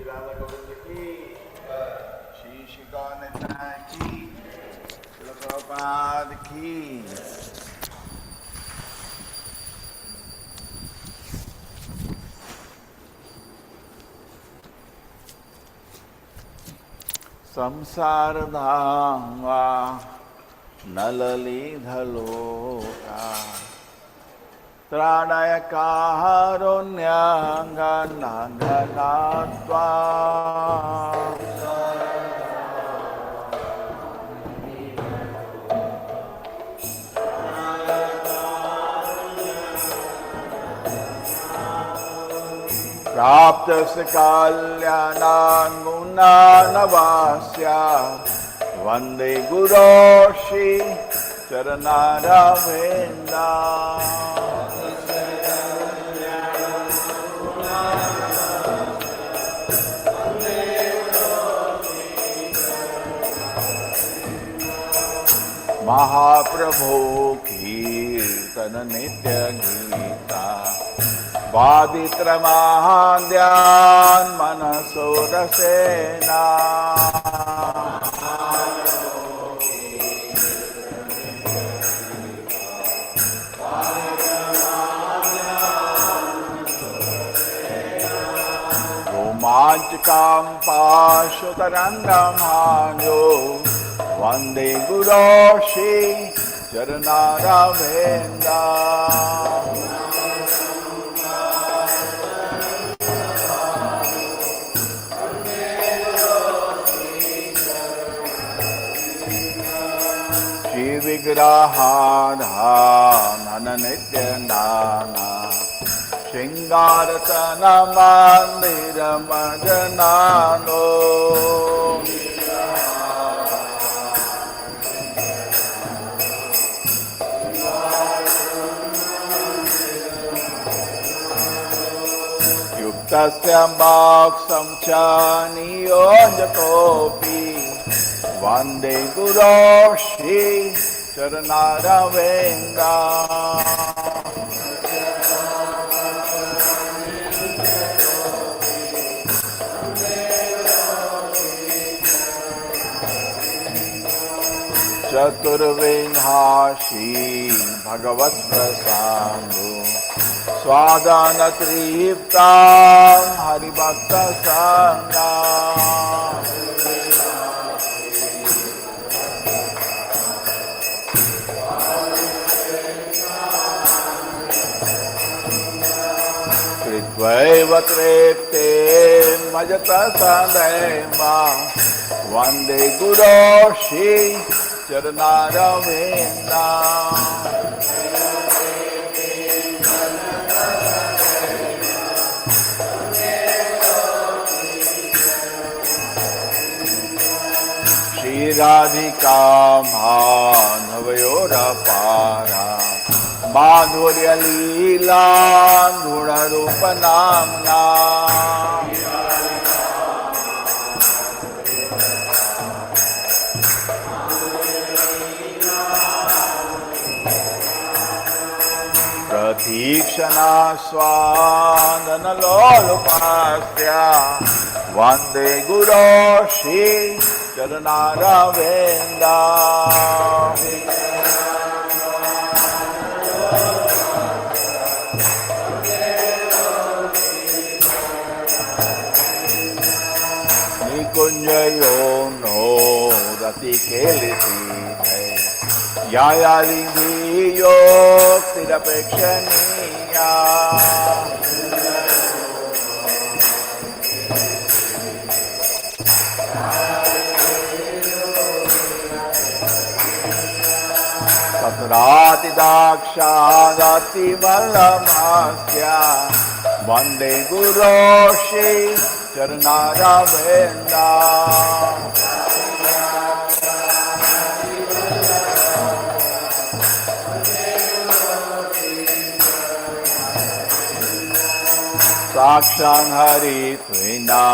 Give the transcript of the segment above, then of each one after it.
राधा गोविंद की, श्री श्री गौरनाथ की, श्रील प्रभुपाद की। संसार धाम नललीधलोका त्राणाय कारुण्याङ्गनाघनात्वा प्राप्तस्य कल्याणान्गुणानवास्य वन्दे गुरो श्री चरणारविन्दा। महाप्रभु कीर्तन नित्य गीता वादित्र महाध्यान मनसो रसेना। रोमांचकां पाशुतरंगमानो वंदे गुरो श्री चरणारविन्दा। श्री विग्रहाधान नित्य नाना श्रृंगारतन मंदिर मजनानो। युक्तस्य मोक्षं च नियोजकोऽपि वन्दे गुरो श्री चरणारविन्दा। चतुर्विंहाशी भगवत्प्रसादो स्वादन तृप्ता हरिभक्त संगा। कृत्वैव तृप्ते मजत सदैव वन्दे गुरो श्री चरणारविन्दा। श्रीराधिका माधवयोरपारा माधुर्य लीला गुणरूप नाम्ना। प्रतीक्षणा स्वादनलोलुपास्य वन्दे गुरो श्री चरणारविन्दा। निकुंजयो नो रति केलिसी है या लिंगियो स्थिरपेक्षणीया। सतरातिदाक्षागतिवल्लभस्य वन्दे गुरो श्री चरणारविन्दा। साक्षात् हरित्वेना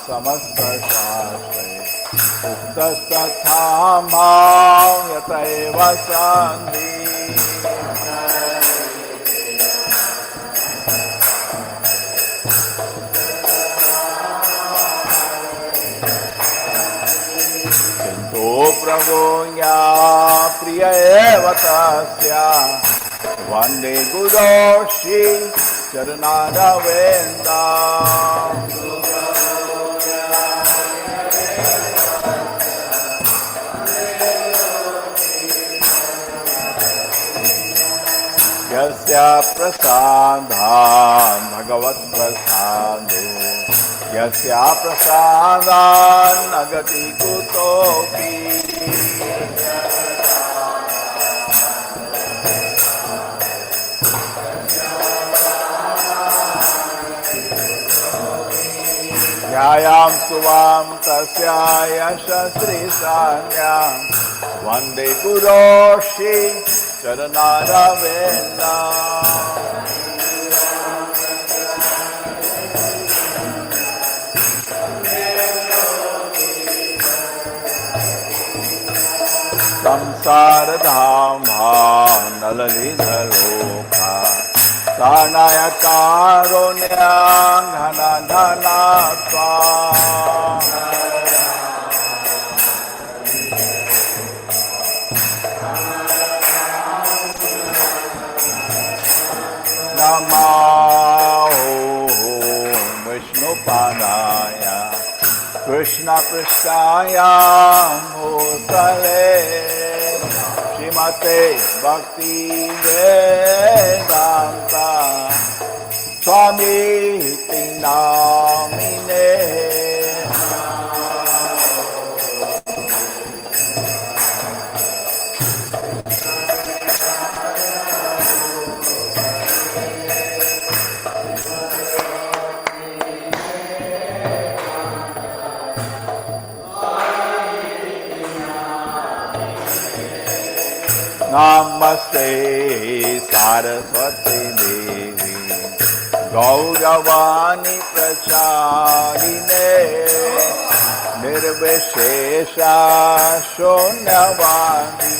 समस्त शास्त्रे उक्तस्तथा मां यतैव सन्ति। प्रभुया प्रिय एव तस्य वन्दे गुरो श्री चरणारविन्दम् यस्य प्रसादान् भगवत्प्रसादो यस्य प्रसादान् न गति कुतोऽपि ध्यायां सुवां तस्य यशस्श्रीसान्यां वन्दे गुरो श्री चरणारविन्दम् संसारधामा नललीनलोका तानाय कारुण्यां घनघनात्वा नमो विष्णुपादाय कृष्णपृष्ठाय भूतले श्रीमते भक्तिवेदान्त स्वामीति नामिने नमस्ते सारस्वती देवी गौरवाणी प्रचारिणे निर्विशेषा शून्यवादी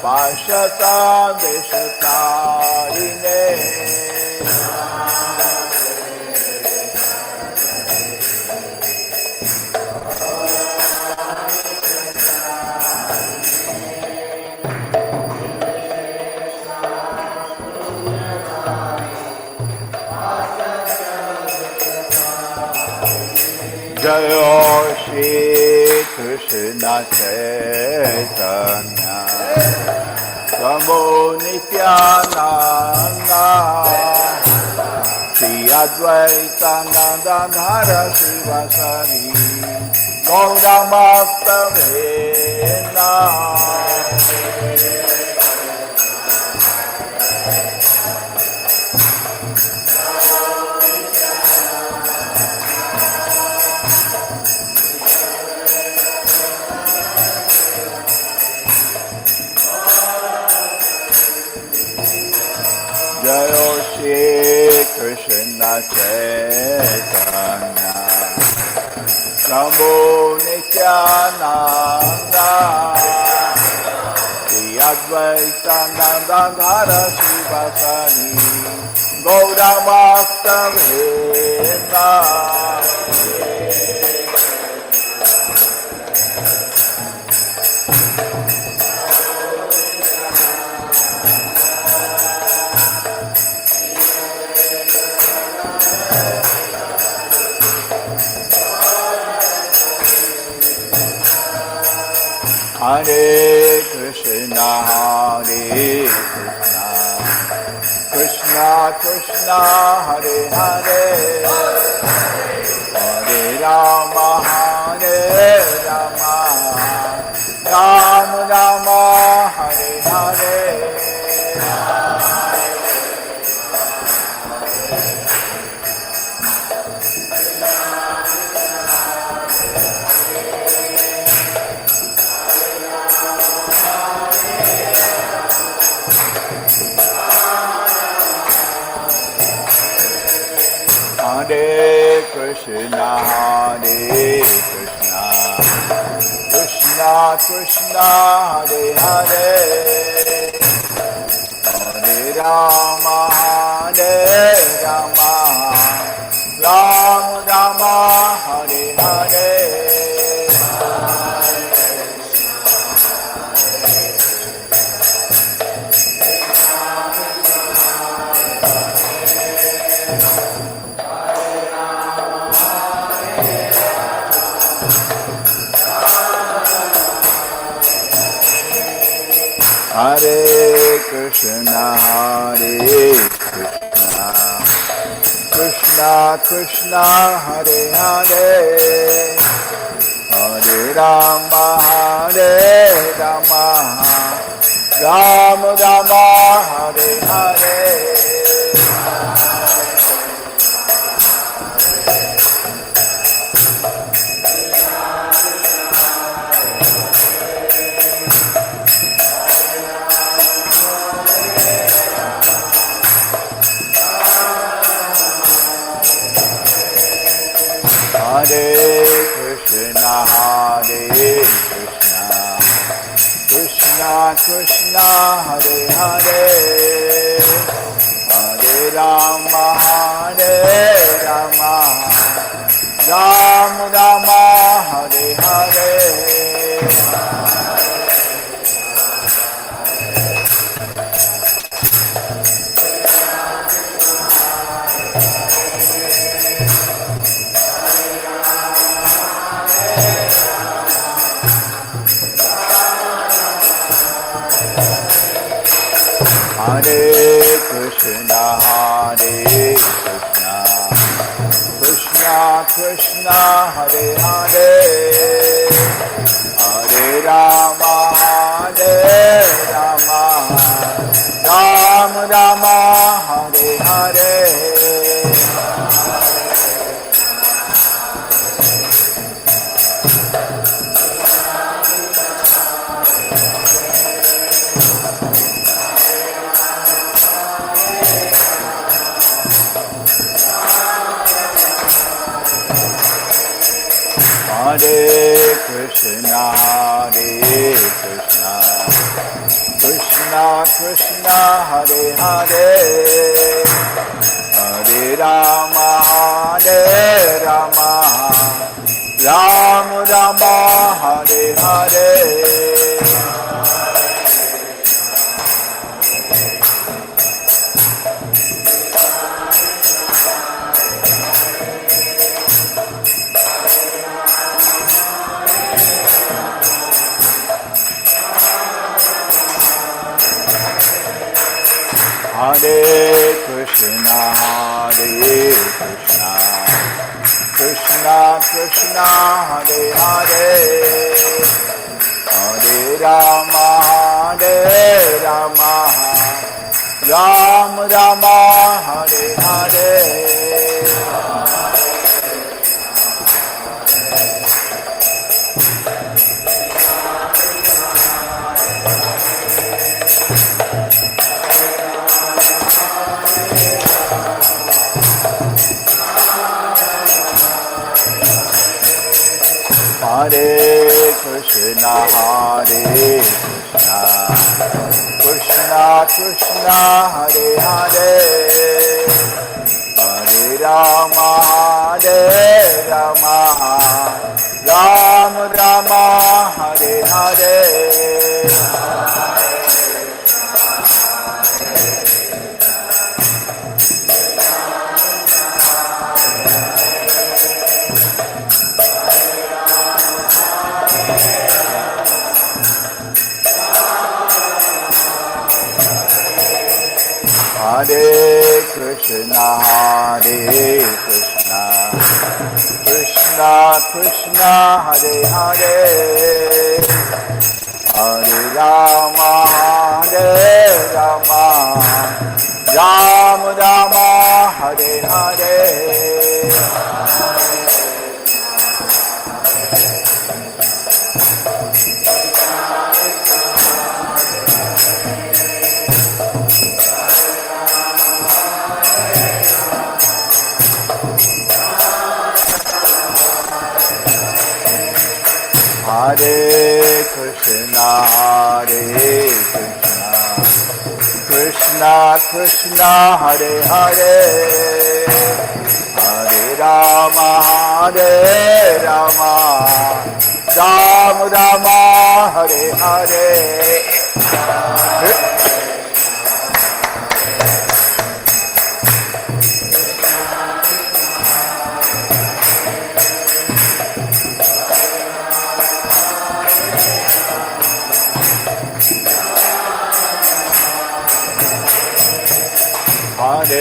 पाशता देशतारिणे जय श्री कृष्ण चैतन्य प्रभु नित्यानंद श्री अद्वैत गदाधर शिवसरि गौरभक्तवृन्द जय श्री कृष्ण चैतन्य प्रभु Nityanand Shri Advaita Gadadhar शिवसरि गौरभक्तवृन्द Hare Krishna, Krishna Krishna, Hare Hare, Hare Rama, Rama Rama, Hare Hare. Hare Krishna, Krishna Krishna, Hare Hare, Hare Rama, Rama Rama, Hare Hare. Hare Krishna, Hare Krishna, Krishna Krishna, Hare Hare, Hare Rama, Hare Rama, Rama Rama, Hare Hare. Hare Krishna, Hare Krishna, Krishna Krishna, Hare Hare, Hare Rama, Hare Rama, Rama Rama, Hare Hare. Hare Krishna, Hare Krishna, Krishna Krishna, Hare Hare, Hare Rama, Hare Rama, Rama Rama, Hare Hare. Hare Krishna, Hare Krishna, Krishna Krishna, Hare Hare, Hare Rama, Hare Rama, Rama Rama, Hare Hare. Hare Krishna, Hare Krishna, Krishna Krishna, Hare Hare, Hare Rama, Hare Rama, Rama Rama, Hare Hare. Hare Krishna, Hare Krishna, Krishna Krishna, Hare Hare, Hare Rama, Hare Rama, Rama Rama, Hare Hare. Hare Krishna, Hare Krishna, Krishna Krishna, Hare Hare, Hare Rama, Hare Rama, Rama Rama, Hare Hare. Hare Krishna, Hare Krishna, Krishna Krishna, Hare Hare, Hare Rama, Hare Rama, Rama Rama, Hare Hare.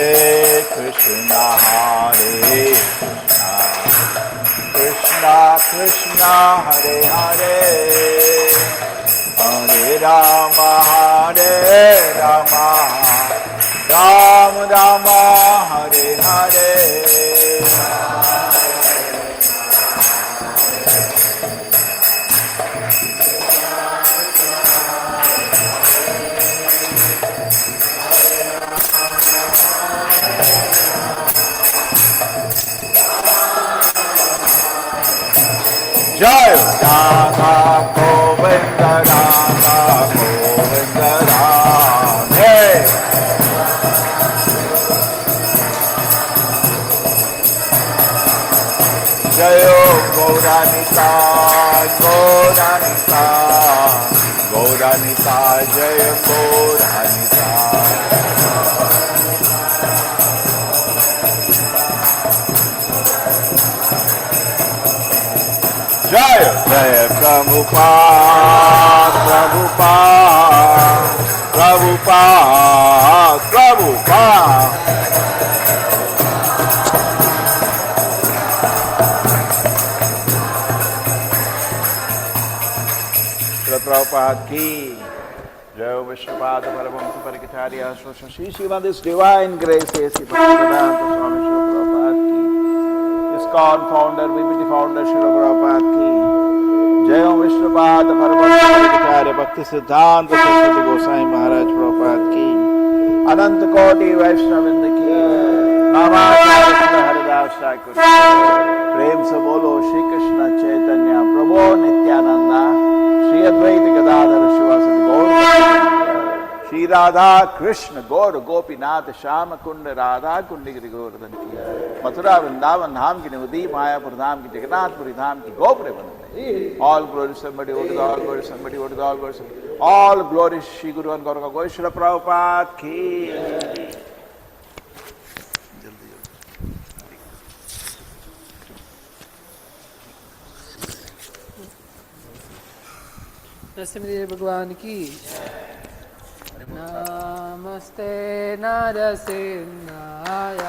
Krishna, Hare Krishna, Krishna, Hare Hare, Hare Rama, Rama Rama, Hare Hare. Jai Radha Govinda, Radha Govinda, Radhe. Jayo Gauranita, Gauranita, Gauranita, Jaya Gauranita. Jaya Jaya Prabhupada, Prabhupada, Prabhupada, Prabhupada. Prabhupada ki Jai Vishnupada Paramahamsa Parikacharya Shri Srimad His Divine Grace A.C. Bhaktivedanta Swami Srila Prabhupada ki ISKCON founder, VPT founder Srila Prabhupada ki Jai Vishnupada Paramahamsa Parikacharya Bhakti Siddhanta Saraswati Goswami Maharaj Prabhupada ki Anant Koti Vaishnavinda ki Namaskar Haridas Thakur Prem se bolo Shri Krishna Chaitanya Prabhu Nityananda Shri Advaita Gadadhara Shivasati Gaur Shri Radha Krishna Gaur Gopinath Shama Kunda Radha Kundigiri Govardhan ki Mathura Vrindavan Dham ki Navadi Mayapur Dham ki Jagannathpuri Dham ki Gopre Vandana. All glory somebody, what is all glory somebody, what is all glory somebody. All glory Shri Guru and Gauranga Goshra Prabhupada ki. Narasimhadeva भगवान की नमस्ते नरसिंहाय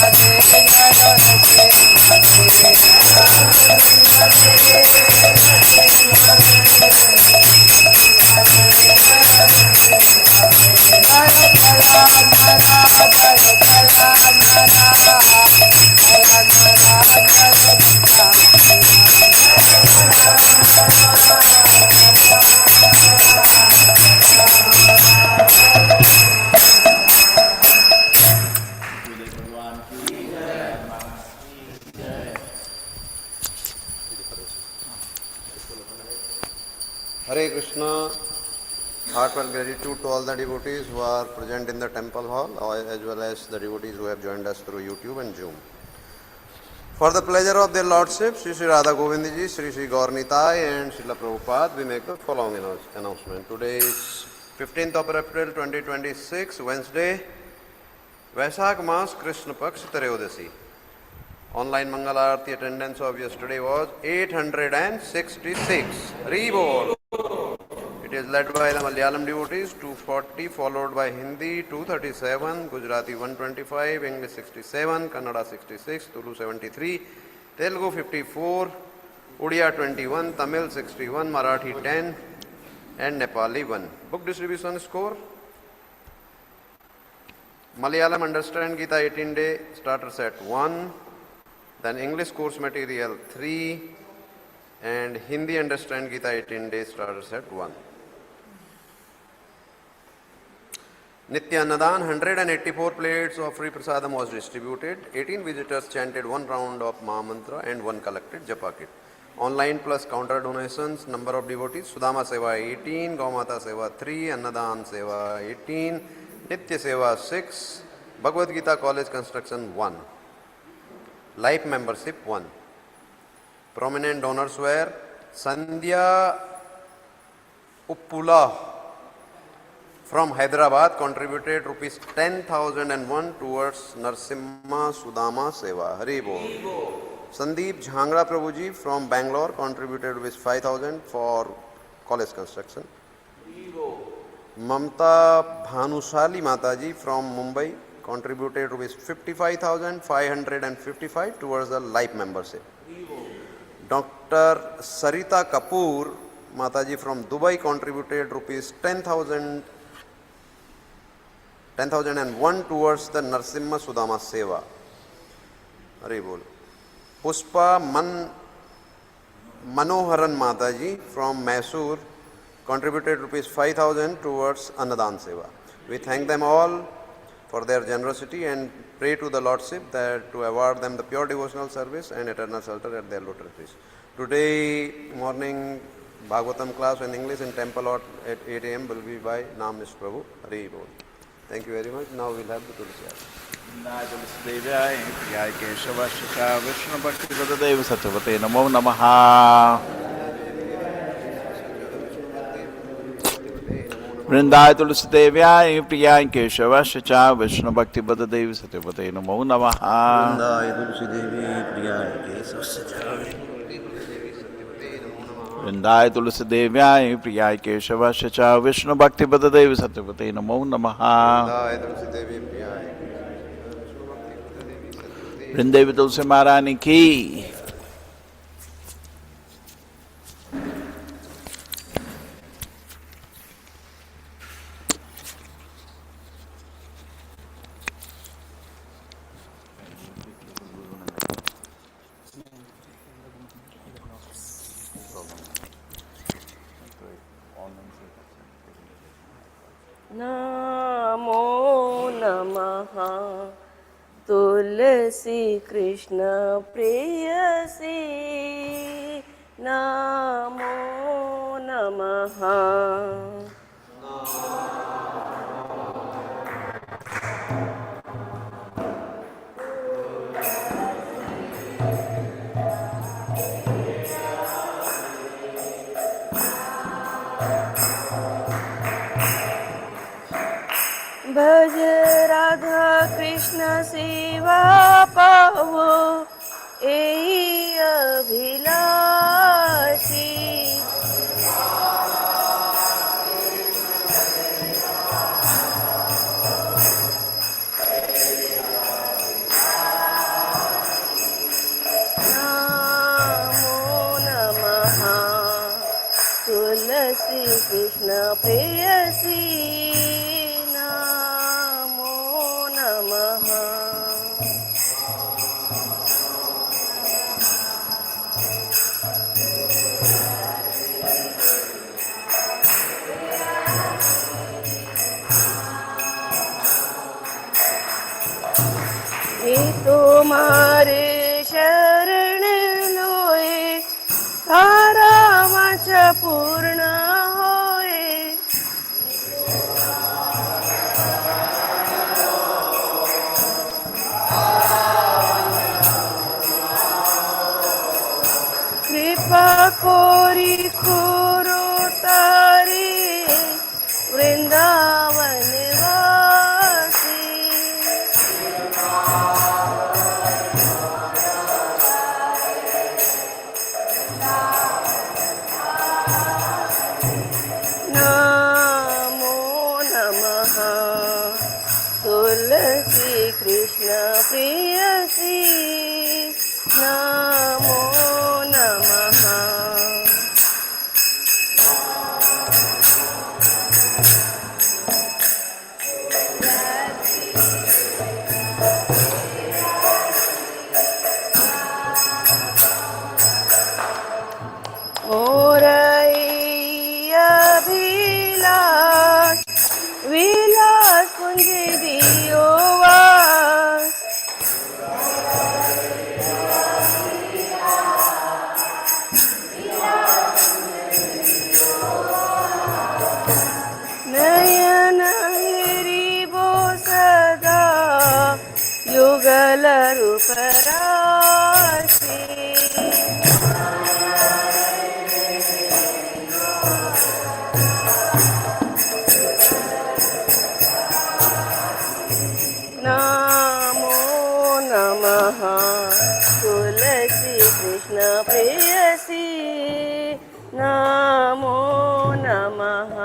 Hare Hare Krishna, heartfelt gratitude to all the devotees who are present in the temple hall as well as the devotees who have joined us through YouTube and Zoom. For the pleasure of their Lordship, Sri Sri Radha Govindji, Sri Sri Gaur Nitai and Srila Prabhupada, we make the following announcement. Today is 15th of April 2026, Wednesday, Vaisakh Mas Krishna Paksh Trayodasi. Online Mangal Aarti attendance of yesterday was 866. Rebol. It is led by the Malayalam devotees 240, followed by Hindi 237, Gujarati 125, English 67, Kannada 66, Tulu 73, Telugu 54, Odia 21, Tamil 61, Marathi 10 and Nepali 1. Book distribution score. Malayalam Understand Gita 18-day starter set 1. Then English course material 3 and Hindi Understand Gita 18-day starter set 1. Nitya Annadan, 184 plates of free prasadam was distributed. 18 visitors chanted one round of Mahamantra and one collected Japa kit. Online plus counter donations, number of devotees, Sudama Seva 18, Gaumata Seva 3, Annadan Seva 18, Nitya Seva 6, Bhagavad Gita College Construction 1. Life membership 1. Prominent donors were Sandhya Uppula from Hyderabad contributed rupees 10,001 towards Narsimha Sudama Seva. Hari Bol. Sandeep Jhangra Prabhuji from Bangalore contributed rupees 5,000 for college construction. Mamta Bhanusali Mataji from Mumbai contributed rupees 55,555 towards the life membership. Dr. Sarita Kapoor Mataji from Dubai contributed rupees 10,001 towards the Narsimha Sudama Seva. Hari Bol. Puspa Manoharan Mataji from Mysore contributed rupees 5,000 towards Annadan Seva. We thank them all for their generosity and pray to the Lordship that to award them the pure devotional service and eternal shelter at their lotus feet. Today morning Bhagavatam class in English in temple at 8 a.m. will be by Nam Mr. Prabhu. Hari Bol. Thank you very much. Now we'll have the Tulsi Arati. Devya, Priya Keshava Shika Vishnu Bhakti Vadadeva Satyavate Namo Namaha. Vrindaya Tulsi Devya, Priya Keshava Shika Vishnu Bhakti Vadadeva Satyavate Namo Namaha. Vrindaya Tulsi Devya, Priya Keshava Shika Vishnu Bhakti Vadadeva Satyavate Namo Namaha. Vrindevi Tulsi Maharani ki. नमो नमः तुलसी कृष्ण प्रेयसी नमो नमः भज राधा कृष्ण सेवा पावो एई अभिलाषी श्रीकृष्ण प्रेयसी नमो नमः। ये तुम्हारे शरण लोए तारा watch पूर्ण होए। कृपा कोरी खोरो तारे वृंदावन वासी। नमो नमः तुलसी कृष्ण प्रेयसी नमो नमः। अभिलाष विलास कुंज दियो वास। नयन हिरिबो सदा युगल रूप राशि। नमो नमः तुलसी कृष्ण प्रेयसी नमो नमः।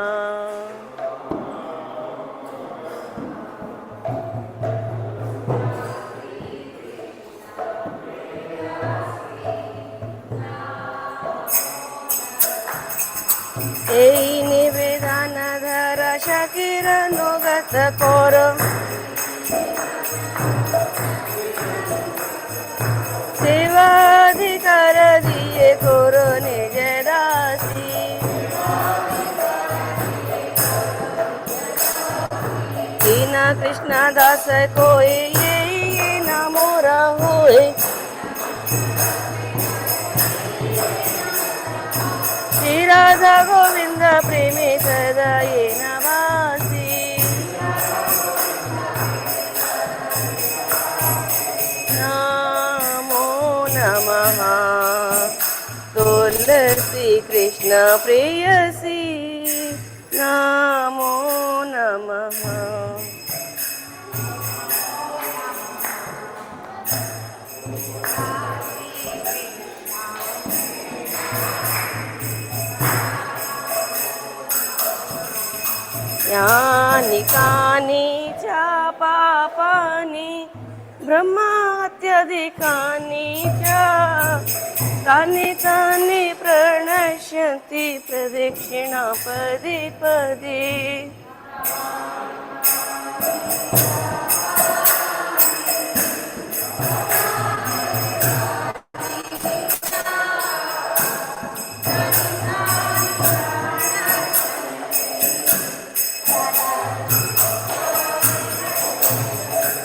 এই নিবেদন ধর শকির নগত কর। सेवाधिकार दिए करो निज दासी। दीना कृष्ण दास कोई ये न मोरा होए। श्री राधा गोविंद प्रेमी सदा ये नवासी। नमः तुलसी कृष्ण प्रेयसी नमो नमः। यानि कानि च पापानि ब्रह्मात्यधिकानि च तानि तानि प्रणश्यन्ति प्रदक्षिणा पदे पदे।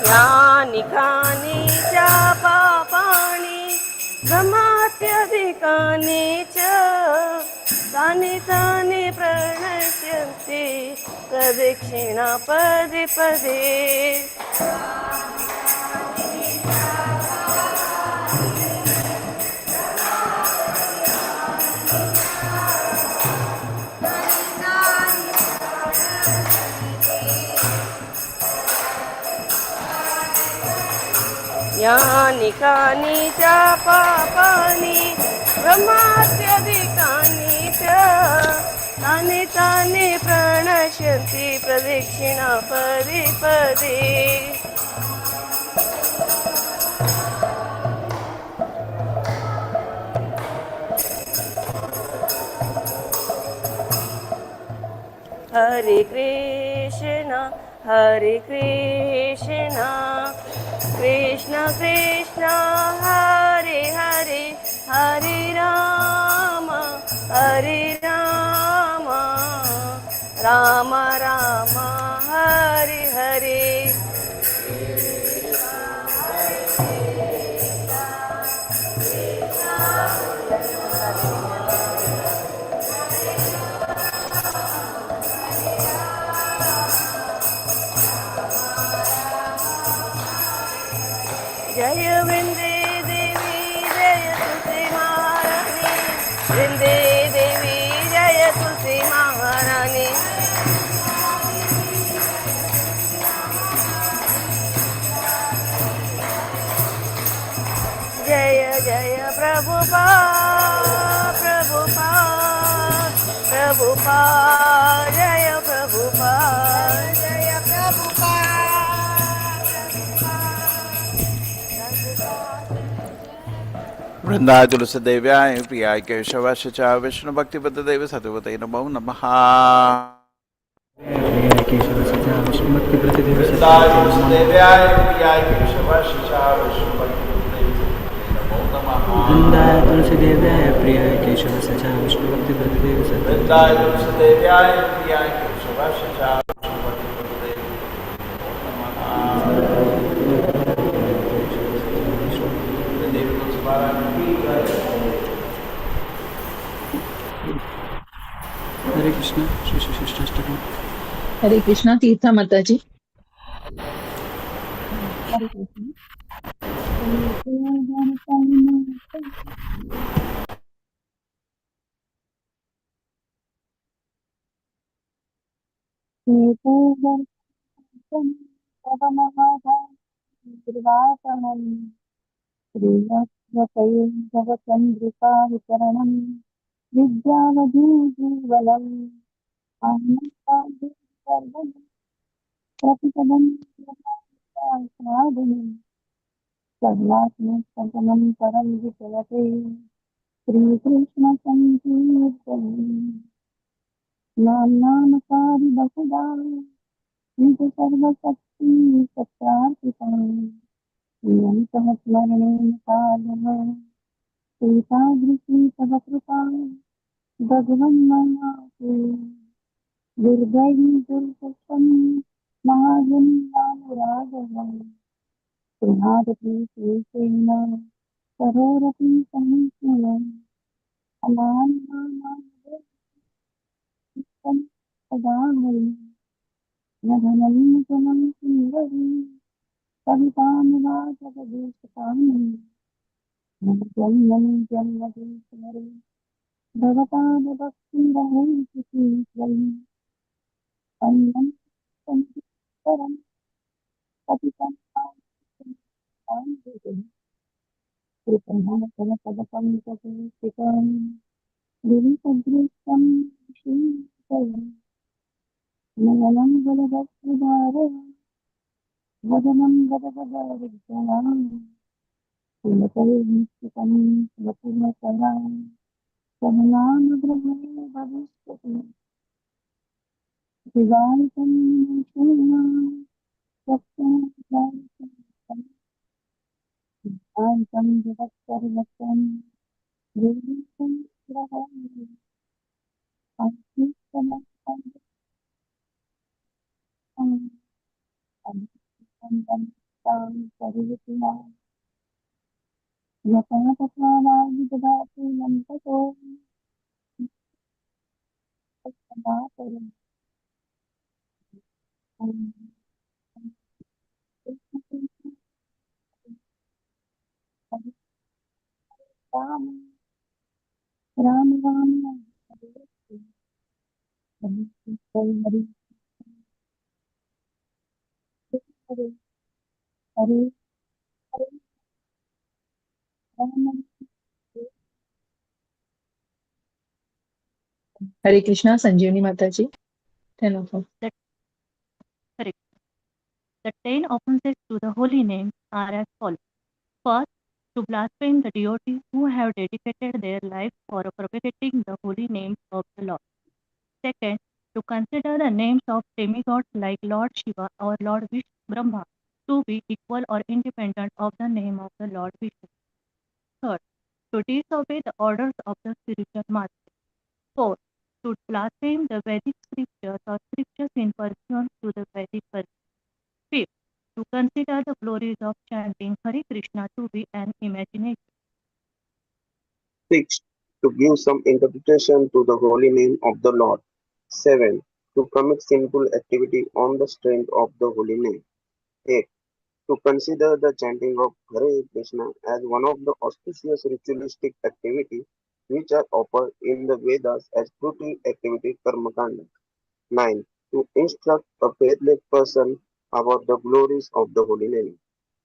यानि कानि च पापानि ब्रह्मात्यधिकानि च तानि तानि प्रणश्यन्ति प्रदक्षिणा पदे पदे। यानि कानि च पापानि ब्रह्मात्यधिकानि च तानि तानि प्रणश्यन्ति प्रदक्षिणा पदे पदे। Hare Krishna, Hare Krishna, Krishna Krishna, Hare Hare, Hare Rama, Hare Rama, Rama Rama, Hare Hare. जय वृंदे देवी जय तुलसी महारानी, वृंदे देवी जय तुलसी महारानी. जय जय प्रभुपाद प्रभुपाद प्रभुपाद, जय प्रभुपाद जय वृंदाय तुलसी देव्याय प्रियाय केशवाय च विष्णु भक्ति पद देव सतुवते नमो नमः. वृंदाय तुलसी देव्याय प्रियाय केशवाय च विष्णु भक्ति पद देव नमो नमः. वृंदाय तुलसी देव्याय प्रियाय केशव सचा विष्णु भक्ति प्रदेव वृंदाय तुलसी देव्याय प्रियाय केशवाय च विष्णु भक्ति पद देव नमो नमः. देव तुलसी महारानी की जय. हरे कृष्ण श्री श्री कृष्णाष्टमी. हरे कृष्णा तीर्था माता जी. चंद्रिका वितरणम विद्यावधि जीवनम प्रतिपदम सद्लात्म संतमं परम विजयते श्रीकृष्ण संकीर्तन नाम नाम कारी बहुधा निज सर्वशक्ति सत्यार्पिता नियंतः स्मरणेन कालः सीतादृशी तव कृपा भगवन्मयासु दुर्गैः दुर्दशं महाजन्यानुरागः गृहादपि शेषेण करोरपि समीचीनम् अनान्यानां सदा हरि न धनं न जनं सुन्दरी कवितां वा जगदीशकामि न जन्मनि जन्मदीश्वरे भवतादभक्तिरहैषिति त्वयि अन्नं सङ्कीर्तनं पतितं कृपणाकरपदकं तपोषितं गिरिसदृशं श्रीकरं नयनं गलदस्विधारय वदनं गदगदविद्यनां कुलकैर्निश्चितं वपुर्मकरां सहनानुग्रहे भविष्यति दिवालितं शून्यां सत्यं शान्तं जगत्सर्वस्वं गुरुं ग्रहामि यथा तथा वाग्ददातु लम्पतो सदा करो राम राम राम हरे हरे हरे हरे हरे हरे राम हरे कृष्णा. संजीवनी माता जी 10 of us. Correct. The 10 offenses to the holy name are as follows. First, to blaspheme the deities who have dedicated their lives for propagating the holy names of the Lord. Second, to consider the names of demigods like Lord Shiva or Lord Brahma to be equal or independent of the name of the Lord Vishnu. Third, to disobey the orders of the spiritual master. Fourth, to blaspheme the Vedic scriptures or scriptures in pursuance to the Vedic version. Fifth, to consider the glories of chanting Hare Krishna to be an imagination. 6. To give some interpretation to the holy name of the Lord. 7. To commit sinful activity on the strength of the holy name. 8. To consider the chanting of Hare Krishna as one of the auspicious ritualistic activities which are offered in the Vedas as fruitive activity Karmakanda. 9. To instruct a faithless person about the glories of the holy name.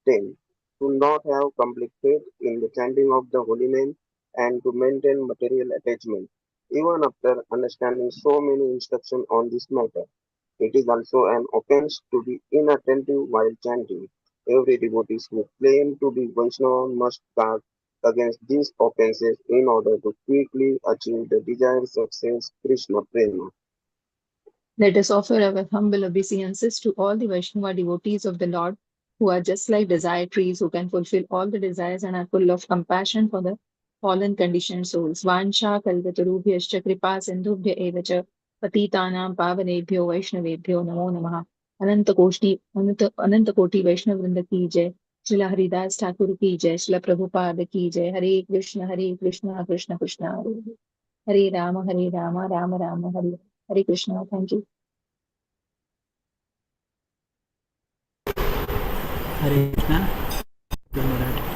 10. To not have complete faith in the chanting of the holy name and to maintain material attachment, even after understanding so many instructions on this matter. It is also an offense to be inattentive while chanting. Every devotee who claim to be Vaishnava must guard against these offenses in order to quickly achieve the desired success, Krishna Prema. Let us offer our humble obeisances to all the Vaishnava devotees of the Lord, who are just like desire trees, who can fulfill all the desires and are full of compassion for the fallen conditioned souls. Vansha kalpatarubhyascha kripa sindhubhya eva cha patitanam pavanebhyo vaishnavebhyo namo namaha. अनंत कोटि वैष्णव वृंद की जय. श्रीला हरिदास ठाकुर की जय. श्रीला प्रभुपाद की जय. Hare Krishna Krishna Krishna Hare Hare. Hare Ram Ram Ram Hare Hare Krishna. Thank you. Hare Krishna. Marathi.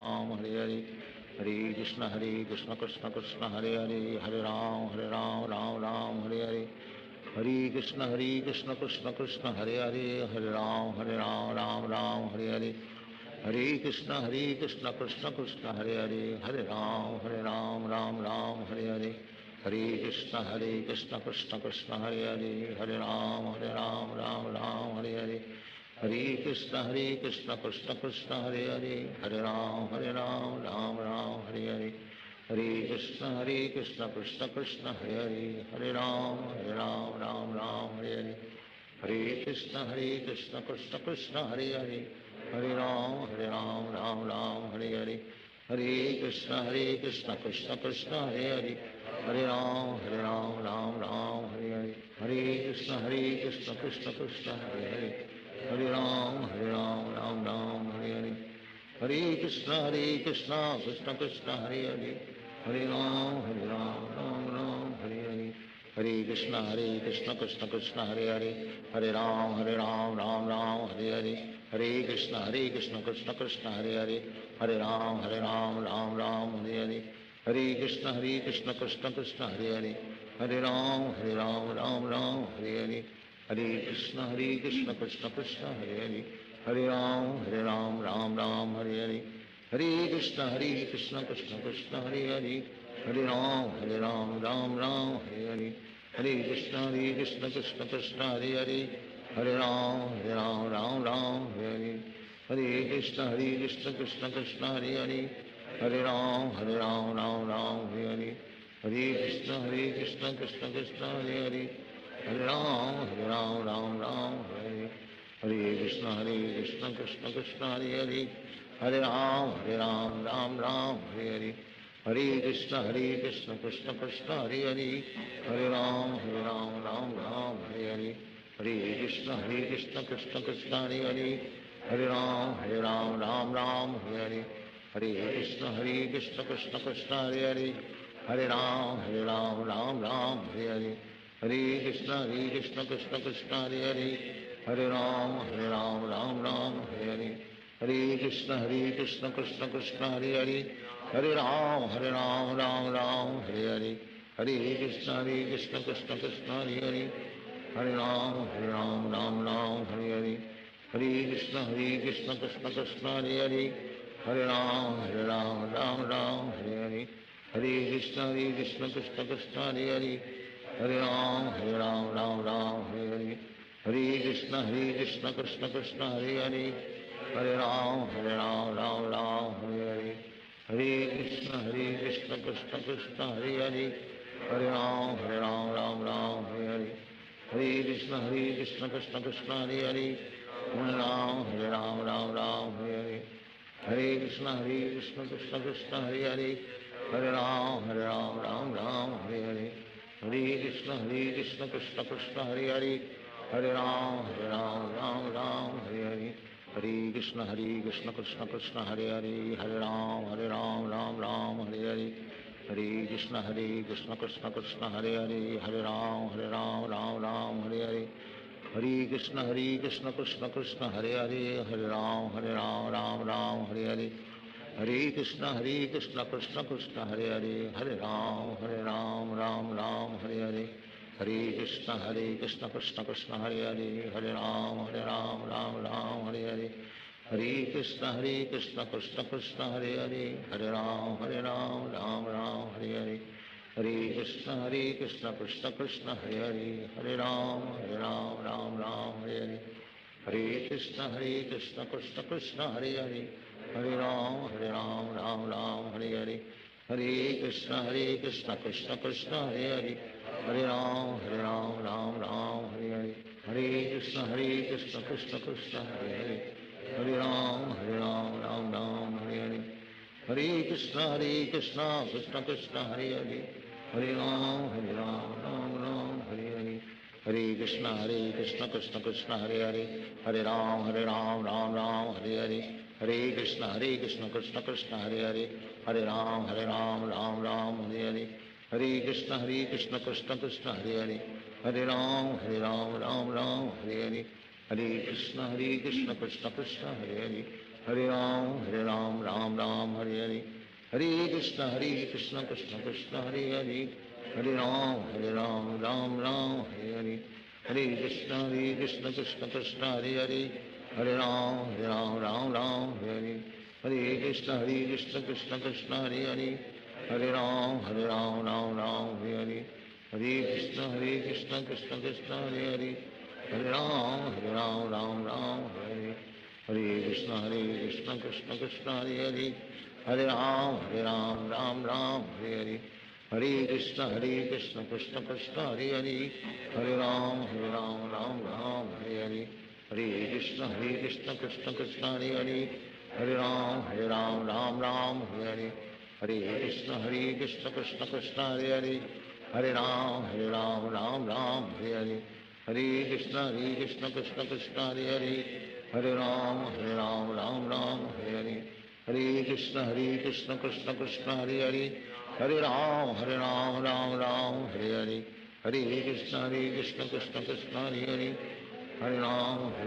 Ram Hare Hare Hare Krishna Krishna Krishna Hare Hare Hare Ram Ram Ram Hare Hare Hare Krishna Krishna Krishna Hare Hare Hare Ram Ram Hare Hare Hare Krishna Krishna Hare Hare Hare Ram Ram Hare Hare Hare Krishna Krishna Hare Hare Hare Ram Ram Hare Hare Hare Krishna Krishna Krishna Hare Hare Hare Ram Ram Hare Hare Hare Krishna Krishna Hare Hare Hare Ram Ram Hare Hare Hare Krishna Krishna Hare Hare Hare Ram Ram Hare Hare Hare Krishna Krishna Hare Hare Hare Ram Ram Hare Hare Hare Krishna Krishna Hare Hare Hare Ram Ram Hare Hare Hare Krishna Krishna Krishna Hare Hare Hare Ram Ram Hare Hare Hare Krishna Krishna Krishna Hare Hare Hare Ram Ram Hare Hare Hare Krishna Krishna Krishna Hare Hare Hare Ram Ram Hare Hare Hare Krishna Krishna Krishna Hare Hare Hare Ram Ram Hare Hare Hare Krishna Krishna Krishna Hare Hare Hare Ram Ram Hare Hare Hare Krishna Krishna Krishna Hare Hare Hare Ram Ram Hare Hare Hare Krishna Krishna Krishna Hare Hare Hare Ram Ram Hare Hare Hare Krishna Krishna Krishna Hare Hare Hare Ram Ram Hare Hare Hare Krishna Krishna Krishna Hare Hare Hare Ram Hare Hare Krishna Krishna Krishna Hare Hare Hare Ram Hare Hare Hare Krishna Krishna Krishna Hare Hare Hare Ram Ram Hare Hare Hare Krishna Krishna Krishna Hare Hare Hare Ram, Ram Ram, Hare Hare Krishna, Krishna Krishna, Hare Hare, Hare Ram, Ram Ram, Hare Hare, Hare Krishna, Krishna Krishna, Hare Hare, Hare Ram, Ram Ram, Hare Hare, Hare Krishna, Krishna Krishna, Hare Hare, Hare Ram, Ram Ram, Hare Hare, Hare Krishna, Krishna Krishna, Hare Hare, Hare Ram, Ram Ram, Hare Hare, Hare Krishna, Krishna Krishna, Hare Hare, Hare Ram, Ram Ram, Hare Hare, Hare Krishna, Krishna Krishna, Hare Hare, Hare Ram, Ram Ram, Hare Hare, Hare Krishna, Krishna Krishna, Hare Hare, Hare Ram, Ram Ram, Hare Hare, Hare Krishna, Krishna Krishna, Hare Hare, Hare Ram, Ram, Hare Hare, Hare Krishna, Krishna Krishna, Hare Hare, Hare Ram, Ram, Hare Hare, Hare Krishna, Krishna Krishna, Hare Hare, Hare Ram, Ram, Hare Hare, Hare Krishna, Krishna Krishna, Hare Hare, Hare Ram, Ram, Hare Hare, Hare Krishna, Krishna Krishna, Hare Hare, Hare Ram, Ram, Hare Hare, Hare Krishna, Krishna Krishna, Hare Hare, Hare Ram, Ram, Hare Hare, Hare Krishna, Krishna Krishna, Hare Hare, Hare Ram, Hare Hare, Hare Krishna, Krishna Krishna, Hare Hare, Hare Ram, Ram, Hare Hare, Hare Krishna, Krishna Krishna, Hare Hare, Hare Ram, Ram, Hare Hare, Hare Krishna, Krishna Krishna, Hare Hare, Hare Ram, Ram, Hare Hare, Hare Krishna, Krishna Krishna, Hare Hare, Hare Ram, Ram, Hare Hare, Hare Krishna, Krishna Krishna, Hare Hare, Hare Ram, Ram, Hare Hare, Hare Krishna, Krishna Krishna, Hare Hare, Hare Ram, Ram, Hare Hare, Hare Krishna, Krishna Krishna, Hare Hare, Hare Ram, Hare Hare, Hare Krishna, Krishna Krishna, Hare Hare, Hare Ram, Hare Hare, Hare Krishna, Krishna Krishna, Hare Hare, Hare Ram, Ram, Hare Hare, Hare Krishna, Krishna Krishna, Hare Hare, Hare Ram, Ram, Hare Hare, Hare Krishna, Krishna Krishna, Hare Hare, Hare Ram, Ram, Hare Hare, Hare Krishna, Krishna Krishna, Hare Hare, Hare Ram, Ram, Hare Hare, Hare Krishna, Krishna Krishna, Hare Hare, Hare Ram, Ram, Hare Hare, Hare Krishna, Krishna Krishna, Hare Hare, Hare Ram, Hare Hare, Hare Krishna, Krishna Krishna, Hare Hare, Hare Ram, Hare Hare, Hare Krishna, Krishna Krishna, Hare Hare, Hare Ram, Hare Hare, Hare Krishna, Krishna Krishna, Hare Hare, Hare Ram, Hare Hare, Hare Krishna, Krishna Krishna, Hare Hare, Hare Ram, Hare Hare, Hare Krishna, Krishna Krishna, Hare Hare, Hare Ram, Hare Hare, Hare Krishna, Krishna Krishna, Hare Hare, Hare Ram, Hare Hare, Hare Krishna, Krishna Krishna, Hare Hare, Hare Ram, Hare Hare, Hare Krishna, Krishna Krishna, Hare Hare, Hare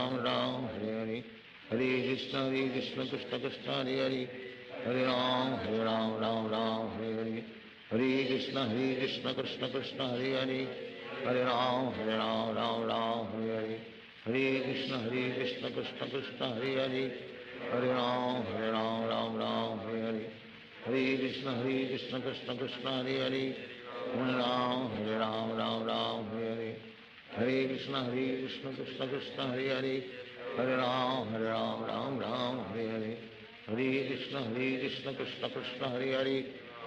Ram, Hare Hare, Hare Krishna, Krishna Krishna, Hare Hare, Hare Ram, Hare Hare, Hare Krishna, Krishna Krishna, Hare Hare, Hare Ram, Hare Hare, Hare Krishna, Krishna Krishna, Hare Hare, Hare Ram, Hare Hare, Hare Krishna, Krishna Krishna, Hare Hare, Hare Ram, Hare Hare, Hare Krishna, Krishna Krishna, Hare Hare, Hare Ram, Hare Hare, Hare Krishna, Krishna Krishna, Hare Hare, Hare Ram, Hare Hare, Hare Krishna, Krishna Krishna, Hare Hare, Hare Ram, Hare Hare, Hare Krishna, Krishna Krishna, Hare Hare,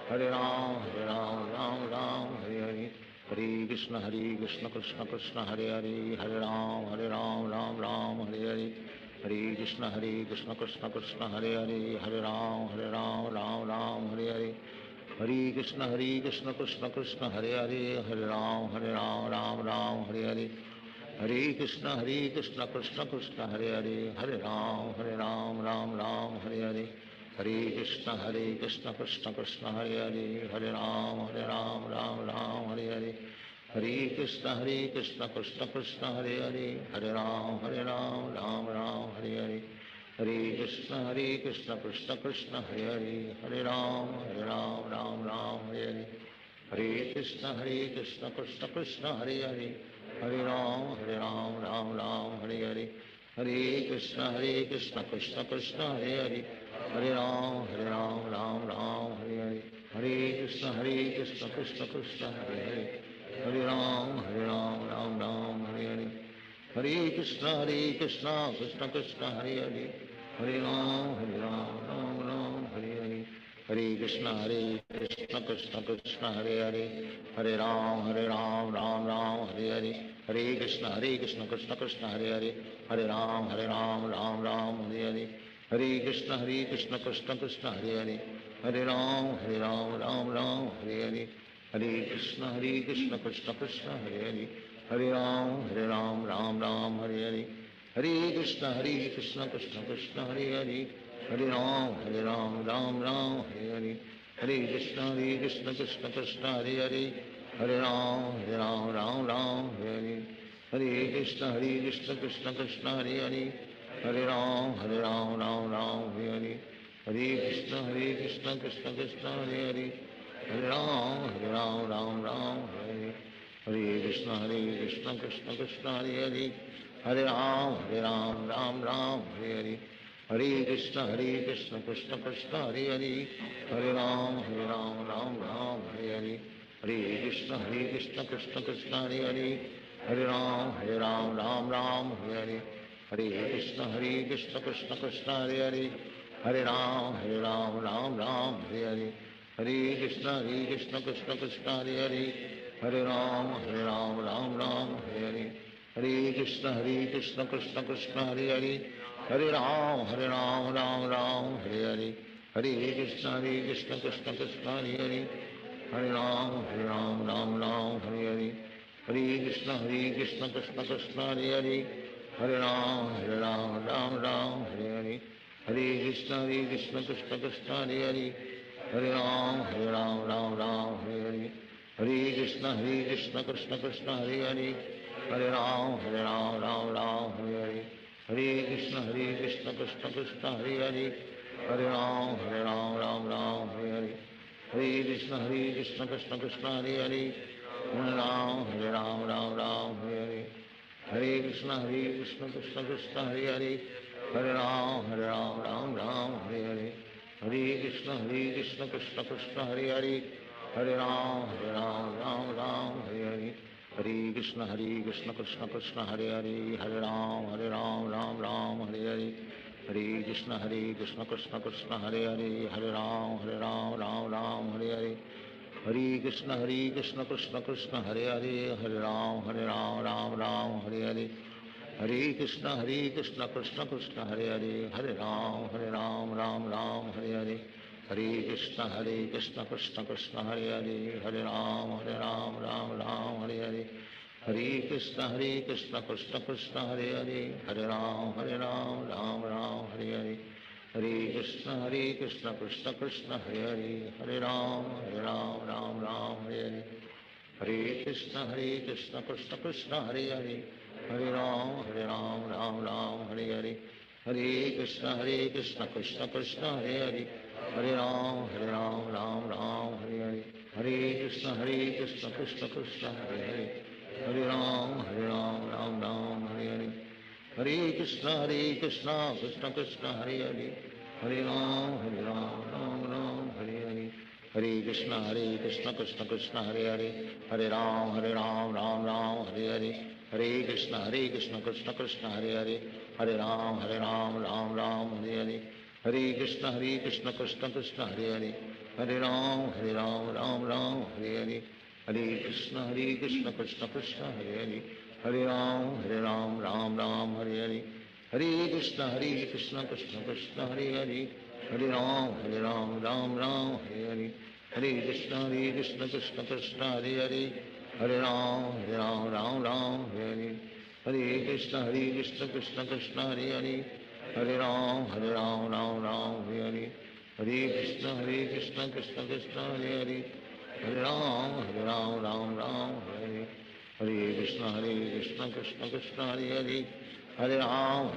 Hare Ram, Hare Hare, Hare Krishna, Krishna Krishna, Hare Hare, Hare Ram, Hare Hare, Hare Krishna, Krishna Krishna, Hare Hare, Hare Ram, Hare Hare, Hare Krishna Krishna Krishna Hare Hare, Hare Ram Ram Ram Hare Hare, Hare Krishna Krishna Krishna Hare Hare, Hare Ram Ram Ram Hare Hare, Hare Krishna Krishna Krishna Hare Hare, Hare Ram Ram Ram Hare Hare, Hare Krishna Krishna Krishna Hare Hare, Hare Ram Ram Ram Hare Hare, Hare Krishna Krishna Krishna Hare Hare, Hare Ram Ram Ram Hare Hare, Hare Krishna Krishna Krishna Hare Hare, Hare Ram Ram Hare Hare, Hare Krishna Krishna Krishna Hare Hare, Hare Ram Ram Hare Hare, Hare Krishna Krishna Krishna Hare Hare, Hare Ram Ram Hare Hare, Hare Krishna Krishna Krishna Hare Hare, Hare Ram Ram Hare Hare, Hare Krishna Krishna Krishna Hare Hare, Hare Ram Ram Ram Hare Hare, Hare Krishna Krishna Krishna Hare Hare, Hare Ram Ram Hare Hare, Hare Krishna Krishna Krishna Hare Hare, Hare Ram Ram Hare Hare, Hare Krishna Krishna Krishna Hare Hare, Hare Ram Ram Hare Hare, Hare Krishna Krishna Krishna Hare Hare, Hare Ram Ram Hare Hare, Hare Krishna Krishna Krishna Hare Hare, Hare Ram Ram Hare Hare, Hare Krishna Krishna Krishna Hare Hare, Hare Ram Ram Hare Hare, Hare Krishna Krishna Krishna Hare Hare, Hare Ram Ram Hare, Hare Krishna Krishna Krishna Hare Hare, Hare Ram Ram Hare Hare, Hare Krishna Krishna Krishna Hare Hare, Hare Ram Ram Hare Hare, Hare Krishna Krishna Krishna Hare Hare, Hare Ram Ram Hare Hare, Hare Krishna Krishna Krishna Hare Hare, Hare Ram Ram Hare Hare, Hare Krishna Krishna Krishna Hare Hare, Hare Ram Ram Hare Hare, Hare Krishna Krishna Krishna Hare Hare, Hare Ram Ram Hare Hare, Hare Krishna Krishna Krishna Hare Hare, Hare Ram Ram Hare Hare, Hare Krishna Krishna Krishna Hare Hare, Hare Ram Ram Hare Hare, Hare Krishna Krishna Krishna Hare Hare, Hare Ram Ram Hare Hare, Hare Krishna Krishna Krishna Hare Hare, Hare Ram Ram Hare Hare, Hare Krishna Krishna Krishna Hare Hare, Hare Ram Ram Hare Hare, Hare Krishna Krishna Krishna Hare Hare, Hare Ram Hare Hare, Hare Krishna Krishna Krishna Hare Hare, Hare Ram Ram Hare Hare, Hare Krishna Krishna Krishna Hare Hare, Hare Ram Ram Hare Hare, Hare Krishna Krishna Krishna Hare Hare, Hare Ram Ram Hare Hare, Hare Krishna Krishna Krishna Hare Hare, Hare Ram Ram Hare Hare, Hare Krishna Krishna Krishna Hare Hare, Hare Ram Ram Hare Hare, Hare Krishna Krishna Krishna Hare Hare, Hare Ram Ram Hare Hare, Hare Krishna Krishna Krishna Hare Hare, Hare Ram Ram Hare Hare, Hare Krishna Krishna Krishna Hare Hare, Hare Ram Ram Hare Hare, Hare Krishna Krishna Krishna Hare Hare, Hare Ram Ram Hare Hare, Hare Krishna Krishna Krishna Hare Hare, Hare Ram Ram Hare Hare, Hare Krishna Krishna Krishna Hare Hare, Hare Ram Ram Hare Hare, Hare Krishna Krishna Krishna Hare Hare, Hare Ram Ram Hare Hare, Hare Krishna Krishna Krishna Hare Hare, Hare Ram Ram Hare Hare, Hare Krishna Krishna Krishna Hare Hare, Hare Ram Ram Hare Hare, Hare Krishna Krishna Krishna Hare Hare, Hare Ram Ram Hare Hare, Hare Krishna Krishna Krishna Hare Hare, Hare Ram Hare Hare, Hare Krishna Krishna Krishna Hare Hare, Hare Ram Ram Hare Hare, Hare Krishna Krishna Krishna Hare Hare, Hare Ram Ram Hare Hare, Hare Krishna Krishna Krishna Hare Hare, Hare Ram Ram Ram Hare Hare. Hare Krishna Krishna Krishna Hare Hare, Hare Ram Ram Ram Hare Hare. Hare Krishna Krishna Krishna Hare Hare, Hare Ram Ram Hare Hare. Hare Krishna Krishna Krishna Hare Hare, Hare Ram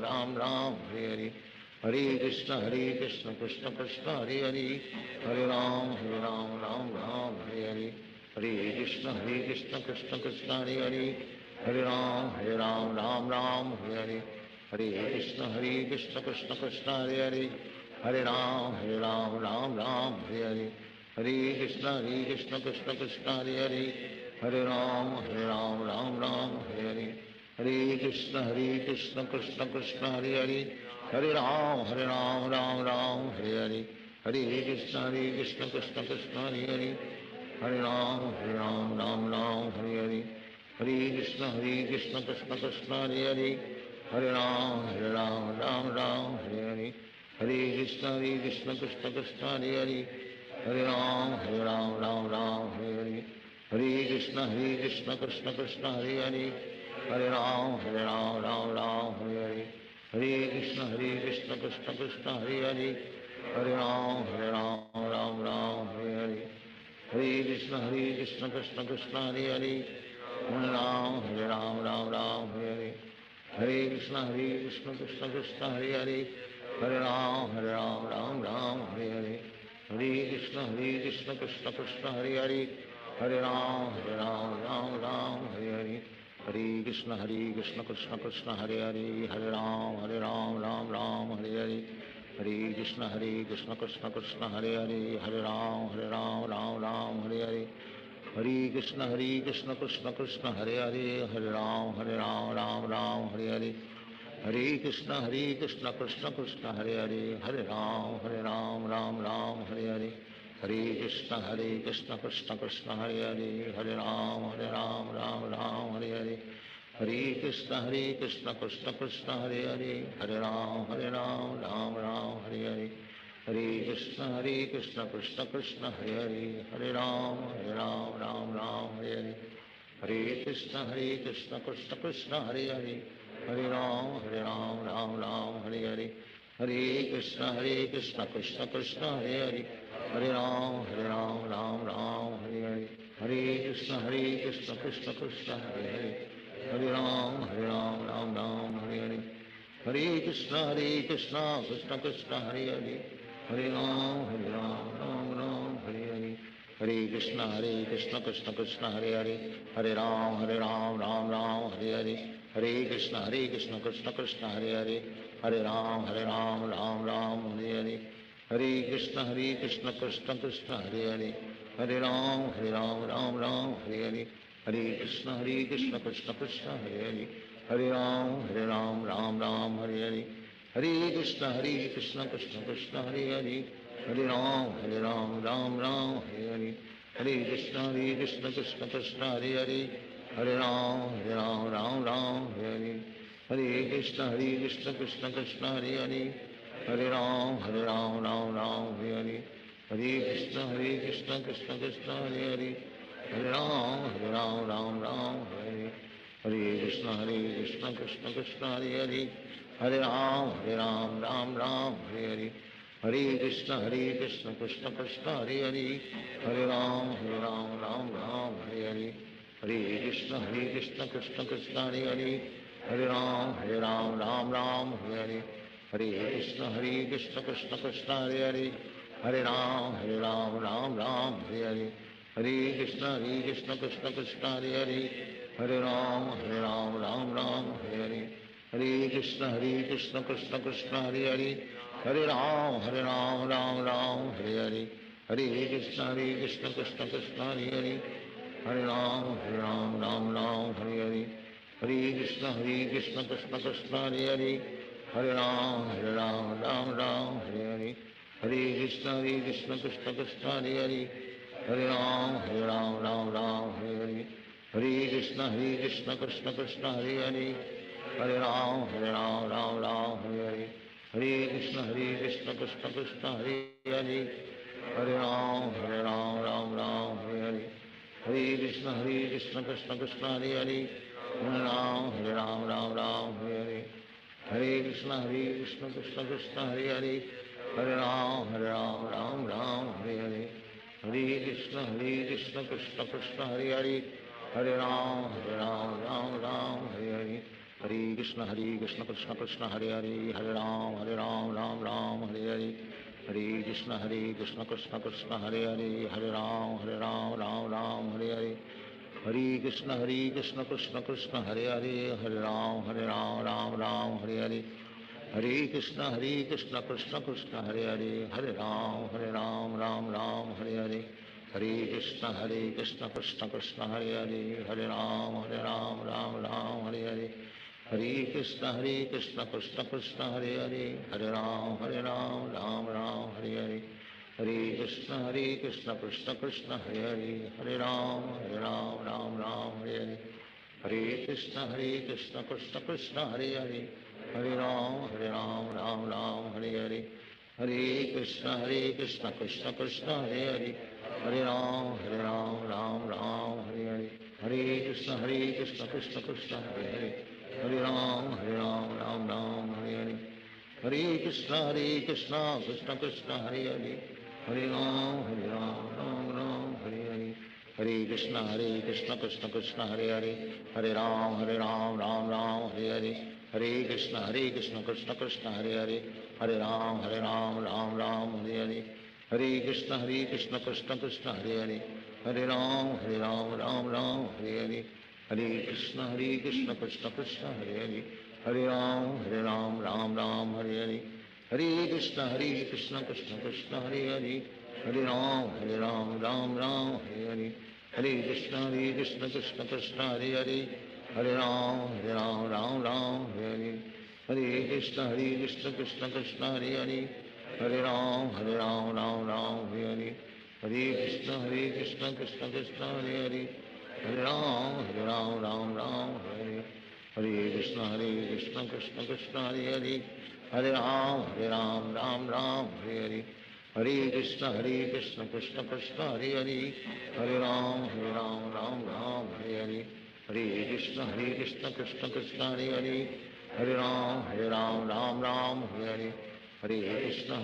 Ram Hare Hare. Hare Krishna Krishna Krishna Hare Hare, Hare Ram Ram Hare Hare. Hare Krishna Krishna Krishna Hare Hare, Hare Ram Ram Hare Hare. Hare Krishna Krishna Krishna Hare Hare, Hare Ram Ram Hare Hare. Hare Krishna Krishna Krishna Hare Hare, Hare Ram Hare Hare. Hare Krishna Krishna Krishna Hare Hare, Hare Ram Hare Hare. Hare Krishna Krishna Krishna Hare Hare, Hare Ram Hare Hare. Hare Krishna Krishna Krishna Hare Hare, Hare Ram Hare Hare. Hare Krishna Krishna Krishna Hare Hare, Hare Ram Hare Hare. Hare Krishna Krishna Krishna Hare Hare, Hare Ram Hare Hare. Hare Krishna Krishna Krishna Hare Hare, Hare Ram Hare Hare. Hare Krishna Krishna Krishna Hare Hare, Hare Ram Hare Hare. Hare Krishna Krishna Krishna Hare Hare, Hare Ram Hare Hare. Hare Krishna Krishna Krishna Hare Hare, Hare Ram Hare Hare. Hare Krishna Krishna Krishna Hare Hare, Hare Ram Hare Hare. Hare Krishna Krishna Krishna Hare Hare, Hare Ram Hare Hare. Hare Krishna Krishna Krishna Hare Hare, Hare Ram Hare Hare. Hare Krishna Krishna Krishna Hare Hare, Hare Ram Hare Hare. Hare Krishna Krishna Krishna Hare Hare, Hare Ram Hare Hare. Hare Krishna Krishna Krishna Hare Hare, Hare Ram Hare Hare. Hare Krishna Krishna Krishna Hare Hare, Hare Ram Hare Hare. Hare Krishna Krishna Krishna Hare Hare, Hare Ram Hare Hare. Hare Krishna Krishna Krishna Hare Hare, Hare Ram Hare Hare. Hare Krishna Krishna Krishna Hare Hare, Hare Ram Hare Hare. Hare Krishna Krishna Krishna Hare Hare, Hare Ram Hare Hare. Hare Krishna Krishna Krishna Hare Hare, Hare Ram Hare Hare. Hare Krishna Krishna Krishna Hare Hare, Hare Ram Hare Hare. Hare Krishna Krishna Krishna Hare Hare, Hare Ram Hare Hare. Hare Krishna Krishna Krishna Hare Hare, Hare Ram Hare Hare. Hare Krishna Krishna Krishna Hare Hare, Hare Ram Hare Hare. Hare Krishna Krishna Krishna Hare Hare, Hare Ram Hare Hare. Hare Krishna Krishna Krishna Hare Hare, Hare Ram Hare Hare. Hare Krishna Krishna Krishna Hare Hare, Hare Ram Hare Hare. Hare Krishna Krishna Krishna Hare Hare, Hare Ram Hare Hare. Hare Krishna Krishna Krishna Hare Hare, Hare Ram Hare Hare. Hare Krishna Krishna Krishna Hare Hare, Hare Ram Hare Hare. Hare Krishna Krishna Krishna Hare Hare, Hare Ram Hare Hare. Hare Krishna Krishna Krishna Hare Hare, Hare Ram Hare Hare. Hare Krishna Krishna Krishna Hare Hare, Hare Ram Hare Hare. Hare Krishna Krishna Krishna Hare Hare, Hare Ram Hare Hare. Hare Krishna Krishna Krishna Hare Hare, Hare Ram Hare Hare. Hare Krishna Krishna Krishna Hare Hare, Hare Ram Hare Hare. Hare Krishna Krishna Krishna Hare Hare, Hare Ram Hare Hare. Hare Krishna Krishna Krishna Hare Hare, Hare Ram Ram Ram Hare Hare Hare Krishna Krishna Krishna Hare Hare Hare Ram Ram Hare Hare Hare Krishna Krishna Krishna Hare Hare Hare Ram Ram Hare Hare Hare Krishna Krishna Krishna Hare Hare Hare Ram Ram Hare Hare Hare Krishna Krishna Krishna Hare Hare Hare Ram Hare Hare Hare Krishna Krishna Krishna Hare Hare Hare Ram Hare Hare Hare Krishna Krishna Krishna Hare Hare Hare Ram Hare Hare Hare Krishna Krishna Krishna Hare Hare Hare Ram Hare Hare Hare Krishna Krishna Krishna Hare Hare Hare Ram Hare Hare Hare Krishna Krishna Krishna Hare Hare Hare Ram Hare Hare Hare Krishna Krishna Krishna Hare Hare Hare Ram Hare Hare Hare Krishna Krishna Krishna Hare Hare Hare Ram Hare Hare Hare Krishna Krishna Krishna Hare Hare Hare Ram Hare Hare Hare Krishna Krishna Krishna Hare Hare Hare Ram Hare Hare Hare Krishna Krishna Krishna Hare Hare Hare Ram Hare Hare Hare Krishna Krishna Krishna Hare Hare Hare Ram Hare Hare Hare Krishna Krishna Krishna Hare Hare Hare Ram Hare Hare Hare Krishna Krishna Krishna Hare Hare Hare Ram Hare Hare Hare Krishna Krishna Krishna Hare Hare Hare Ram Hare Hare Hare Krishna Krishna Krishna Hare Hare Hare Ram Hare Hare Hare Krishna Krishna Krishna Hare Hare Hare Ram Hare Hare Hare Krishna Krishna Krishna Hare Hare Hare Ram Hare Hare Hare Krishna Krishna Krishna Hare Hare Hare Ram Hare Hare Hare Krishna Krishna Krishna Hare Hare Hare Ram Hare Hare Hare Krishna Krishna Krishna Hare Hare Hare Ram Hare Hare Hare Krishna Krishna Krishna Hare Hare Hare Ram Hare Hare Hare Krishna Krishna Krishna Hare Hare Hare Ram Hare Hare Hare Krishna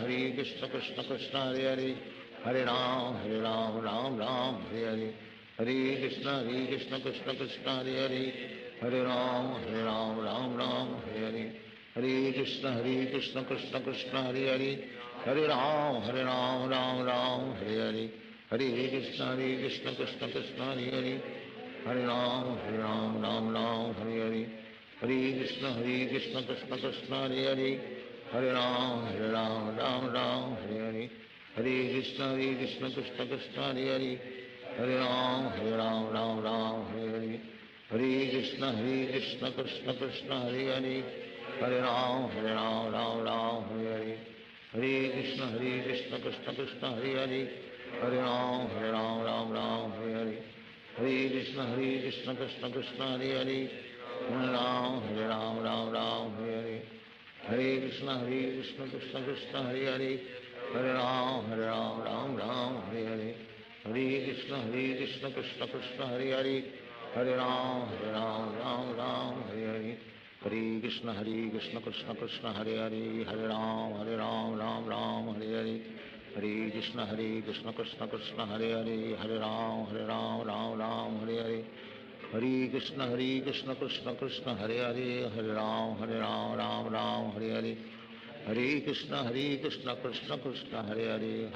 Krishna Krishna Hare Hare Hare Ram Hare Hare Hare Krishna Krishna Krishna Hare Hare Hare Ram Hare Hare Hare Krishna Krishna Krishna Hare Hare Hare Ram Hare Hare Hare Krishna Krishna Krishna Hare Hare Hare Ram Hare Hare Hare Krishna Krishna Krishna Hare Hare Hare Ram Hare Hare Hare Krishna Krishna Krishna Hare Hare Hare Ram Hare Hare Hare Krishna Krishna Krishna Hare Hare Hare Ram Hare Hare Hare Krishna Krishna Krishna Hare Hare Hare Ram Hare Hare Hare Krishna Krishna Krishna Hare Hare Hare Ram Hare Hare Hare Krishna Krishna Krishna Hare Hare Hare Ram Hare Hare Hare Krishna Krishna Krishna Hare Hare Hare Ram Hare Hare Hare Krishna Krishna Krishna Hare Hare Hare Ram Hare Hare Hare Krishna Krishna Krishna Hare Hare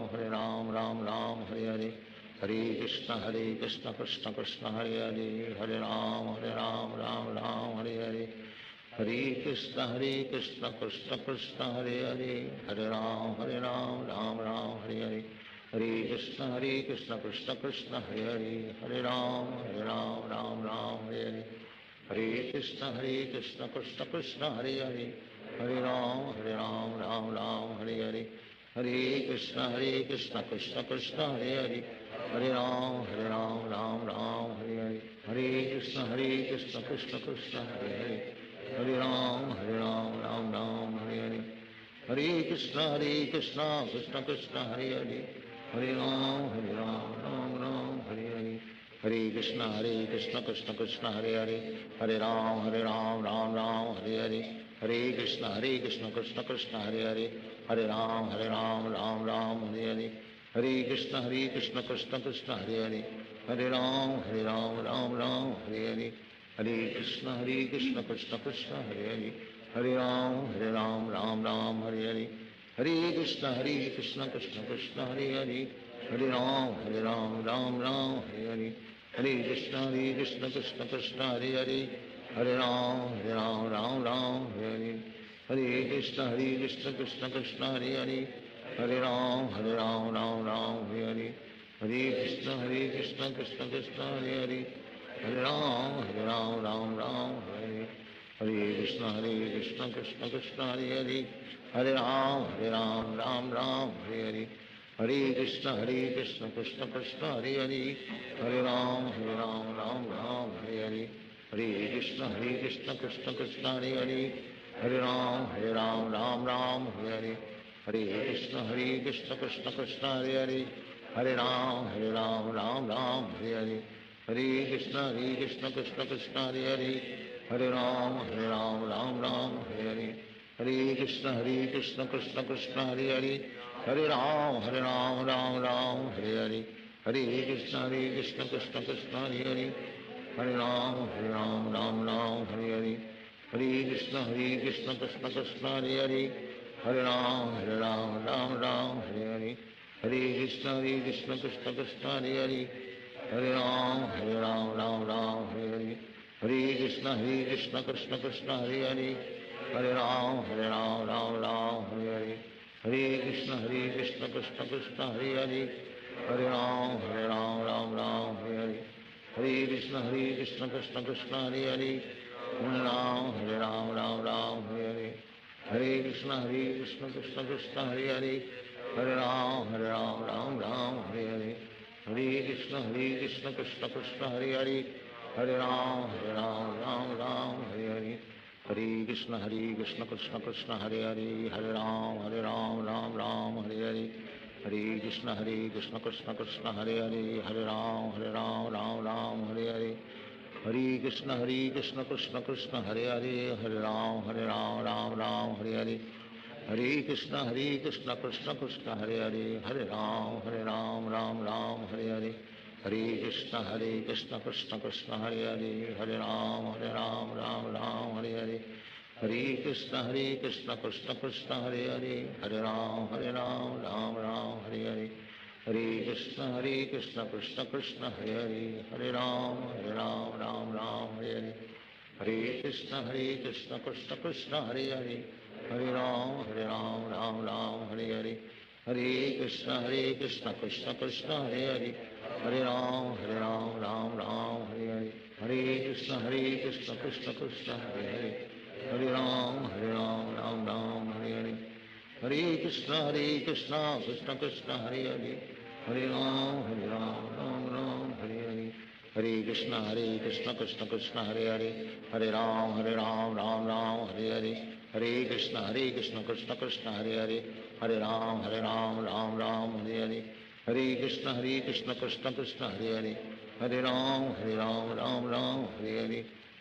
Hare Ram Hare Hare Hare Krishna Krishna Krishna Hare Hare Hare Ram Hare Hare Hare Krishna Krishna Krishna Hare Hare Hare Ram Hare Hare Hare Krishna Krishna Krishna Hare Hare Hare Ram Hare Hare Hare Krishna Krishna Krishna Hare Hare Hare Ram Hare Hare Hare Krishna Krishna Krishna Hare Hare Hare Ram Hare Hare Hare Krishna Krishna Krishna Hare Hare Hare Ram Hare Hare Hare Krishna Krishna Krishna Hare Hare Hare Ram Hare Hare Hare Krishna Krishna Krishna Hare Hare, Hare Ram Ram Ram Hare Hare. Hare Krishna Krishna Krishna Hare Hare, Hare Ram Ram Ram Hare Hare. Hare Krishna Krishna Krishna Hare Hare, Hare Ram Ram Ram Hare Hare. Hare Krishna Krishna Krishna Hare Hare, Hare Ram Ram Hare Hare. Hare Krishna Krishna Krishna Hare Hare, Hare Ram Ram Hare Hare. Hare Krishna Krishna Krishna Hare Hare, Hare Ram Ram Hare Hare. Hare Krishna Krishna Krishna Hare Hare, Hare Ram Ram Hare Hare. Hare Krishna Krishna Krishna Hare Hare, Hare Ram Ram Hare Hare. Hare Krishna Krishna Krishna Hare Hare, Hare Ram Ram Hare Hare. Hare Krishna Krishna Krishna Hare Hare, Hare Ram Ram Hare Hare. Hare Krishna Krishna Krishna Hare Hare, Hare Ram Ram Hare Hare. Hare Krishna Krishna Krishna Hare Hare, Hare Ram Ram Hare Hare. Hare Krishna Krishna Krishna Hare Hare, Hare Ram Ram Hare Hare. Hare Krishna Krishna Krishna Hare Hare, Hare Ram Hare Hare. Hare Krishna Krishna Krishna Hare Hare, Hare Ram Hare Hare. Hare Krishna Krishna Krishna Hare Hare, Hare Ram Hare Hare. Hare Krishna Krishna Krishna Hare Hare, Hare Ram Hare Hare. Hare Krishna Krishna Krishna Hare Hare, Hare Ram Hare Hare. Hare Krishna Krishna Krishna Hare Hare, Hare Ram Hare Hare. Hare Krishna Krishna Krishna Hare Hare, Hare Ram Hare Hare. Hare Krishna Krishna Krishna Hare Hare, Hare Ram Hare Hare. Hare Krishna Krishna Krishna Hare Hare, Hare Ram Hare Hare. Hare Krishna Krishna Krishna Hare Hare, Hare Ram Hare Hare. Hare Krishna Krishna Krishna Hare Hare, Hare Ram Hare Hare. Hare Krishna Krishna Krishna Hare Hare, Hare Ram Hare Hare. Hare Krishna Krishna Krishna Hare Hare, Hare Ram Hare Hare. Hare Krishna Krishna Krishna Hare Hare, Hare Ram Hare Hare. Hare Krishna Krishna Krishna Hare Hare, Hare Ram Hare Hare. Hare Krishna Krishna Krishna Hare Hare, Hare Ram Hare Hare. Hare Krishna Krishna Krishna Hare Hare, Hare Ram Hare Hare. Hare Krishna Krishna Krishna Hare Hare, Hare Ram Hare Hare. Hare Krishna Krishna Krishna Hare Hare, Hare Ram Hare Hare. Hare Krishna Krishna Krishna Hare Hare, Hare Ram Hare Hare. Hare Krishna Krishna Krishna Hare Hare, Hare Ram Hare Hare. Hare Krishna Krishna Krishna Hare Hare, Hare Ram Hare Hare. Hare Krishna Krishna Krishna Hare Hare, Hare Ram Hare Hare. Hare Krishna Krishna Krishna Hare Hare, Hare Ram Hare Hare.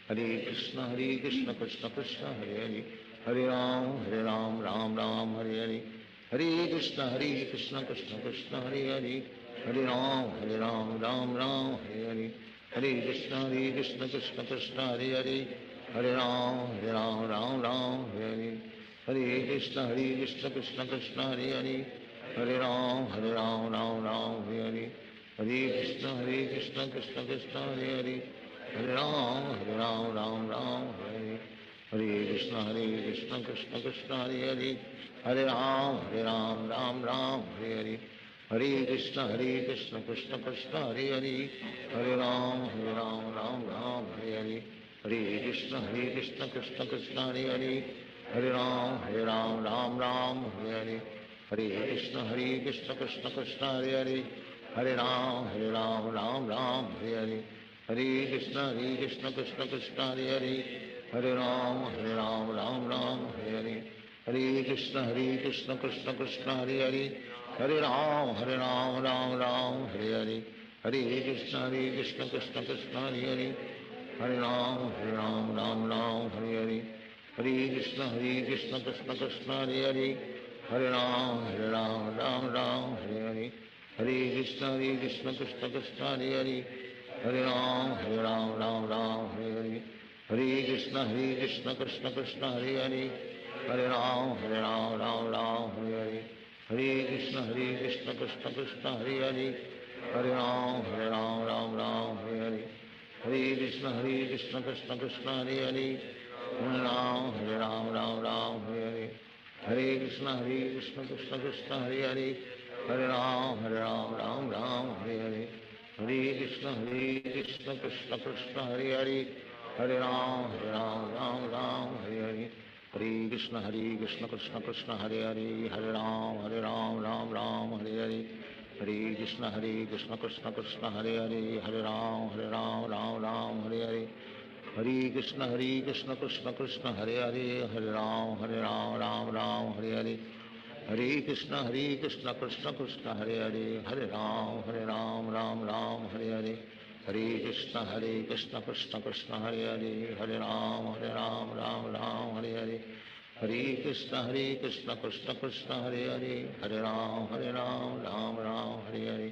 Hare Krishna Krishna Krishna Hare Hare, Hare Ram Hare Hare. Hare Krishna Krishna Krishna Hare Hare, Hare Ram Hare Hare. Hare Krishna Krishna Krishna Hare Hare, Hare Ram Hare Hare. Hare Krishna Krishna Krishna Hare Hare, Hare Ram Hare Hare. Hare Krishna Krishna Krishna Hare Hare, Hare Ram Hare Hare. Hare Krishna Krishna Krishna Hare Hare, Hare Ram Hare Hare. Hare Krishna Krishna Krishna Hare Hare, Hare Ram Hare Hare. Hare Krishna Krishna Krishna Hare Hare, Hare Ram Hare Hare. Hare Krishna Krishna Krishna Hare Hare, Hare Ram Hare Hare. Hare Krishna Krishna Krishna Hare Hare, Hare Ram Hare Hare. Hare Krishna Krishna Krishna Hare Hare, Hare Ram Ram Ram Hare Hare, Hare Krishna Krishna Krishna Hare Hare, Hare Ram Ram Hare Hare, Hare Krishna Krishna Krishna Hare Hare, Hare Ram Ram Hare Hare, Hare Krishna Krishna Krishna Hare Hare, Hare Ram Ram Hare Hare, Hare Krishna Krishna Krishna Hare Hare, Hare Ram Ram Hare Hare, Hare Krishna Krishna Krishna Hare Hare, Hare Ram Ram Hare Hare, Hare Krishna Krishna Krishna Hare Hare, Hare Ram Hare Hare, Hare Krishna Krishna Krishna Hare Hare, Hare Ram Hare Hare, Hare Krishna Krishna Krishna Hare Hare, Hare Ram Hare Hare, Hare Krishna Krishna Krishna Hare Hare, Hare Ram Hare Hare, Hare Krishna Krishna Krishna Hare Hare, Hare Ram Hare Hare, Hare Krishna Krishna Krishna Hare Hare, Hare Ram Hare Hare, Hare Krishna Krishna Krishna Hare Hare, Hare Ram Hare Hare, Hare Krishna Krishna Krishna Hare Hare, Hare Ram Hare Hare, Hare Krishna Krishna Krishna Hare Hare, Hare Ram Hare Hare, Hare Krishna Krishna Krishna Hare Hare, Hare Ram Hare Hare, Hare Krishna Krishna Krishna Hare Hare, Hare Ram Hare Hare,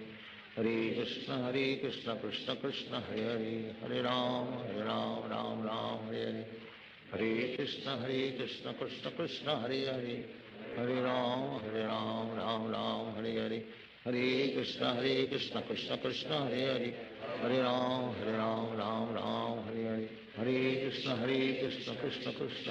Hare Krishna Krishna Krishna Hare Hare, Hare Ram Hare Hare, Hare Krishna Krishna Krishna Hare Hare, Hare Ram Hare Hare, Hare Krishna Krishna Krishna Hare Hare, Hare Ram Hare Hare, Hare Krishna Krishna Krishna Hare Hare, Hare Ram Hare Hare, Hare Krishna Krishna Krishna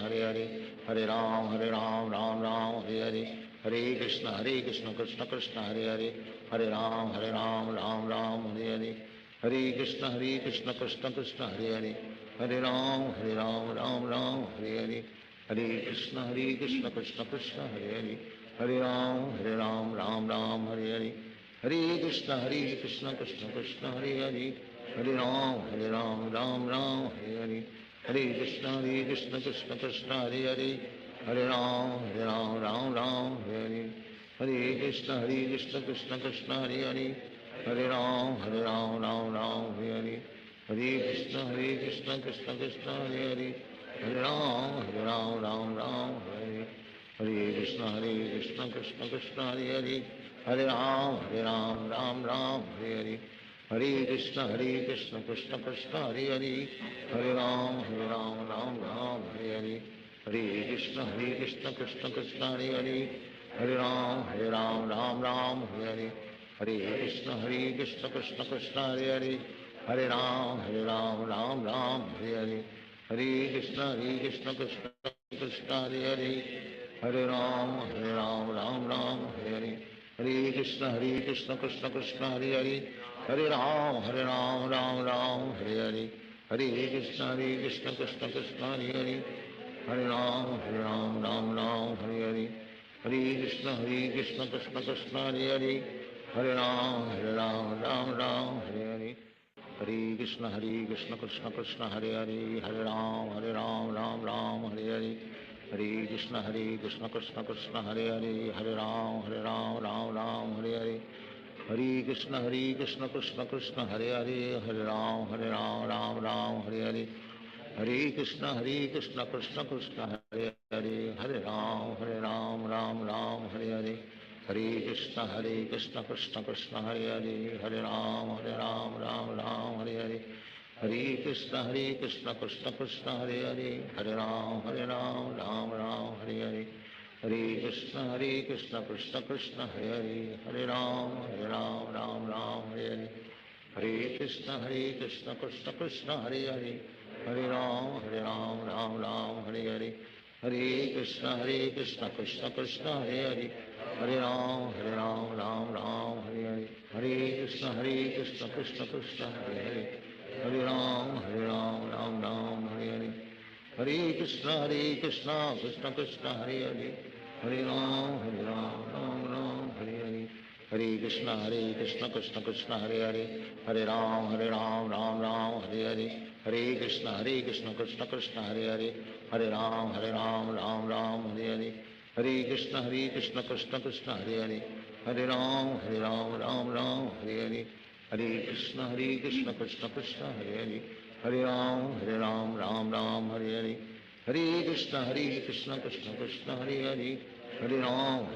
Hare Hare, Hare Ram Hare Hare, Hare Krishna Krishna Krishna Hare Hare, Hare Ram Hare Hare, Hare Krishna Krishna Krishna Hare Hare, Hare Ram Hare Hare, Hare Krishna Krishna Krishna Hare Hare, Hare Ram Hare Hare, Hare Krishna Krishna Krishna Hare Hare, Hare Ram Hare Hare, Hare Krishna Krishna Krishna Hare Hare, Hare Ram Hare Hare, Hare Krishna Krishna Krishna Hare Hare, Hare Ram Hare Hare, Hare Krishna Krishna Krishna Hare Hare, Hare Ram Hare Hare, Hare Krishna Krishna Krishna Hare Hare, Hare Ram Hare Hare, Hare Krishna Krishna Krishna Hare Hare, Hare Ram Hare Hare, Hare Krishna Krishna Krishna Hare Hare, Hare Ram Hare Hare, Hare Krishna Krishna Krishna Hare Hare, Hare Ram Hare Hare, Hare Krishna Krishna Krishna Hare Hare, Hare Ram Hare Hare, Hare Krishna Krishna Krishna Hare Hare, Hare Ram Hare Hare, Hare Krishna Krishna Krishna Hare Hare, Hare Ram Hare Hare, Hare Krishna Krishna Krishna Hare Hare, Hare Ram Hare Hare, Hare Krishna Krishna Krishna Hare Hare, Hare Ram Hare Hare, Hare Krishna Krishna Krishna Hare Hare, Hare Ram Hare Hare, Hare Krishna Krishna Krishna Hare Hare, Hare Ram Hare Hare, Hare Krishna Krishna Krishna Hare Hare, Hare Ram Hare Hare, Hare Krishna Krishna Krishna Hare Hare, Hare Ram Hare Hare, Hare Krishna Krishna Krishna Hare Hare, Hare Ram Hare Hare, Hare Krishna Krishna Krishna Hare Hare, Hare Ram Hare Hare, Hare Krishna Krishna Krishna Hare Hare, Hare Ram Hare Hare, Hare Krishna Krishna Krishna Hare Hare, Hare Ram Hare Hare, Hare Krishna Krishna Krishna Hare Hare, Hare Ram, Ram Ram, Hare Hare. Hare Krishna Krishna Krishna Hare Hare. Hare Ram, Ram Ram, Hare Hare. Hare Krishna Krishna Krishna Hare Hare. Hare Ram, Ram Ram, Hare Hare. Hare Krishna Krishna Krishna Hare Hare. Hare Ram, Ram Ram, Hare Hare. Hare Krishna Krishna Krishna Hare Hare. Hare Ram, Ram Ram, Hare Hare. Hare Krishna Krishna Krishna Hare Hare. Hare Ram,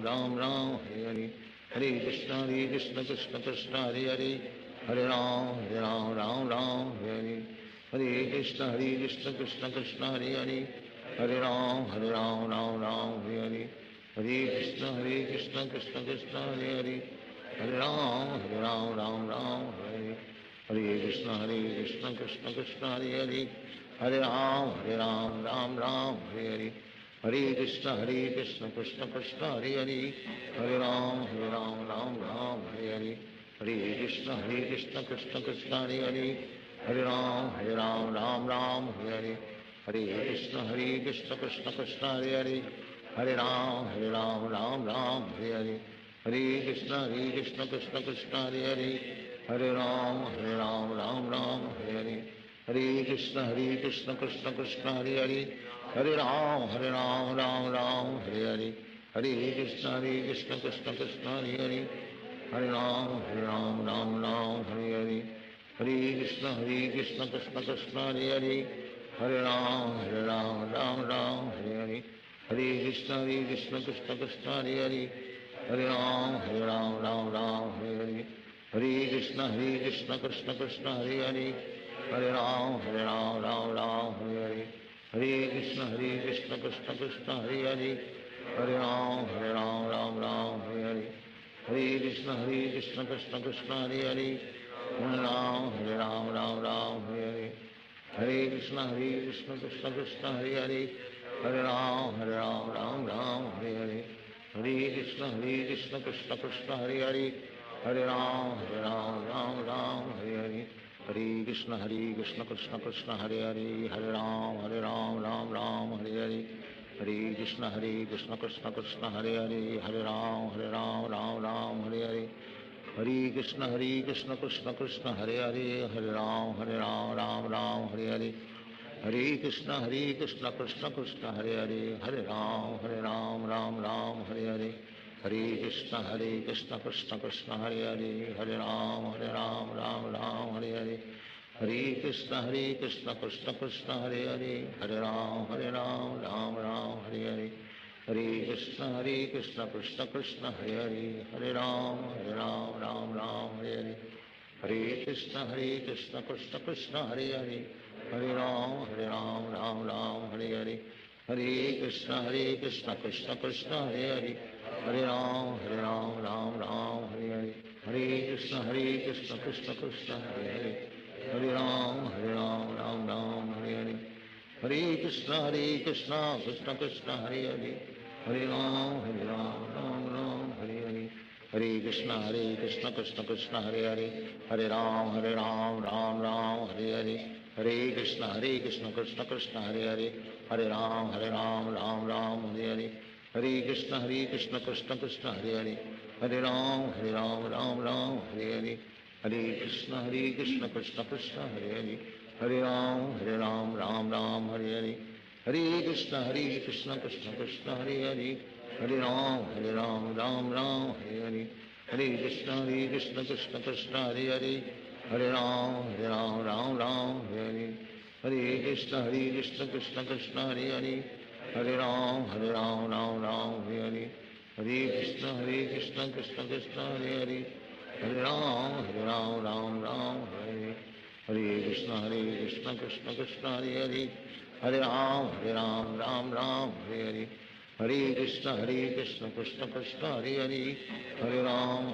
Ram Ram, Hare Hare. Hare Krishna Krishna Krishna Hare Hare. Hare Ram, Ram Ram, Hare Hare. Hare Krishna Krishna Krishna Hare Hare. Hare Ram, Ram Ram, Hare Hare. Hare Krishna Krishna Krishna Hare Hare. Hare Ram, Ram Ram, Hare Hare. Hare Krishna Krishna Krishna Hare Hare. Hare Ram, Ram Ram, Hare Hare. Hare Krishna Krishna Krishna Hare Hare. Hare Ram, Ram Ram, Hare Hare. Hare Krishna Krishna Krishna Hare Hare. Hare Ram, Ram Ram, Hare Hare. Hare Krishna Krishna Krishna Hare Hare. Hare Ram, Ram Ram, Hare Hare. Hare Krishna Krishna Krishna Hare Hare. Hare Ram, Ram Ram, Hare Hare. Hare Krishna Krishna Krishna Hare Hare. Hare Ram, Ram Ram, Hare Hare. Hare Krishna Krishna Krishna Hare Hare. Hare Ram, Ram Ram, Hare Hare. Hare Krishna Krishna Krishna Hare Hare. Hare Ram, Ram Ram, Hare Hare. Hare Krishna Krishna Krishna Hare Hare. Hare Ram, Ram Ram, Hare Hare. Hare Krishna Krishna Krishna Hare Hare. Hare Ram, Ram Ram, Hare Hare. Hare Krishna Krishna Krishna Hare Hare. Hare Ram, Ram Ram, Hare Hare. Hare Krishna Krishna Krishna Hare Hare. Hare Ram, Ram Ram, Hare Hare. Hare Krishna Krishna Krishna Hare Hare. Hare Ram, Ram Ram, Hare Hare. Hare Krishna Krishna Krishna Hare Hare. Hare Ram, Ram Ram, Hare Hare. Hare Krishna Krishna Krishna Hare Hare. Hare Ram, Ram Ram, Hare Hare. Hare Krishna Krishna Krishna Hare Hare. Hare Ram, Ram Hare Hare. Hare Krishna Krishna Krishna Hare Hare. Hare Ram, Ram Hare Hare. Hare Krishna Krishna Krishna Hare Hare. Hare Ram, Ram Hare Hare. Hare Krishna Krishna Krishna Hare Hare. Hare Ram, Ram Hare Hare. Hare Krishna Krishna Krishna Hare Hare. Hare Ram, Ram Hare Hare. Hare Krishna Krishna Krishna Hare Hare. Hare Ram, Ram Hare Hare. Hare Krishna Krishna Krishna Hare Hare. Hare Ram, Ram Hare Hare. Hare Krishna Krishna Krishna Hare Hare. Hare Ram, Ram Hare Hare. Hare Krishna Krishna Krishna Hare Hare. Hare Ram, Ram Hare Hare. Hare Krishna Krishna Krishna Hare Hare. Hare Ram, Ram Hare Hare. Hare Krishna Krishna Krishna Hare Hare. Hare Ram, Ram Hare Hare. Hare Krishna Krishna Krishna Hare Hare. Hare Ram, Ram Hare Hare. Hare Krishna Krishna Krishna Hare Hare. Hare Ram, Ram Hare Hare. Hare Krishna Krishna Krishna Hare Hare. Hare Ram, Ram Hare Hare. Hare Krishna Krishna Krishna Hare Hare. Hare Ram, Ram Hare Hare. Hare Krishna Krishna Krishna Hare Hare. Hare Ram, Ram Hare Hare. Hare Krishna Krishna Krishna Hare Hare. Hare Ram, Ram Hare Hare. Hare Krishna Krishna Krishna Hare Hare. Hare Ram, Ram Hare Hare. Hare Krishna Krishna Krishna Hare Hare. Hare Ram,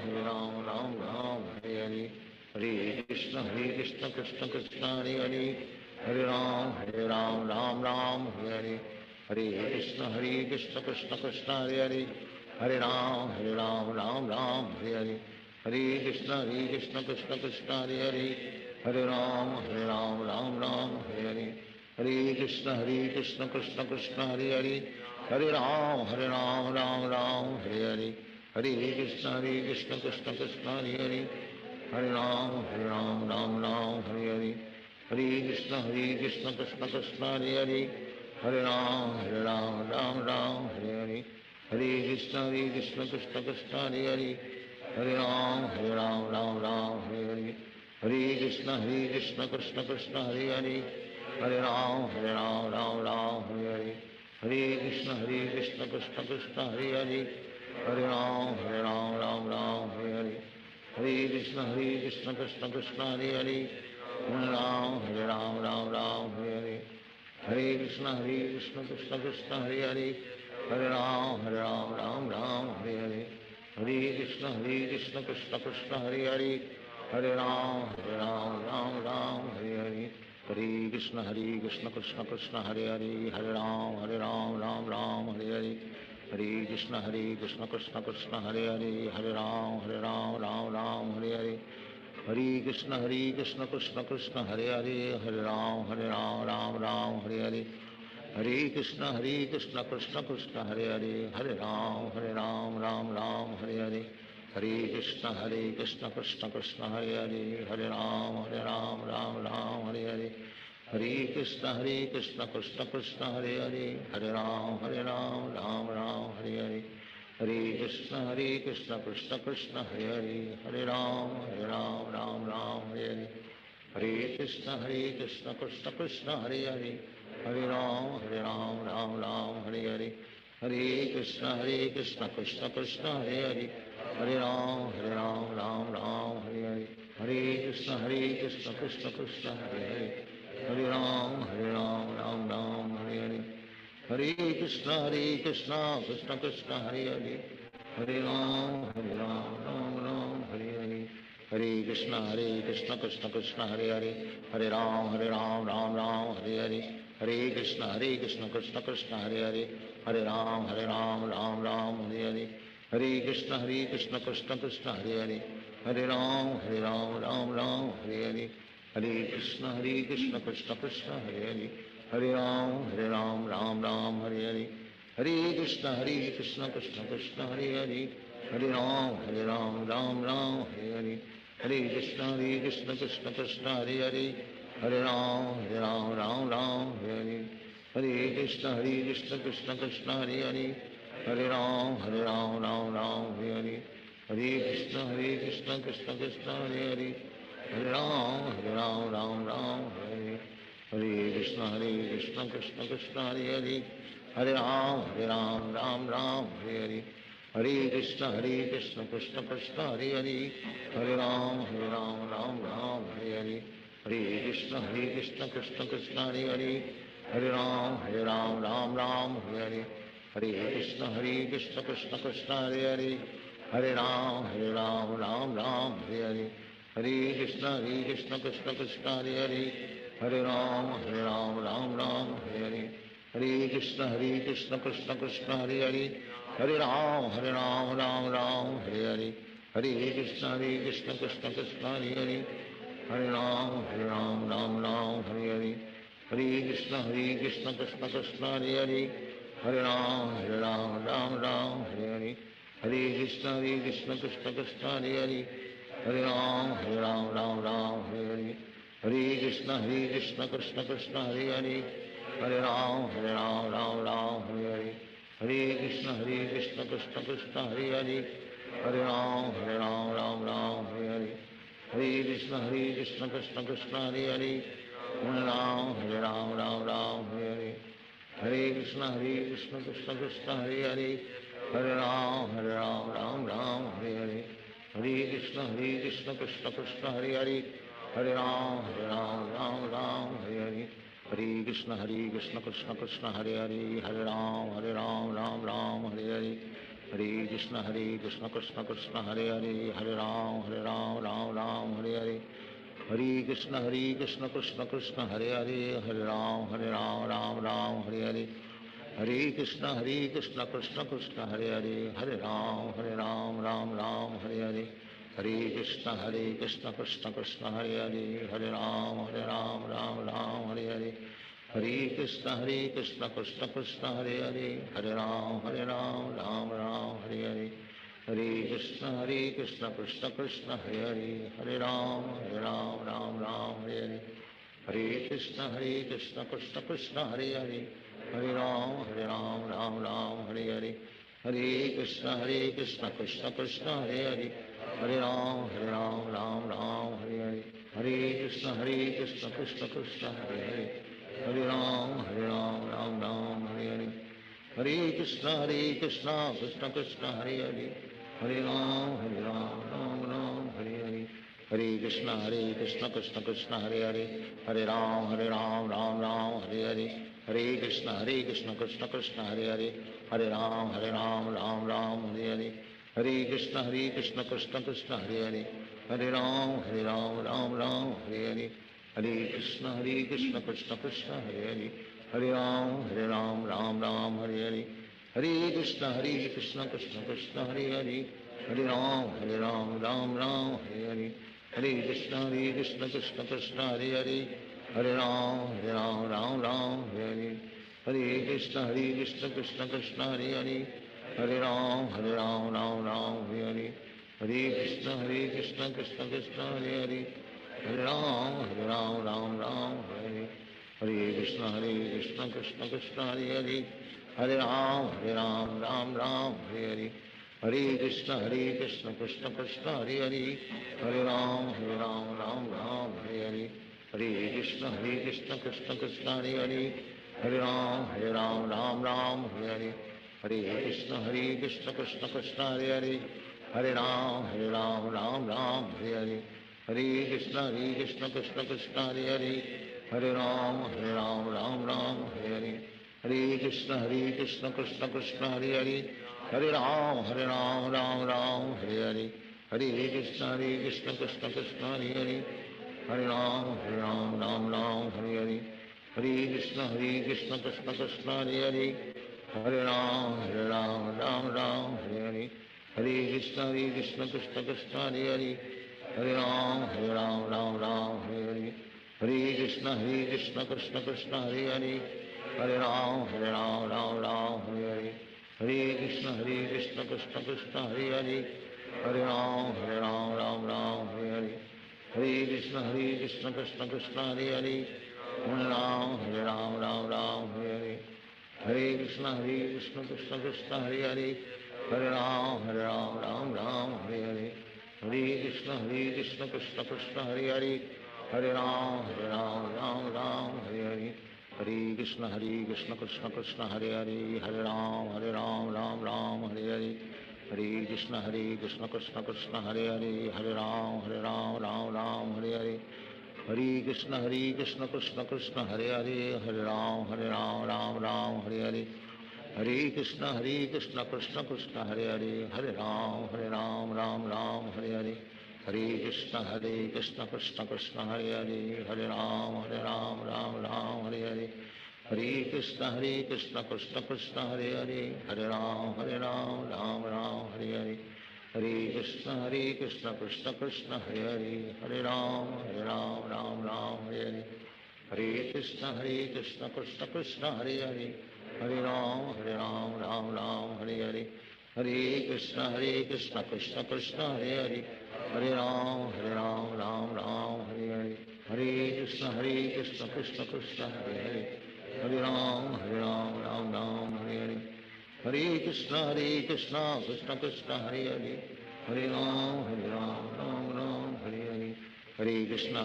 Ram Hare Hare. Hare Krishna Krishna Krishna Hare Hare. Hare Ram, Ram Hare Hare. Hare Krishna Krishna Krishna Hare Hare. Hare Ram, Ram Hare Hare. Hare Krishna Krishna Krishna Hare Hare. Hare Ram, Ram Hare Hare. Hare Krishna Krishna Krishna Hare Hare. Hare Ram, Ram Hare Hare. Hare Krishna Krishna Krishna Hare Hare. Hare Ram, Ram Ram, Hare Hare. Hare Krishna, Krishna Krishna, Hare Hare. Hare Ram, Ram Ram, Hare Hare. Hare Krishna, Krishna Krishna, Hare Hare. Hare Ram, Ram, Hare Hare. Hare Krishna, Krishna Krishna, Hare Hare. Hare Ram, Ram, Hare Hare. Hare Krishna, Krishna Krishna, Hare Hare. Hare Ram, Ram, Hare Hare. Hare Krishna, Krishna Krishna, Hare Hare. Hare Ram, Ram, Hare Hare. Hare Krishna, Krishna Krishna, Hare Hare. Hare Ram, Ram, Hare Hare. Hare Krishna, Krishna Krishna, Hare Hare. Hare Ram, Ram, Hare Hare. Hare Krishna, Krishna Krishna, Hare Hare. Hare Ram, Ram, Hare Hare. Hare Krishna, Krishna Krishna, Hare Hare. Hare Ram, Ram, Hare Hare. Hare Krishna, Krishna Krishna, Hare Hare. Hare Ram, Ram, Hare Hare. Hare Krishna, Krishna Krishna, Hare Hare. Hare Ram, Ram, Hare Hare. Hare Krishna, Krishna Krishna, Hare Hare. Hare Ram, Ram, Hare Hare. Hare Krishna, Krishna Krishna, Hare Hare. Hare Ram, Ram, Hare Hare. Hare Krishna, Krishna Krishna, Hare Hare. Hare Ram, Ram, Hare Hare. Hare Krishna, Krishna Krishna, Hare Hare. Hare Ram, Ram, Hare Hare. Hare Krishna, Krishna Krishna, Hare Hare. Hare Ram, Ram, Hare Hare. Hare Krishna, Krishna Krishna, Hare Hare. Hare Ram, Ram, Hare Hare. Hare Krishna, Krishna Krishna, Hare Hare. Hare Ram, Ram, Hare Hare. Hare Krishna, Krishna Krishna, Hare Hare. Hare Ram, Ram, Hare Hare. Hare Krishna, Krishna Krishna, Hare Hare. Hare Ram, Ram, Hare Hare. Hare Krishna, Krishna Krishna, Hare Hare. Hare Ram, Ram, Hare Hare. Hare Krishna, Krishna Krishna, Hare Hare. Hare Ram, Ram, Hare Hare. Hare Krishna, Krishna Krishna, Hare Hare. Hare Ram, Ram, Hare Hare. Hare Krishna, Krishna Krishna, Hare Hare. Hare Ram, Ram, Hare Hare. Hare Krishna, Krishna Krishna, Hare Hare. Hare Ram, Ram, Hare Hare. Hare Krishna, Krishna Krishna, Hare Hare. Hare Ram, Ram, Hare Hare. Hare Krishna, Krishna Krishna, Hare Hare. Hare Ram, Ram, Hare Hare. Hare Krishna, Krishna Krishna, Hare Hare. Hare Ram, Ram, Hare Hare. Hare Krishna, Krishna Krishna, Hare Hare. Hare Ram, Ram, Hare Hare. Hare Krishna, Krishna Krishna, Hare Hare. Hare Ram, Ram, Hare Hare. Hare Krishna, Krishna Krishna, Hare Hare. Hare Ram, Hare Hare. Hare Krishna, Krishna Krishna, Hare Hare. Hare Ram, Ram, Hare Hare. Hare Krishna, Krishna Krishna, Hare Hare. Hare Ram, Ram, Hare Hare. Hare Krishna, Krishna Krishna, Hare Hare. Hare Ram, Ram, Hare Hare. Hare Krishna, Krishna Krishna, Hare Hare. Hare Ram, Ram, Hare Hare. Hare Krishna, Krishna Krishna, Hare Hare. Hare Ram, Ram, Hare Hare. Hare Krishna, Krishna Krishna, Hare Hare. Hare Ram, Ram, Hare Hare. Hare Krishna, Krishna Krishna, Hare Hare. Hare Ram, Ram, Hare Hare. Hare Krishna, Krishna Krishna, Hare Hare. Hare Ram, Ram, Hare Hare. Hare Krishna, Krishna Krishna, Hare Hare. Hare Ram, Ram, Hare Hare. Hare Krishna, Krishna Krishna, Hare Hare. Hare Ram, Ram, Hare Hare. Hare Krishna, Krishna Krishna, Hare Hare. Hare Ram, Ram, Hare Hare. Hare Krishna, Krishna Krishna, Hare Hare. Hare Ram, Ram, Hare Hare. Hare Krishna, Krishna Krishna, Hare Hare. Hare Ram, Ram, Hare Hare. Hare Krishna, Krishna Krishna, Hare Hare. Hare Ram, Ram, Hare Hare. Hare Krishna, Krishna Krishna, Hare Hare. Hare Ram, Ram, Hare Hare. Hare Krishna Krishna Krishna Hare Hare, Hare Ram Ram Ram Hare Hare, Hare Krishna Krishna Krishna Hare Hare, Hare Ram Ram Ram Hare Hare, Hare Krishna Krishna Krishna Hare Hare, Hare Ram Ram Ram Hare Hare, Hare Krishna Krishna Krishna Hare Hare, Hare Ram Ram Ram Hare Hare, Hare Krishna Krishna Krishna Hare Hare, Hare Ram Ram Ram Hare Hare, Hare Krishna Krishna Krishna Hare Hare, Hare Ram Ram Ram Hare Hare, Hare Krishna Krishna Krishna Hare Hare, Hare Ram Ram Ram Hare Hare, Hare Krishna Krishna Krishna Hare Hare, Hare Ram Ram Ram Hare Hare, Hare Krishna Krishna Krishna Hare Hare, Hare Ram Ram Ram Hare Hare, Hare Krishna Krishna Krishna Hare Hare, Hare Ram Ram Hare Hare, Hare Krishna Krishna Krishna Hare Hare, Hare Ram Ram Ram Hare Hare, Hare Krishna Krishna Krishna Hare Hare, Hare Ram Ram Ram Hare Hare, Hare Krishna Krishna Krishna Hare Hare, Hare Ram Ram Ram Hare Hare, Hare Krishna Krishna Krishna Hare Hare, Hare Ram Ram Hare, Hare Krishna Krishna Krishna Hare Hare, Hare Ram Ram Hare Hare, Hare Krishna Krishna Krishna Hare Hare, Hare Ram Ram Ram Hare Hare, Hare Krishna Krishna Krishna Hare Hare, Hare Ram Ram Hare Hare, Hare Krishna Krishna Krishna Hare Hare, Hare Ram Ram Hare Hare, Hare Krishna Krishna Krishna Hare Hare, Hare Ram Ram Ram Hare Hare, Hare Krishna Krishna Krishna Hare Hare, Hare Ram Ram Ram Hare Hare, Hare Krishna Krishna Krishna Hare Hare, Hare Ram Ram Ram Hare Hare, Hare Krishna Krishna Krishna Hare Hare, Hare Ram Ram Hare Hare, Hare Krishna Krishna Krishna Hare Hare, Hare Ram Ram Hare Hare, Hare Krishna Krishna Krishna Hare Hare, Hare Ram Ram Hare Hare, Hare Krishna Krishna Krishna Hare Hare, Hare Ram Ram Hare Hare, Hare Krishna Krishna Krishna Hare Hare, Hare Ram Ram Hare Hare, Hare Krishna Krishna Krishna Hare Hare, Hare Ram Ram Hare Hare, Hare Krishna Krishna Krishna Hare Hare, Hare Ram Ram Hare Hare, Hare Krishna Krishna Krishna Hare Hare, Hare Ram Ram Hare Hare, Hare Krishna Krishna Krishna Hare Hare, Hare Ram Ram Hare Hare, Hare Krishna Krishna Krishna Hare Hare, Hare Ram Ram Hare Hare, Hare Krishna Krishna Krishna Hare Hare, Hare Ram Ram Hare Hare, Hare Krishna Krishna Krishna Hare Hare, Hare Ram Ram Hare Hare, Hare Krishna Krishna Krishna Hare Hare, Hare Ram Ram Hare Hare, Hare Krishna Krishna Krishna Hare Hare, Hare Ram Ram Hare Hare, Hare Krishna Krishna Krishna Hare Hare, Hare Ram Ram Hare Hare, Hare Krishna Krishna Krishna Hare Hare, Hare Ram Ram Hare Hare, Hare Krishna Krishna Krishna Hare Hare, Hare Ram Ram Hare Hare, Hare Krishna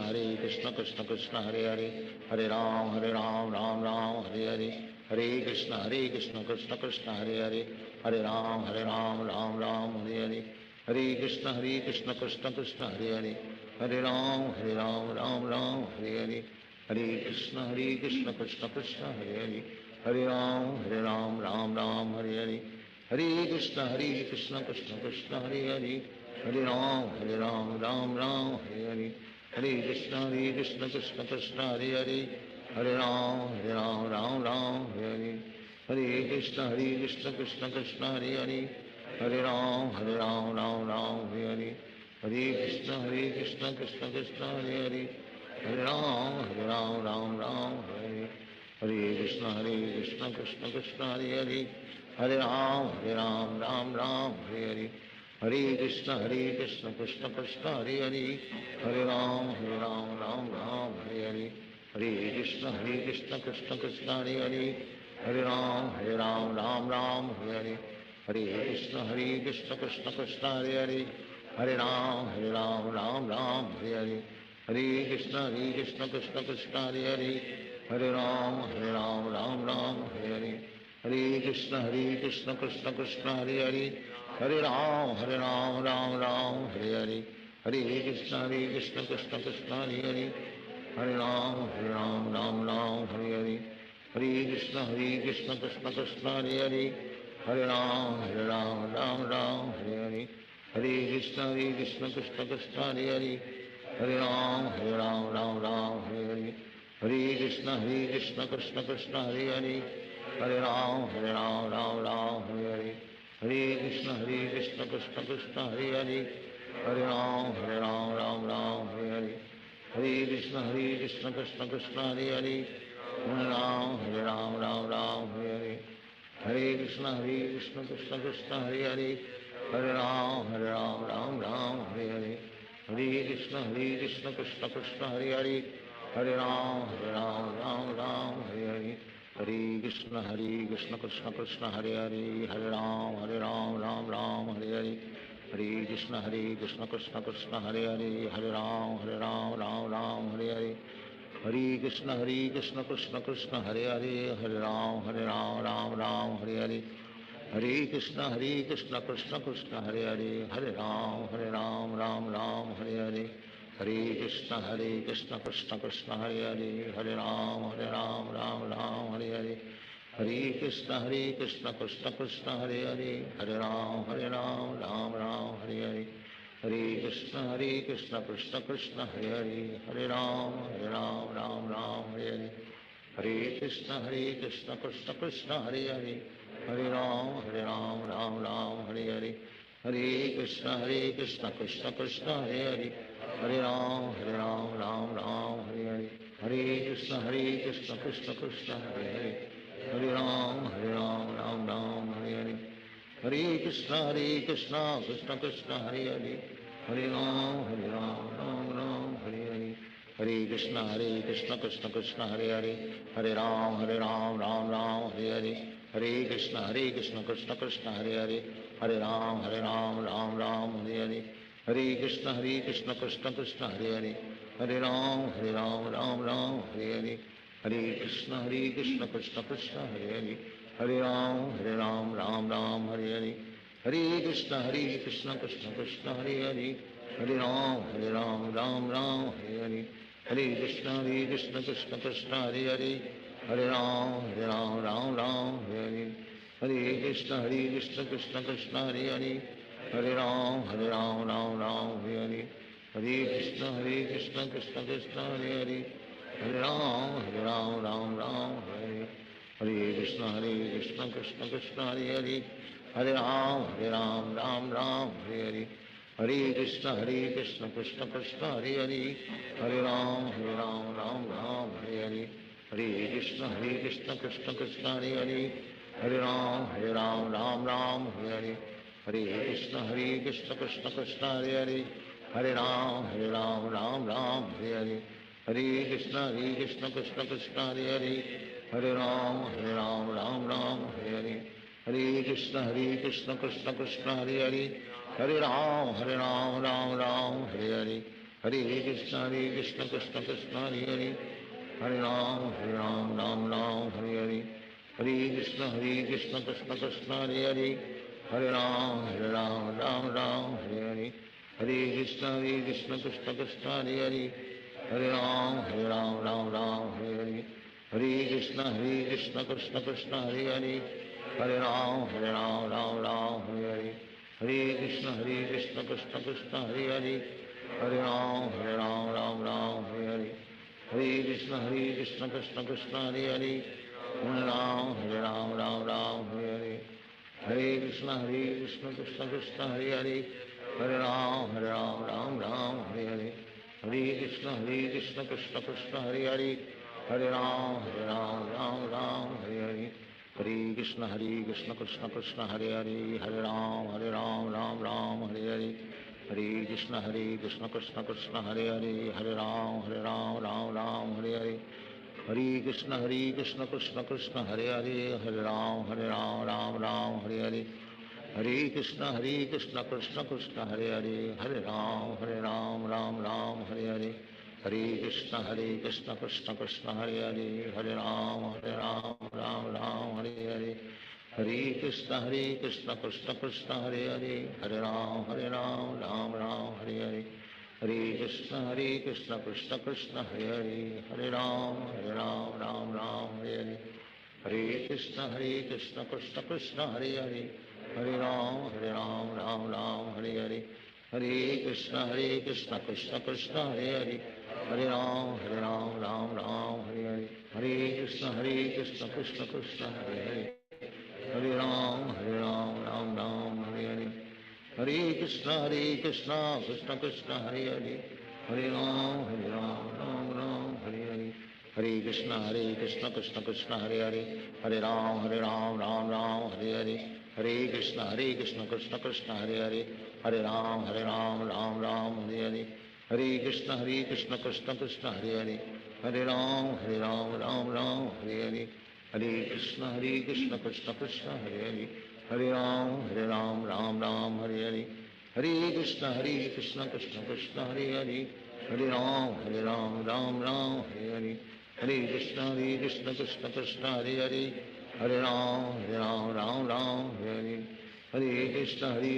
Krishna Krishna Hare Hare, Hare Ram Ram Hare Hare, Hare Krishna Krishna Krishna Hare Hare, Hare Ram Ram Hare Hare, Hare Krishna Krishna Krishna Hare Hare, Hare Ram Ram Hare Hare, Hare Krishna Krishna Krishna Hare Hare, Hare Ram Ram Hare Hare, Hare Krishna Krishna Krishna Hare Hare, Hare Ram Ram Hare Hare, Hare Krishna Krishna Krishna Hare Hare, Hare Ram Ram Hare Hare, Hare Krishna Krishna Krishna Hare Hare, Hare Ram Ram Hare Hare, Hare Krishna Krishna Krishna Hare Hare, Hare Ram Ram Hare Hare, Hare Krishna Krishna Krishna Hare Hare, Hare Ram Ram Hare Hare, Hare Krishna Krishna Krishna Hare Hare Hare Ram Ram Ram Hare Hare Hare Krishna Krishna Krishna Hare Hare Hare Ram Ram Ram Hare Hare Hare Krishna Krishna Krishna Hare Hare Hare Ram Ram Hare Hare Hare Krishna Krishna Krishna Hare Hare Hare Ram Ram Hare Hare Hare Krishna Krishna Krishna Hare Hare Hare Ram Ram Hare Hare Hare Krishna Krishna Krishna Hare Hare Hare Ram Ram Hare Hare Hare Krishna Krishna Krishna Hare Hare Hare Ram Ram Hare Hare Hare Krishna Krishna Krishna Hare Hare Hare Ram Ram Hare Hare Hare Krishna Krishna Krishna Hare Hare Hare Ram Ram Hare Hare Hare Krishna Krishna Krishna Hare Hare Hare Ram Ram Hare Hare Hare Krishna Krishna Krishna Hare Hare Hare Ram Ram Hare Hare Hare Krishna Krishna Krishna Hare Hare Hare Ram Ram Hare Hare Hare Krishna Krishna Krishna Hare Hare Hare Ram Ram Hare Hare Hare Krishna Krishna Krishna Hare Hare Hare Ram Ram Hare Hare Hare Krishna Krishna Krishna Hare Hare Hare Ram Ram Hare Hare Hare Krishna Krishna Krishna Hare Hare Hare Ram Ram Hare Hare Hare Krishna Krishna Krishna Hare Hare Hare Ram Ram Hare Hare Hare Krishna Krishna Krishna Hare Hare Hare Ram Ram Hare Hare Hare Krishna Krishna Krishna Hare Hare Hare Ram Ram Hare Hare Hare Krishna Krishna Krishna Hare Hare Hare Ram Ram Hare Hare Hare Krishna Krishna Krishna Hare Hare Hare Ram Ram Hare Hare Hare Krishna Krishna Krishna Hare Hare Hare Ram Ram Hare Hare Hare Krishna Krishna Krishna Hare Hare Hare Ram Ram Hare Hare Hare Krishna Krishna Krishna Hare Hare Hare Ram Ram Hare Hare Hare Krishna Krishna Krishna Hare Hare Hare Ram Ram Hare Hare Hare Krishna Krishna Krishna Hare Hare Hare Ram Ram Ram Hare Hare Hare Krishna Krishna Krishna Hare Hare Hare Ram Ram Hare Hare Hare Krishna Krishna Krishna Hare Hare Hare Ram Ram Hare Hare Hare Krishna Krishna Krishna Hare Hare Hare Ram Ram Hare Hare Hare Krishna Krishna Krishna Hare Hare Hare Ram Ram Hare Hare Hare Krishna Krishna Krishna Hare Hare Hare Ram Ram Hare Hare Hare Krishna Krishna Krishna Hare Hare Hare Ram Ram Hare Hare Hare Krishna Krishna Krishna Hare Hare Hare Ram Ram Hare Hare Hare Krishna Krishna Krishna Hare Hare Hare Ram Ram Hare Hare Hare Krishna Krishna Krishna Hare Hare Hare Ram Ram Hare Hare Hare Krishna Krishna Krishna Hare Hare Hare Ram Ram Hare Hare Hare Krishna Krishna Krishna Hare Hare Hare Ram Ram Hare Hare Hare Krishna Krishna Krishna Hare Hare Hare Ram Ram Hare Hare Hare Krishna Krishna Krishna Hare Hare Hare Ram Ram Hare Hare Hare Krishna Krishna Krishna Hare Hare Hare Ram Ram Hare Hare Hare Krishna Krishna Krishna Hare Hare Hare Ram Ram Hare Hare Hare Krishna Krishna Krishna Hare Hare Hare Ram Ram Hare Hare Hare Krishna Krishna Krishna Hare Hare Hare Ram Hare Hare Hare Krishna Krishna Krishna Hare Hare Hare Ram Ram Hare Hare Hare Krishna Krishna Krishna Hare Hare Hare Ram Hare Hare Hare Krishna Krishna Krishna Hare Hare Hare Ram Ram Hare Hare Hare Krishna Krishna Krishna Hare Hare Hare Ram, Ram Ram, Hare Hare. Hare Krishna, Krishna Krishna, Hare Hare. Hare Ram, Ram Ram, Hare Hare. Hare Krishna, Krishna Krishna, Hare Hare. Hare Ram, Ram Hare Hare. Hare Krishna, Krishna Krishna, Hare Hare. Hare Ram, Ram Hare Hare. Hare Krishna, Krishna Krishna, Hare Hare. Hare Ram, Ram Hare Hare. Hare Krishna, Krishna Krishna, Hare Hare. Hare Ram, Ram Hare Hare. Hare Krishna, Krishna Krishna, Hare Hare. Hare Ram, Ram Hare Hare. Hare Krishna, Krishna Krishna, Hare Hare. Hare Ram, Ram Hare Hare. Hare Krishna, Krishna Krishna, Hare Hare. Hare Ram, Ram Hare Hare. Hare Krishna, Krishna Krishna, Hare Hare. Hare Ram, Ram Hare Hare. Hare Krishna, Krishna Krishna, Hare Hare. Hare Ram, Ram Hare Hare. Hare Krishna, Krishna Krishna, Hare Hare. Hare Ram, Ram Hare Hare. Hare Krishna, Krishna Krishna, Hare Hare. Hare Ram, Ram Hare Hare. Hare Krishna, Krishna Krishna, Hare Hare. Hare Ram, Ram Hare Hare. Hare Krishna, Krishna Krishna, Hare Hare. Hare Ram, Ram Hare Hare. Hare Krishna, Krishna Krishna, Hare Hare. Hare Ram, Ram Hare Hare. Hare Krishna, Krishna Krishna, Hare Hare. Hare Ram, Ram Hare Hare. Hare Krishna, Krishna Krishna, Hare Hare. Hare Ram, Ram Hare Hare. Hare Krishna, Krishna Krishna, Hare Hare. Hare Ram, Ram Hare Hare. Hare Krishna, Krishna Krishna, Hare Hare. Hare Ram, Ram Hare Hare. Hare Krishna, Krishna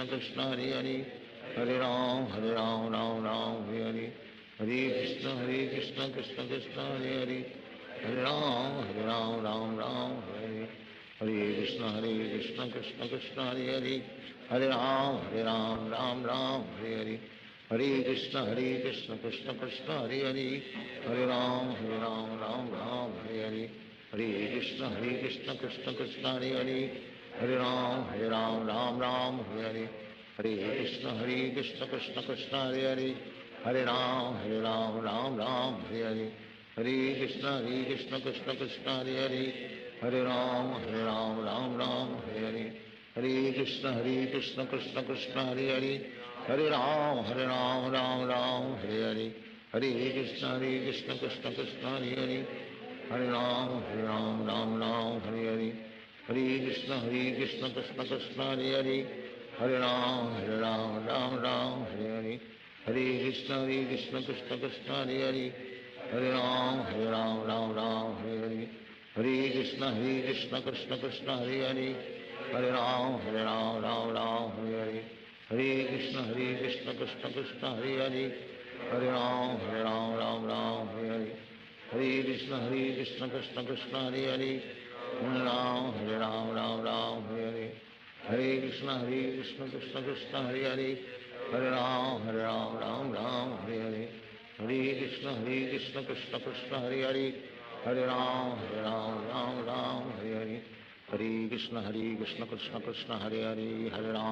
Krishna, Hare Hare. Hare Ram, Ram Hare Hare. Hare Krishna, Krishna Krishna, Hare Hare. Hare Ram, Ram Hare Hare. Hare Krishna, Krishna Krishna, Hare Hare. Hare Ram, Ram Hare Hare. Hare Krishna, Krishna Krishna, Hare Hare. Hare Ram, Ram Hare Hare. Hare Krishna, Krishna Krishna, Hare Hare. Hare Ram, Ram Hare Hare. Hare Krishna, Krishna Krishna, Hare Hare. Hare Ram, Ram Hare Hare. Hare Krishna, Krishna Krishna, Hare Hare. Hare Ram, Ram Hare Hare. Hare Krishna, Krishna Krishna, Hare Hare. Hare Ram, Ram Hare Hare. Hare Krishna, Krishna Krishna, Hare Hare. Hare Ram, Ram Hare Hare. Hare Krishna, Krishna Krishna, Hare Hare. Hare Ram, Ram Hare Hare. Hare Krishna, Krishna Krishna, Hare Hare. Hare Ram, Ram Hare Hare. Hare Krishna, Krishna Krishna, Hare Hare. Hare Ram, Ram Hare Hare. Hare Krishna, Krishna Krishna, Hare Hare. Hare Ram, Ram Hare Hare. Hare Krishna, Krishna Krishna, Hare Hare. Hare Ram, Ram Hare Hare. Hare Krishna, Krishna Krishna, Hare Hare. Hare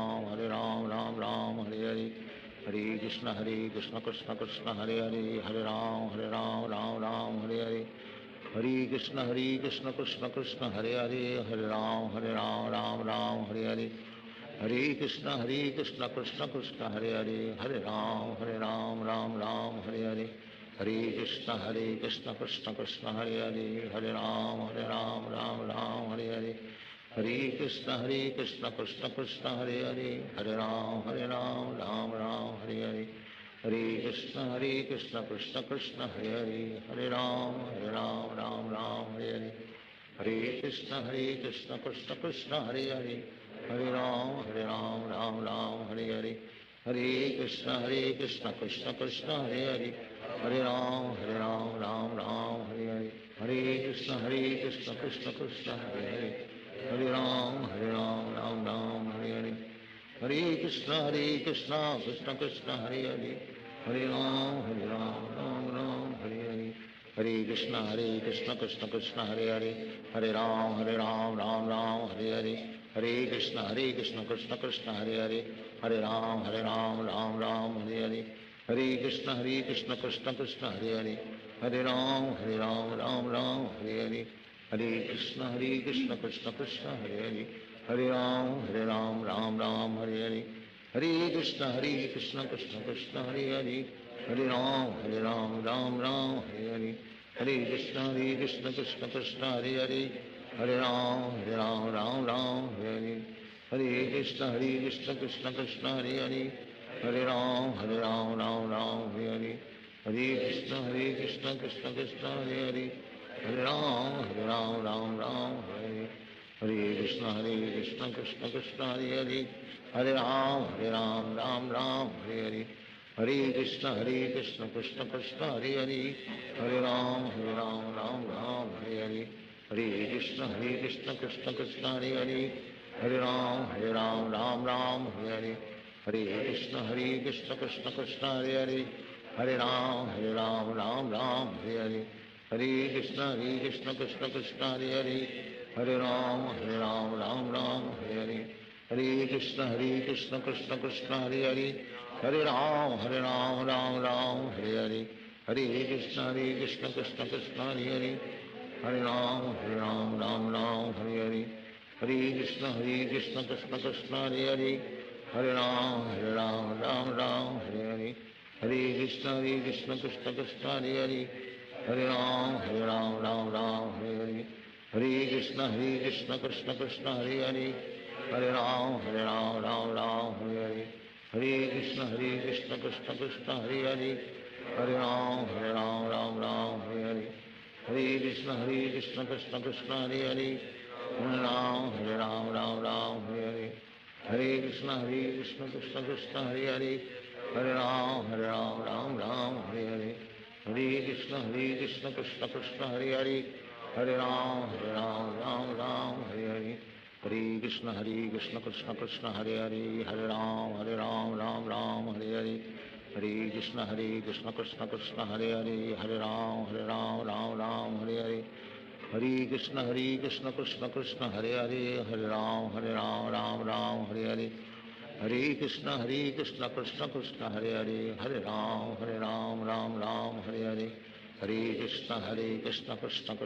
Ram, Ram Hare Hare. Hare Krishna, Krishna Krishna, Hare Hare. Hare Ram, Ram Hare Hare. Hare Krishna, Krishna Krishna, Hare Hare. Hare Ram, Ram Hare Hare. Hare Krishna, Krishna Krishna, Hare Hare. Hare Ram, Ram Hare Hare. Hare Krishna, Krishna Krishna, Hare Hare. Hare Ram, Ram Hare Hare. Hare Krishna, Krishna Krishna, Hare Hare. Hare Ram, Ram Hare Hare. Hare Krishna, Krishna Krishna, Hare Hare. Hare Ram, Ram Hare Hare. Hare Krishna, Krishna Krishna, Hare Hare. Hare Ram, Ram Hare Hare. Hare Krishna, Krishna Krishna, Hare Hare. Hare Ram, Ram Hare Hare. Hare Krishna, Krishna Krishna, Hare Hare. Hare Ram, Ram Hare Hare. Hare Krishna, Krishna Krishna, Hare Hare. Hare Ram, Ram Hare Hare. Hare Krishna, Krishna Krishna, Hare Hare. Hare Ram, Ram Hare Hare. Hare Krishna, Krishna Krishna, Hare Hare. Hare Ram, Ram Hare Hare. Hare Krishna, Krishna Krishna, Hare Hare. Hare Ram, Ram Ram, Hare Hare, Hare Krishna, Krishna Krishna, Hare Hare, Hare Ram, Ram Ram, Hare Hare, Hare Krishna, Krishna Krishna, Hare Hare, Hare Ram, Ram Ram, Hare Hare, Hare Krishna, Krishna Krishna, Hare Hare, Hare Ram, Ram Ram, Hare Hare, Hare Krishna, Krishna Krishna, Hare Hare, Hare Ram, Ram Ram, Hare Hare, Hare Krishna, Krishna Krishna, Hare Hare, Hare Ram, Ram Ram, Hare Hare, Hare Krishna, Krishna Krishna, Hare Hare, Hare Ram, Ram Ram, Hare Hare, Hare Krishna, Krishna Krishna, Hare Hare, Hare Ram, Ram Ram, Hare Hare, Hare Krishna, Krishna Krishna, Hare Hare, Hare Ram, Ram Ram, Hare Hare, Hare Krishna, Krishna Krishna, Hare Hare, Hare Ram, Ram Ram, Hare Hare, Hare Krishna, Krishna Krishna, Hare Hare, Hare Ram, Ram Ram, Hare Hare, Hare Krishna, Krishna Krishna, Hare Hare, Hare Ram, Ram, Hare Hare, Hare Krishna, Krishna Krishna, Hare Hare, Hare Ram, Ram, Hare Hare, Hare Krishna, Krishna Krishna, Hare Hare, Hare Ram, Ram, Hare Hare, Hare Krishna, Krishna Krishna, Hare Hare, Hare Ram, Ram, Hare Hare, Hare Krishna, Krishna Krishna, Hare Hare, Hare Ram, Ram, Hare Hare, Hare Krishna, Krishna Krishna, Hare Hare, Hare Ram, Ram, Hare Hare, Hare Krishna, Krishna Krishna, Hare Hare, Hare Ram, Hare Hare, Hare Krishna, Krishna Krishna, Hare Hare, Hare Ram, Hare Hare, Hare Krishna, Krishna Krishna, Hare Hare, Hare Ram, Hare Hare, Hare Krishna, Krishna Krishna, Hare Hare, Hare Ram, Ram, Hare Hare, Hare Krishna, Krishna Krishna, Hare Hare, Hare Ram, Hare Hare, Hare Krishna, Krishna Krishna, Hare Hare, Hare Ram, Hare Hare, Hare Krishna, Krishna Krishna, Hare Hare, Hare Ram, Ram, Hare Hare, Hare Krishna, Krishna Krishna, Hare Hare, Hare Ram, Ram, Hare Hare, Hare Krishna, Krishna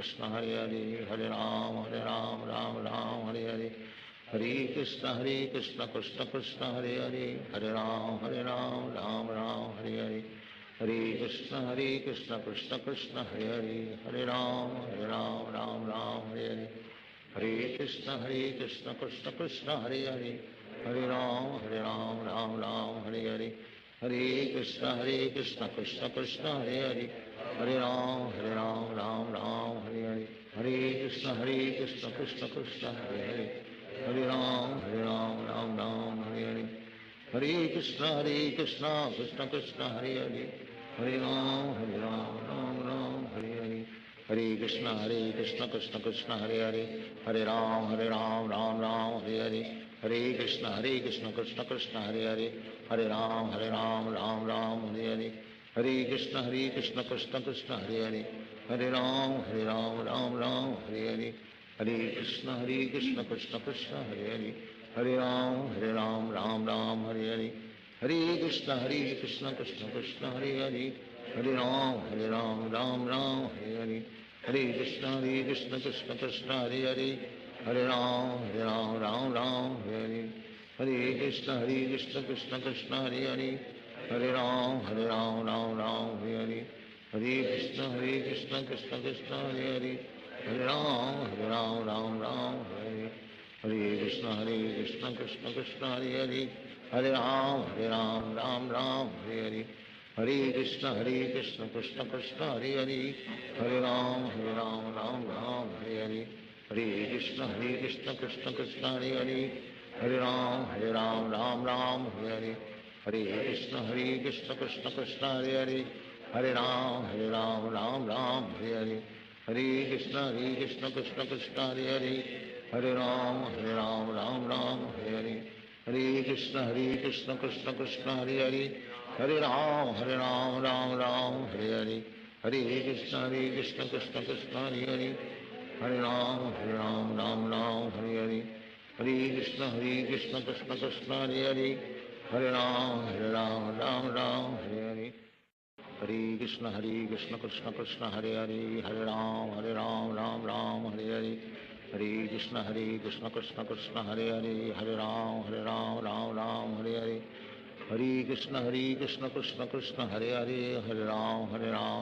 Krishna, Hare Hare, Hare Ram, Ram, Hare Hare, Hare Krishna, Krishna Krishna, Hare Hare, Hare Ram, Ram, Hare Hare, Hare Krishna, Krishna Krishna, Hare Hare, Hare Ram, Hare Hare, Hare Krishna, Krishna Krishna, Hare Hare, Hare Ram, Hare Hare, Hare Krishna, Krishna Krishna, Hare Hare, Hare Ram, Hare Hare, Hare Krishna, Krishna Krishna, Hare Hare, Hare Ram, Hare Hare, Hare Krishna, Krishna Krishna, Hare Hare, Hare Ram, Ram, Hare Hare, Hare Krishna, Krishna Krishna, Hare Hare, Hare Ram, Ram, Hare Hare, Hare Krishna, Krishna Krishna, Hare Hare, Hare Ram, Ram, Hare Hare, Hare Krishna, Krishna Krishna, Hare Hare, Hare Ram, Ram, Hare Hare, Hare Krishna, Krishna Krishna, Hare Hare, Hare Ram, Ram, Hare Hare, Hare Krishna, Krishna Krishna, Hare Hare, Hare Ram, Hare Hare, Hare Krishna, Krishna Krishna, Hare Hare, Hare Ram, Hare Hare, Hare Krishna, Krishna Krishna, Hare Hare, Hare Ram, Hare Hare, Hare Krishna, Krishna Krishna, Hare Hare, Hare Ram, Hare Hare, Hare Krishna, Krishna Krishna, Hare Hare, Hare Ram, Hare Hare, Hare Krishna, Krishna Krishna, Hare Hare, Hare Ram, Hare Hare, Hare Krishna, Krishna Krishna, Hare Hare, Hare Ram, Hare Hare, Hare Krishna, Krishna Krishna, Hare Hare, Hare Ram, Hare Hare, Hare Krishna, Krishna Krishna, Hare Hare, Hare Ram, Hare Hare, Hare Krishna, Krishna Krishna, Hare Hare, Hare Ram, Hare Hare, Hare Krishna, Krishna Krishna, Hare Hare, Hare Ram, Ram, Hare Hare. Hare Krishna Krishna Krishna Hare Hare, Hare Ram Ram Ram Hare Hare, Hare Krishna Krishna Krishna Hare Hare, Hare Ram Ram Ram Hare Hare, Hare Krishna Krishna Krishna Hare Hare, Hare Ram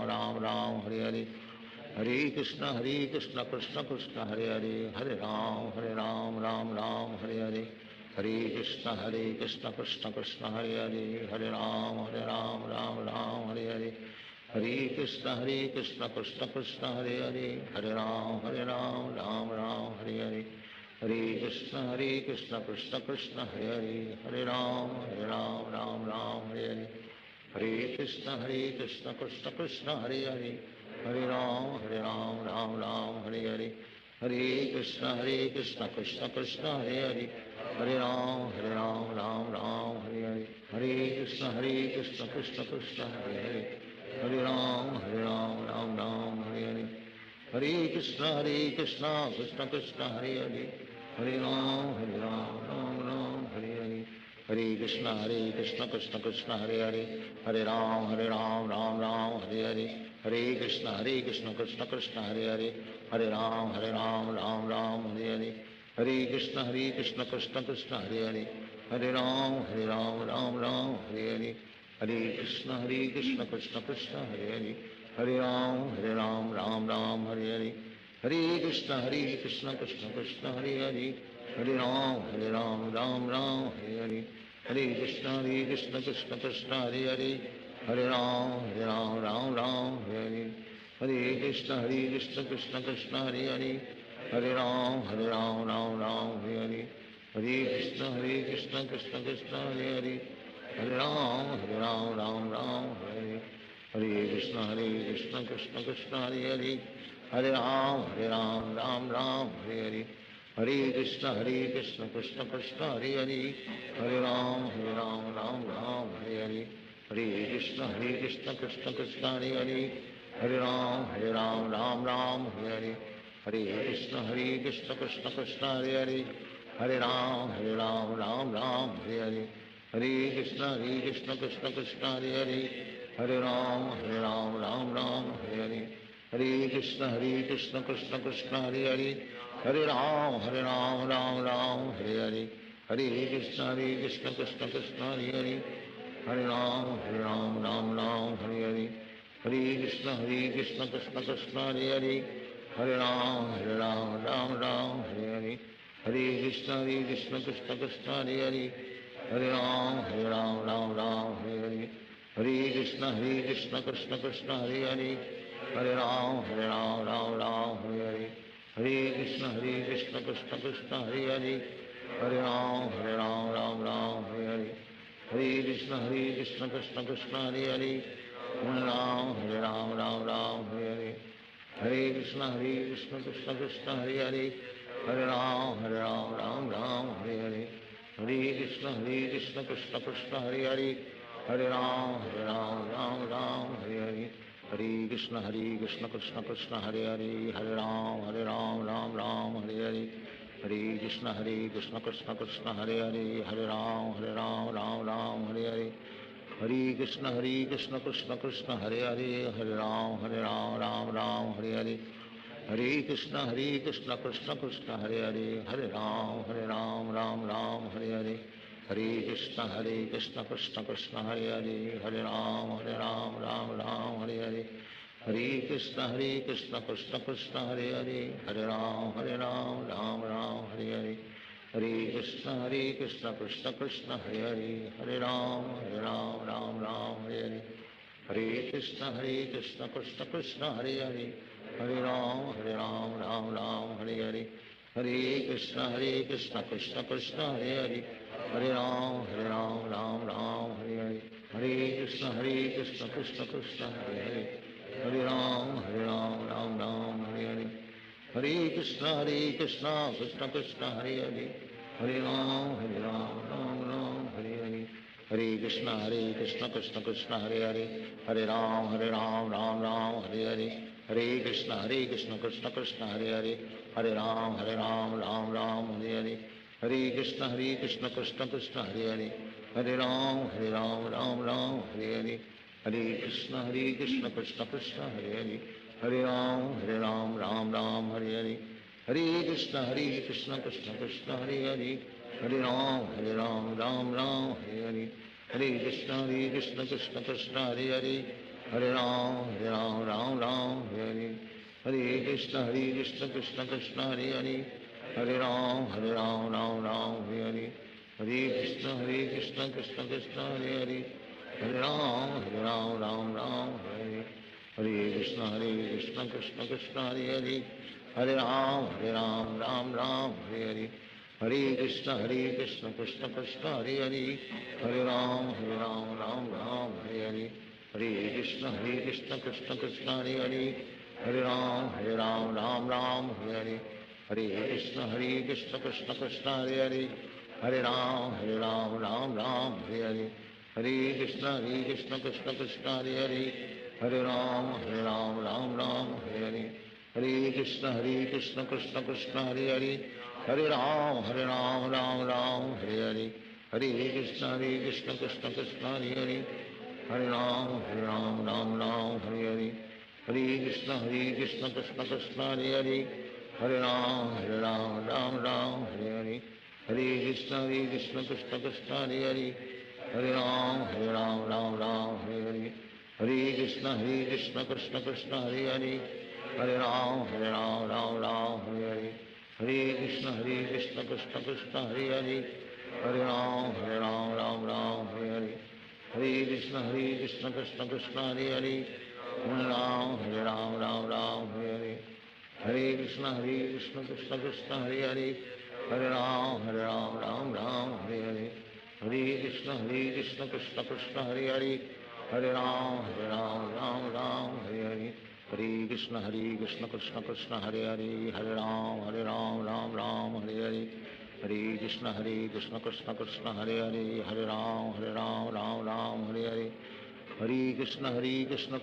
Ram Ram Hare Hare, Hare Krishna Krishna Krishna Hare Hare, Hare Ram Ram Hare Hare, Hare Krishna Krishna Krishna Hare Hare, Hare Ram Ram Ram Hare Hare, Hare Krishna Krishna Krishna Hare Hare, Hare Ram Ram Ram Hare Hare, Hare Krishna Krishna Krishna Hare Hare, Hare Ram Ram Ram Hare Hare, Hare Krishna Krishna Krishna Hare Hare, Hare Ram Ram Hare Hare, Hare Krishna Krishna Krishna Hare Hare, Hare Ram Ram Hare Hare, Hare Krishna Krishna Krishna Hare Hare, Hare Ram Ram Hare Hare, Hare Krishna Krishna Krishna Hare Hare, Hare Ram Ram Hare Hare, Hare Krishna Krishna Krishna Hare Hare, Hare Ram Ram Ram Hare Hare, Hare Krishna Krishna Krishna Hare Hare, Hare Ram Ram Ram Hare Hare, Hare Krishna Krishna Krishna Hare Hare, Hare Ram Ram Ram Hare Hare, Hare Krishna Krishna Krishna Hare Hare, Hare Ram Ram Hare Hare, Hare Krishna Krishna Krishna Hare Hare, Hare Ram Ram Hare Hare, Hare Krishna Krishna Krishna Hare Hare, Hare Ram Ram Hare Hare, Hare Krishna Krishna Krishna Hare Hare, Hare Ram Ram Hare Hare, Hare Krishna Krishna Krishna Hare Hare, Hare Ram Ram Hare Hare, Hare Krishna Krishna Krishna Hare Hare, Hare Ram Ram Hare Hare, Hare Krishna Krishna Krishna Hare Hare, Hare Ram Ram Hare Hare, Hare Krishna Krishna Krishna Hare Hare, Hare Ram Ram Hare Hare, Hare Krishna Krishna Krishna Hare Hare, Hare Ram Ram Hare Hare, Hare Krishna Krishna Krishna Hare Hare, Hare Ram Ram Hare Hare, Hare Krishna Krishna Krishna Hare Hare, Hare Ram Ram Hare Hare, Hare Krishna Krishna Krishna Hare Hare, Hare Ram Ram Hare Hare, Hare Krishna Krishna Krishna Hare Hare, Hare Ram Ram Hare Hare, Hare Krishna Krishna Krishna Hare Hare, Hare Ram Ram Hare Hare, Hare Krishna Krishna Krishna Hare Hare, Hare Ram Ram Hare Hare, Hare Krishna Krishna Krishna Hare Hare, Hare Ram Ram Hare Hare, Hare Krishna Krishna Krishna Hare Hare, Hare Ram Hare Hare, Hare Krishna Krishna Krishna Hare Hare, Hare Ram Ram Hare Hare, Hare Krishna Krishna Krishna Hare Hare, Hare Ram Ram Hare Hare, Hare Krishna Krishna Krishna Hare Hare, Hare Ram Ram Hare Hare, Hare Krishna Krishna Krishna Hare Hare, Hare Ram Ram Hare Hare, Hare Krishna Krishna Krishna Hare Hare, Hare Ram Ram Hare Hare, Hare Krishna Krishna Krishna Hare Hare, Hare Ram Ram Hare Hare, Hare Krishna Krishna Krishna Hare Hare, Hare Ram Ram Hare Hare, Hare Krishna Krishna Krishna Hare Hare, Hare Ram Ram Hare Hare, Hare Krishna Krishna Krishna Hare Hare, Hare Ram Ram Hare Hare, Hare Krishna Krishna Krishna Hare Hare, Hare Ram Ram Hare Hare, Hare Krishna Krishna Krishna Hare Hare, Hare Ram Ram Hare Hare, Hare Krishna Krishna Krishna Hare Hare, Hare Ram Ram Hare Hare, Hare Krishna Krishna Krishna Hare Hare, Hare Ram Hare Hare, Hare Krishna Krishna Krishna Hare Hare, Hare Ram Ram Hare Hare, Hare Krishna Krishna Krishna Hare Hare, Hare Ram Ram Hare Hare, Hare Krishna Krishna Krishna Hare Hare, Hare Ram Ram Hare Hare, Hare Krishna Krishna Krishna Hare Hare, Hare Ram Ram Ram Hare Hare, Hare Krishna Krishna Krishna Hare Hare, Hare Ram Ram Ram Hare Hare, Hare Krishna Krishna Krishna Hare Hare, Hare Ram Ram Ram Hare Hare, Hare Krishna Krishna Krishna Hare Hare, Hare Ram Ram Ram Hare Hare, Hare Krishna Krishna Krishna Hare Hare, Hare Ram Ram Ram Hare, Hare Krishna Krishna Krishna Hare Hare, Hare Ram Ram Ram Hare, Hare Krishna Krishna Krishna Hare Hare, Hare Ram Ram Ram Hare, Hare Krishna Krishna Krishna Hare Hare, Hare Ram Ram Ram Hare, Hare Krishna Krishna Krishna Hare Hare, Hare Ram Ram Ram Hare, Hare Krishna Krishna Krishna Hare Hare, Hare Ram Ram Ram Hare, Hare Krishna Krishna Krishna Hare Hare, Hare Ram Ram Ram Hare, Hare Krishna Krishna Krishna Hare Hare, Hare Ram Ram Ram Hare, Hare Krishna Krishna Krishna Hare Hare, Hare Ram Ram Ram Hare, Hare Krishna Krishna Krishna Hare Hare, Hare Ram Ram Ram Hare, Hare Krishna Krishna Krishna Hare Hare, Hare Ram Ram Ram Hare, Hare Krishna Krishna Krishna Hare Hare, Hare Ram Ram Ram Hare, Hare Krishna Krishna Krishna Hare Hare, Hare Ram Ram Hare, Hare Krishna Krishna Krishna Hare Hare, Hare Ram Ram Hare, Hare Krishna Krishna Krishna Hare Hare, Hare Ram Ram Hare, Hare Krishna Krishna Krishna Hare Hare, Hare Ram Ram Hare Hare, Hare Krishna Krishna Krishna Hare Hare, Hare Ram Ram Hare Hare, Hare Krishna Krishna Krishna Hare Hare, Hare Ram Ram Hare Hare, Hare Krishna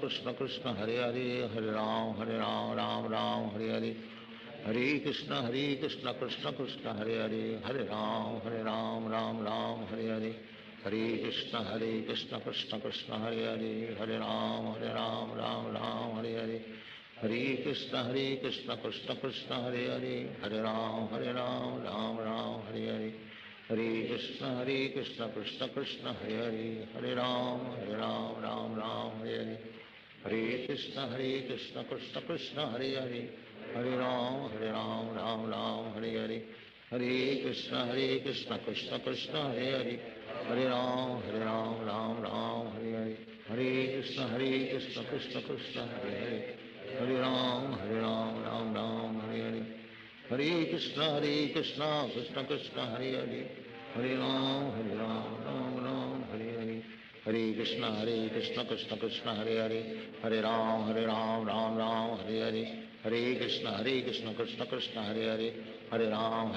Krishna Krishna Hare Hare, Hare Ram Ram Hare Hare, Hare Krishna Krishna Krishna Hare Hare, Hare Ram Ram Hare Hare, Hare Krishna Krishna Krishna Hare Hare, Hare Ram Ram Hare Hare, Hare Krishna Krishna Krishna Hare Hare, Hare Ram Ram Hare Hare, Hare Krishna Krishna Krishna Hare Hare, Hare Ram Ram Hare Hare, Hare Krishna Krishna Krishna Hare Hare, Hare Ram Ram Hare Hare, Hare Krishna Krishna Krishna Hare Hare, Hare Ram Ram Hare Hare, Hare Krishna Krishna Krishna Hare Hare, Hare Ram Ram Hare Hare, Hare Krishna Krishna Krishna Hare Hare, Hare Ram Ram Hare Hare, Hare Krishna Krishna Krishna Hare Hare, Hare Ram Ram Hare Hare, Hare Krishna Krishna Krishna Hare Hare, Hare Ram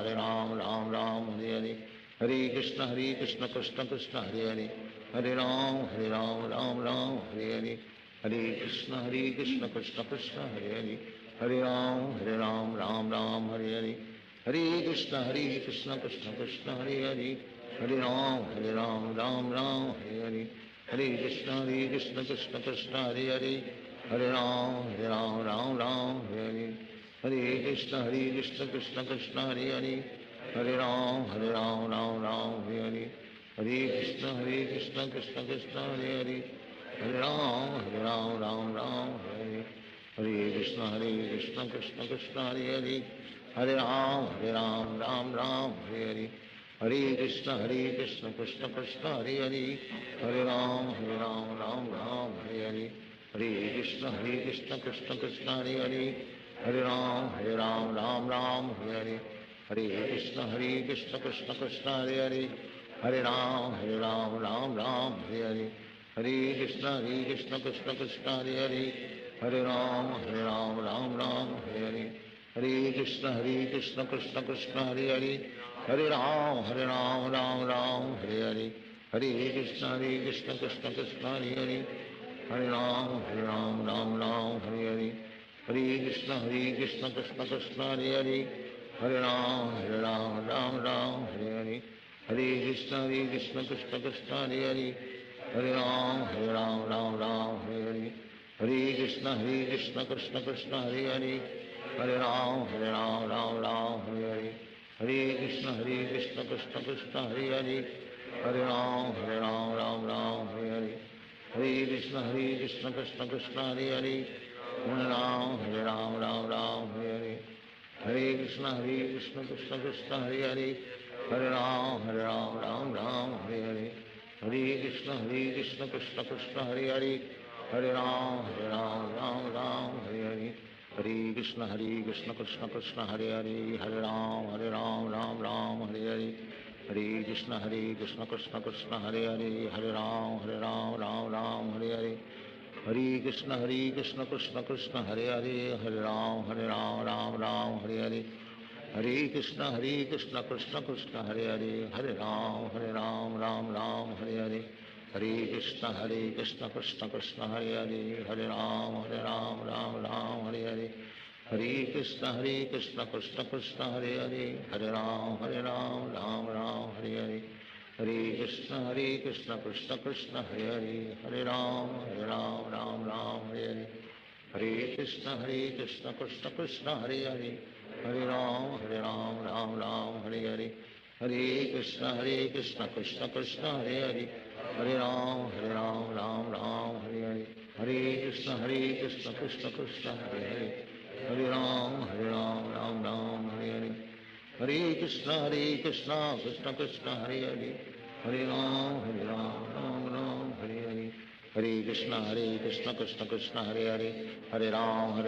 Ram Hare Hare, Hare Krishna Krishna Krishna Hare Hare, Hare Ram Ram Hare Hare, Hare Krishna Krishna Krishna Hare Hare, Hare Ram Ram Hare Hare, Hare Krishna Krishna Krishna Hare Hare, Hare Ram Ram Hare Hare, Hare Krishna Krishna Krishna Hare Hare, Hare Ram Ram Hare Hare, Hare Krishna Krishna Krishna Hare Hare, Hare Ram Ram Hare, Hare Krishna Krishna Krishna Hare Hare, Hare Ram Ram Hare, Hare Krishna Krishna Krishna Hare Hare, Hare Ram Ram Hare, Hare Krishna Krishna Krishna Hare Hare, Hare Ram Ram Hare, Hare Krishna Krishna Krishna Hare Hare, Hare Ram Ram Hare, Hare Krishna Krishna Krishna Hare Hare, Hare Ram Ram Hare, Hare Krishna Krishna Krishna Hare Hare, Hare Ram Ram Hare, Hare Krishna Krishna Krishna Hare Hare, Hare Ram Ram Hare, Hare Krishna Krishna Krishna Hare Hare, Hare Ram Ram Hare, Hare Krishna Krishna Krishna Hare Hare, Hare Ram, Ram Ram, Hare Hare. Hare Krishna, Krishna Krishna, Hare Hare. Hare Ram, Ram Ram, Hare Hare. Hare Krishna, Krishna Krishna, Hare Hare. Hare Ram, Ram Hare Hare. Hare Krishna, Krishna Krishna, Hare Hare. Hare Ram, Ram Hare Hare. Hare Krishna, Krishna Krishna, Hare Hare. Hare Ram, Ram Hare Hare. Hare Krishna, Krishna Krishna, Hare Hare. Hare Ram, Ram Hare Hare. Hare Krishna, Krishna Krishna, Hare Hare. Hare Ram, Ram Hare Hare. Hare Krishna, Krishna Krishna, Hare Hare. Hare Ram, Ram Hare Hare. Hare Krishna, Krishna Krishna, Hare Hare. Hare Ram, Ram Hare Hare. Hare Krishna, Krishna Krishna, Hare Hare. Hare Ram, Ram Hare Hare. Hare Krishna, Krishna Krishna, Hare Hare. Hare Ram, Ram Hare Hare. Hare Krishna, Krishna Krishna, Hare Hare. Hare Ram, Ram Hare Hare. Hare Krishna, Krishna Krishna, Hare Hare. Hare Ram, Ram Hare Hare. Hare Krishna, Krishna Krishna, Hare Hare. Hare Ram, Ram Hare Hare. Hare Krishna, Krishna Krishna, Hare Hare. Hare Ram, Ram Hare Hare. Hare Krishna, Krishna Krishna, Hare Hare. Hare Ram, Ram Hare Hare. Hare Krishna, Krishna Krishna, Hare Hare. Hare Ram, Ram Hare Hare. Hare Krishna, Krishna Krishna, Hare Hare. Hare Ram, Ram Hare Hare. Hare Krishna, Krishna Krishna, Hare Hare. Hare Ram, Ram Hare Hare. Hare Krishna, Krishna Krishna, Hare Hare. Hare Ram,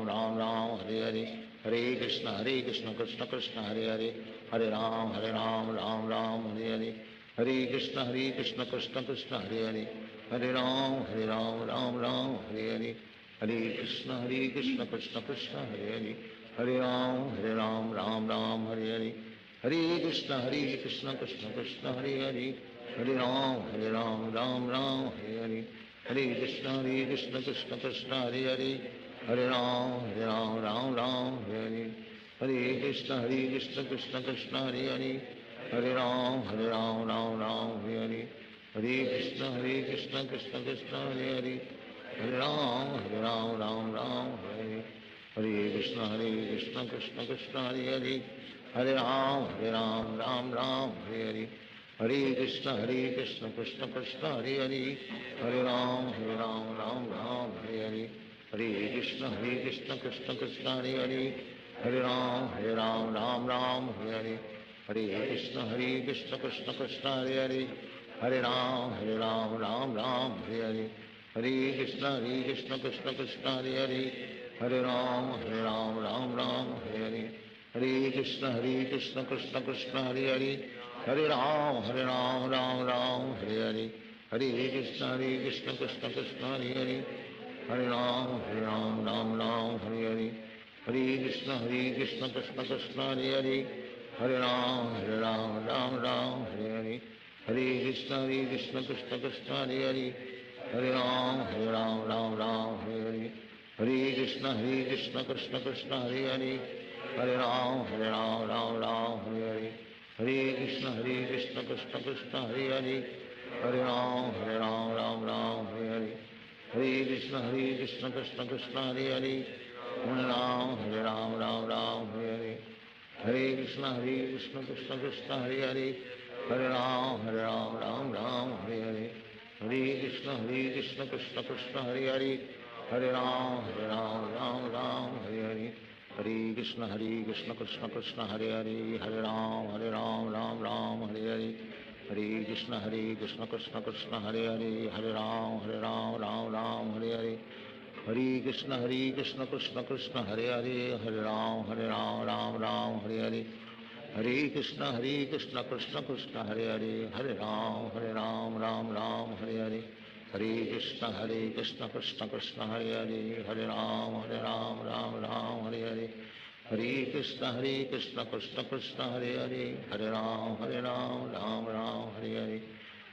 Ram Hare Hare. Hare Krishna, Krishna Krishna, Hare Hare. Hare Ram, Ram Hare Hare. Hare Krishna, Krishna Krishna, Hare Hare. Hare Ram, Ram Hare Hare. Hare Krishna, Krishna Krishna, Hare Hare. Hare Ram, Ram Hare Hare. Hare Krishna, Krishna Krishna, Hare Hare. Hare Ram, Ram Hare Hare. Hare Krishna, Krishna Krishna, Hare Hare. Hare Ram, Ram Hare Hare. Hare Krishna, Krishna Krishna, Hare Hare. Hare Ram, Ram Hare Hare. Hare Krishna, Krishna Krishna, Hare Hare. Hare Ram, Ram Hare Hare. Hare Krishna, Krishna Krishna, Hare Hare. Hare Ram, Ram Hare Hare. Hare Krishna, Krishna Krishna, Hare Hare. Hare Ram, Ram Hare Hare. Hare Krishna, Krishna Krishna, Hare Hare. Hare Ram, Ram Hare Hare. Hare Krishna, Krishna Krishna, Hare Hare. Hare Ram, Ram Hare Hare. Hare Krishna, Krishna Krishna, Hare Hare. Hare Ram, Ram Hare Hare. Hare Krishna, Krishna Krishna, Hare Hare. Hare Ram, Ram Hare Hare. Hare Krishna, Krishna Krishna, Hare Hare. Hare Ram, Ram Hare Hare. Hare Krishna, Krishna Krishna, Hare Hare. Hare Ram, Ram Hare Hare. Hare Krishna, Krishna Krishna, Hare Hare. Hare Ram, Ram Hare Hare. Hare Krishna, Krishna Krishna, Hare Hare. Hare Ram, Ram Hare Hare. Hare Krishna, Krishna Krishna, Hare Hare. Hare Ram, Ram Hare Hare. Hare Krishna, Krishna Krishna, Hare Hare. Hare Ram, Ram Hare Hare. Hare Krishna, Krishna Krishna, Hare Hare. Hare Ram, Ram Hare Hare. Hare Krishna, Krishna Krishna, Hare Hare. Hare Ram, Hare Hare. Hare Krishna, Krishna Krishna, Hare Hare. Hare Ram, Hare Hare. Hare Krishna, Krishna Krishna, Hare Hare. Hare Ram, Ram Hare Hare. Hare Krishna, Krishna Krishna, Hare Hare. Hare Ram, Ram Hare Hare. Hare Krishna, Krishna Krishna, Hare Hare. Hare Ram, Ram Hare Hare.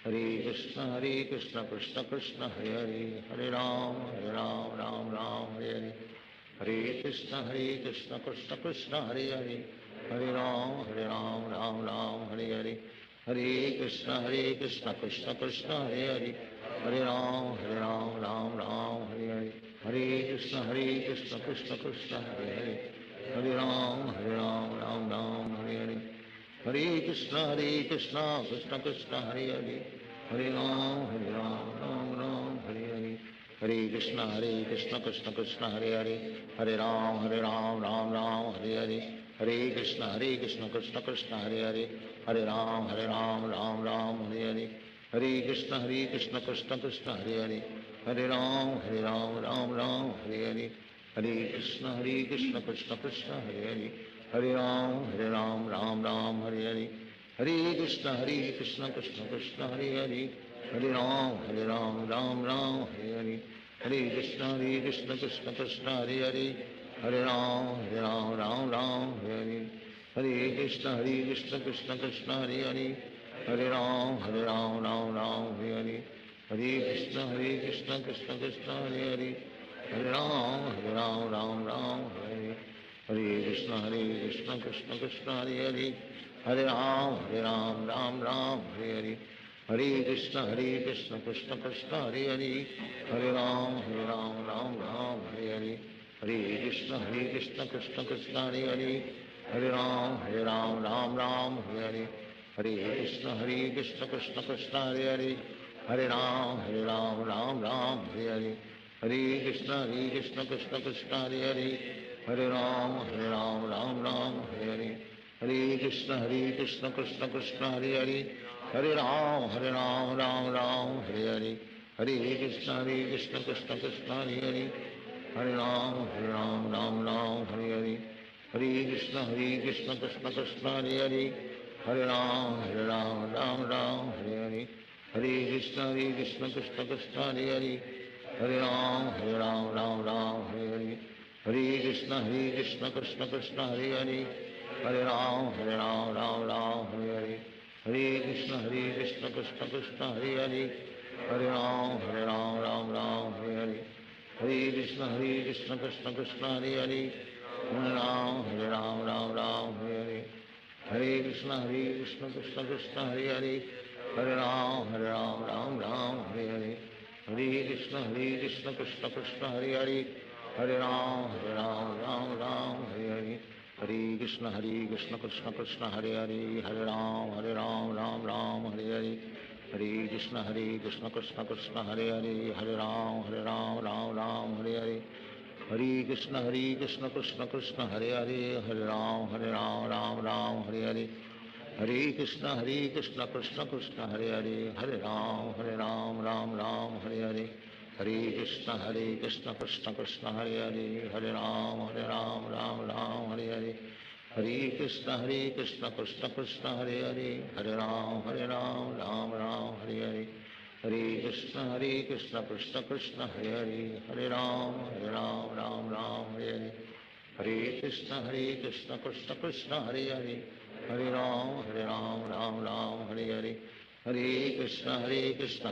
Hare Krishna, Krishna Krishna, Hare Hare. Hare Ram, Ram Hare Hare. Hare Krishna, Krishna Krishna, Hare Hare. Hare Ram, Ram Hare Hare. Hare Krishna, Krishna Krishna, Hare Hare. Hare Ram, Ram Ram, Hare Hare Krishna Krishna Krishna, Hare Hare, Hare Ram, Ram Ram, Hare Hare. Hare Krishna, Krishna Krishna, Hare Hare, Hare Ram, Ram, Hare Hare. Hare Krishna, Krishna Krishna, Hare Hare, Hare Ram, Ram, Hare Hare. Hare Krishna, Krishna Krishna, Hare Hare, Hare Ram, Ram, Hare Hare. Hare Krishna, Krishna Krishna, Hare Hare, Hare Ram, Ram, Hare Hare. Hare Krishna, Krishna Krishna, Hare Hare, Hare Ram, Ram, Hare Hare. Hare Krishna, Krishna Krishna, Hare Hare, Hare Ram, Ram, Hare Hare. Hare Krishna, Krishna Krishna, Hare Hare, Hare Ram, Ram, Hare Hare. Hare Krishna, Krishna Krishna, Hare Hare, Hare Ram, Ram, Hare Hare. Hare Krishna, Krishna Krishna, Hare Hare, Hare Ram, Hare Hare. Hare Krishna, Krishna Krishna, Hare Hare, Hare Ram, Ram, Hare Hare. Hare Krishna, Krishna Krishna, Hare Hare, Hare Ram, Ram, Hare Hare. Hare Krishna, Krishna Krishna, Hare Hare, Hare Ram, Ram, Hare Hare. Hare Krishna, Krishna Krishna, Hare Hare, Hare Ram, Hare Hare. Hare Krishna, Krishna Krishna, Hare Hare, Hare Ram, Hare Hare. Hare Krishna, Krishna Krishna, Hare Hare, Hare Ram, Hare Hare. Hare Krishna, Krishna Krishna, Hare Hare, Hare Ram, Hare Hare. Hare Krishna, Krishna Krishna, Hare Hare, Hare Ram, Hare Hare. Hare Krishna, Krishna Krishna, Hare Hare, Hare Ram, Hare Hare. Hare Krishna, Krishna Krishna, Hare Hare, Hare Ram, Hare Hare. Hare Krishna, Krishna Krishna, Hare Hare, Hare Ram, Hare Hare. Hare Krishna, Krishna Krishna, Hare Hare, Hare Ram, Hare Hare. Hare Krishna, Krishna Krishna, Hare Hare, Hare Ram, Hare Hare. Hare Krishna, Krishna Krishna, Hare Hare, Hare Ram, Hare Hare. Hare Krishna, Krishna Krishna, Hare Hare, Hare Ram, Hare Hare. Hare Krishna, Krishna Krishna, Hare Hare, Hare Ram, Hare Hare. Hare Krishna, Krishna Krishna, Hare Hare, Hare Ram, Hare Hare. Hare Krishna, Krishna Krishna, Hare Hare, Hare Ram, Hare Hare. Hare Krishna, Krishna Krishna, Hare Hare, Hare Ram, Hare Hare. Hare Krishna, Krishna Krishna, Hare Hare, Hare Ram, Hare Hare. Hare Krishna, Krishna Krishna, Hare Hare, Hare Ram, Hare Hare. Hare Krishna, Krishna Krishna, Hare Hare, Hare Ram, Hare Hare. Hare Krishna, Krishna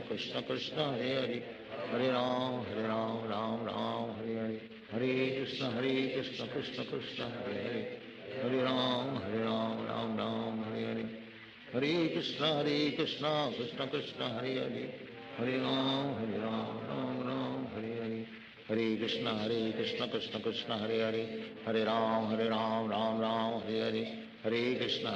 Krishna, Hare Hare, Hare Ram, Hare Hare. Hare Krishna, Krishna Krishna, Hare Hare, Hare Ram, Hare Hare. Hare Krishna, Krishna Krishna, Hare Hare, Hare Ram, Hare Hare. Hare Krishna, Krishna Krishna, Hare Hare, Hare Ram, Hare Hare. Hare Krishna,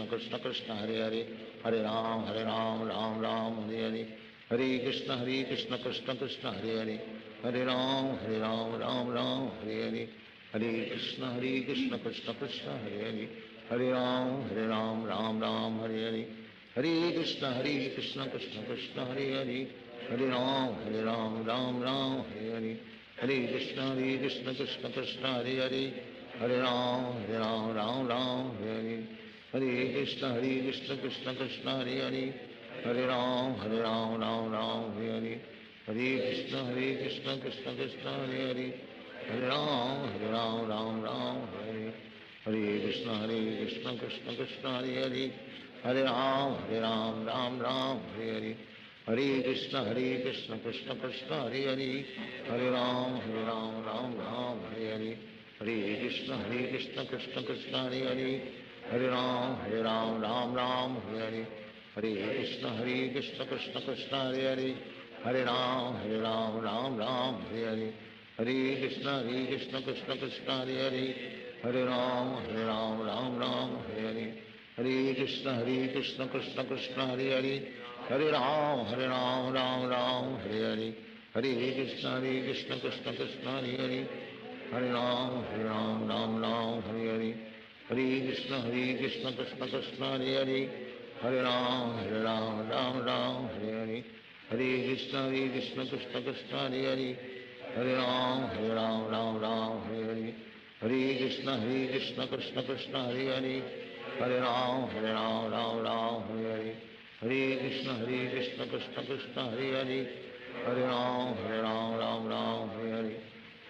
Krishna Krishna, Hare Hare, Hare Ram, Hare Hare. Hare Krishna, Krishna Krishna, Hare Hare, Hare Ram, Hare Hare. Hare Krishna, Krishna Krishna, Hare Hare, Hare Ram, Hare Hare. Hare Krishna, Krishna Krishna, Hare Hare, Hare Ram, Hare Hare. Hare Krishna, Krishna Krishna, Hare Hare, Hare Ram, Hare Hare. Hare Krishna, Krishna Krishna, Hare Hare, Hare Ram, Hare Hare. Hare Krishna, Krishna Krishna, Hare Hare, Hare Ram, Hare Hare. Hare Krishna, Krishna Krishna, Hare Hare, Hare Ram, Hare Hare. Hare Krishna, Krishna Krishna, Hare Hare, Hare Ram, Hare Hare. Hare Krishna, Krishna Krishna, Hare Hare, Hare Ram, Hare Hare. Hare Krishna, Krishna Krishna, Hare Hare, Hare Ram, Ram Ram, Hare Hare. Hare Krishna, Krishna Krishna, Hare Hare. Hare Ram, Ram Ram, Hare Hare. Hare Krishna, Krishna Krishna, Hare Hare. Hare Ram, Ram Ram, Hare Hare. Hare Krishna, Krishna Krishna, Hare Hare. Hare Ram, Ram Ram, Hare Hare. Hare Krishna, Krishna Krishna, Hare Hare. Hare Ram, Ram, Hare Hare. Hare Krishna, Krishna Krishna, Hare Hare. Hare Ram, Ram, Hare Hare. Hare Krishna, Krishna Krishna, Hare Hare. Hare Ram, Ram, Hare Hare. Hare Krishna, Krishna Krishna, Hare Hare. Hare Ram, Ram, Hare Hare.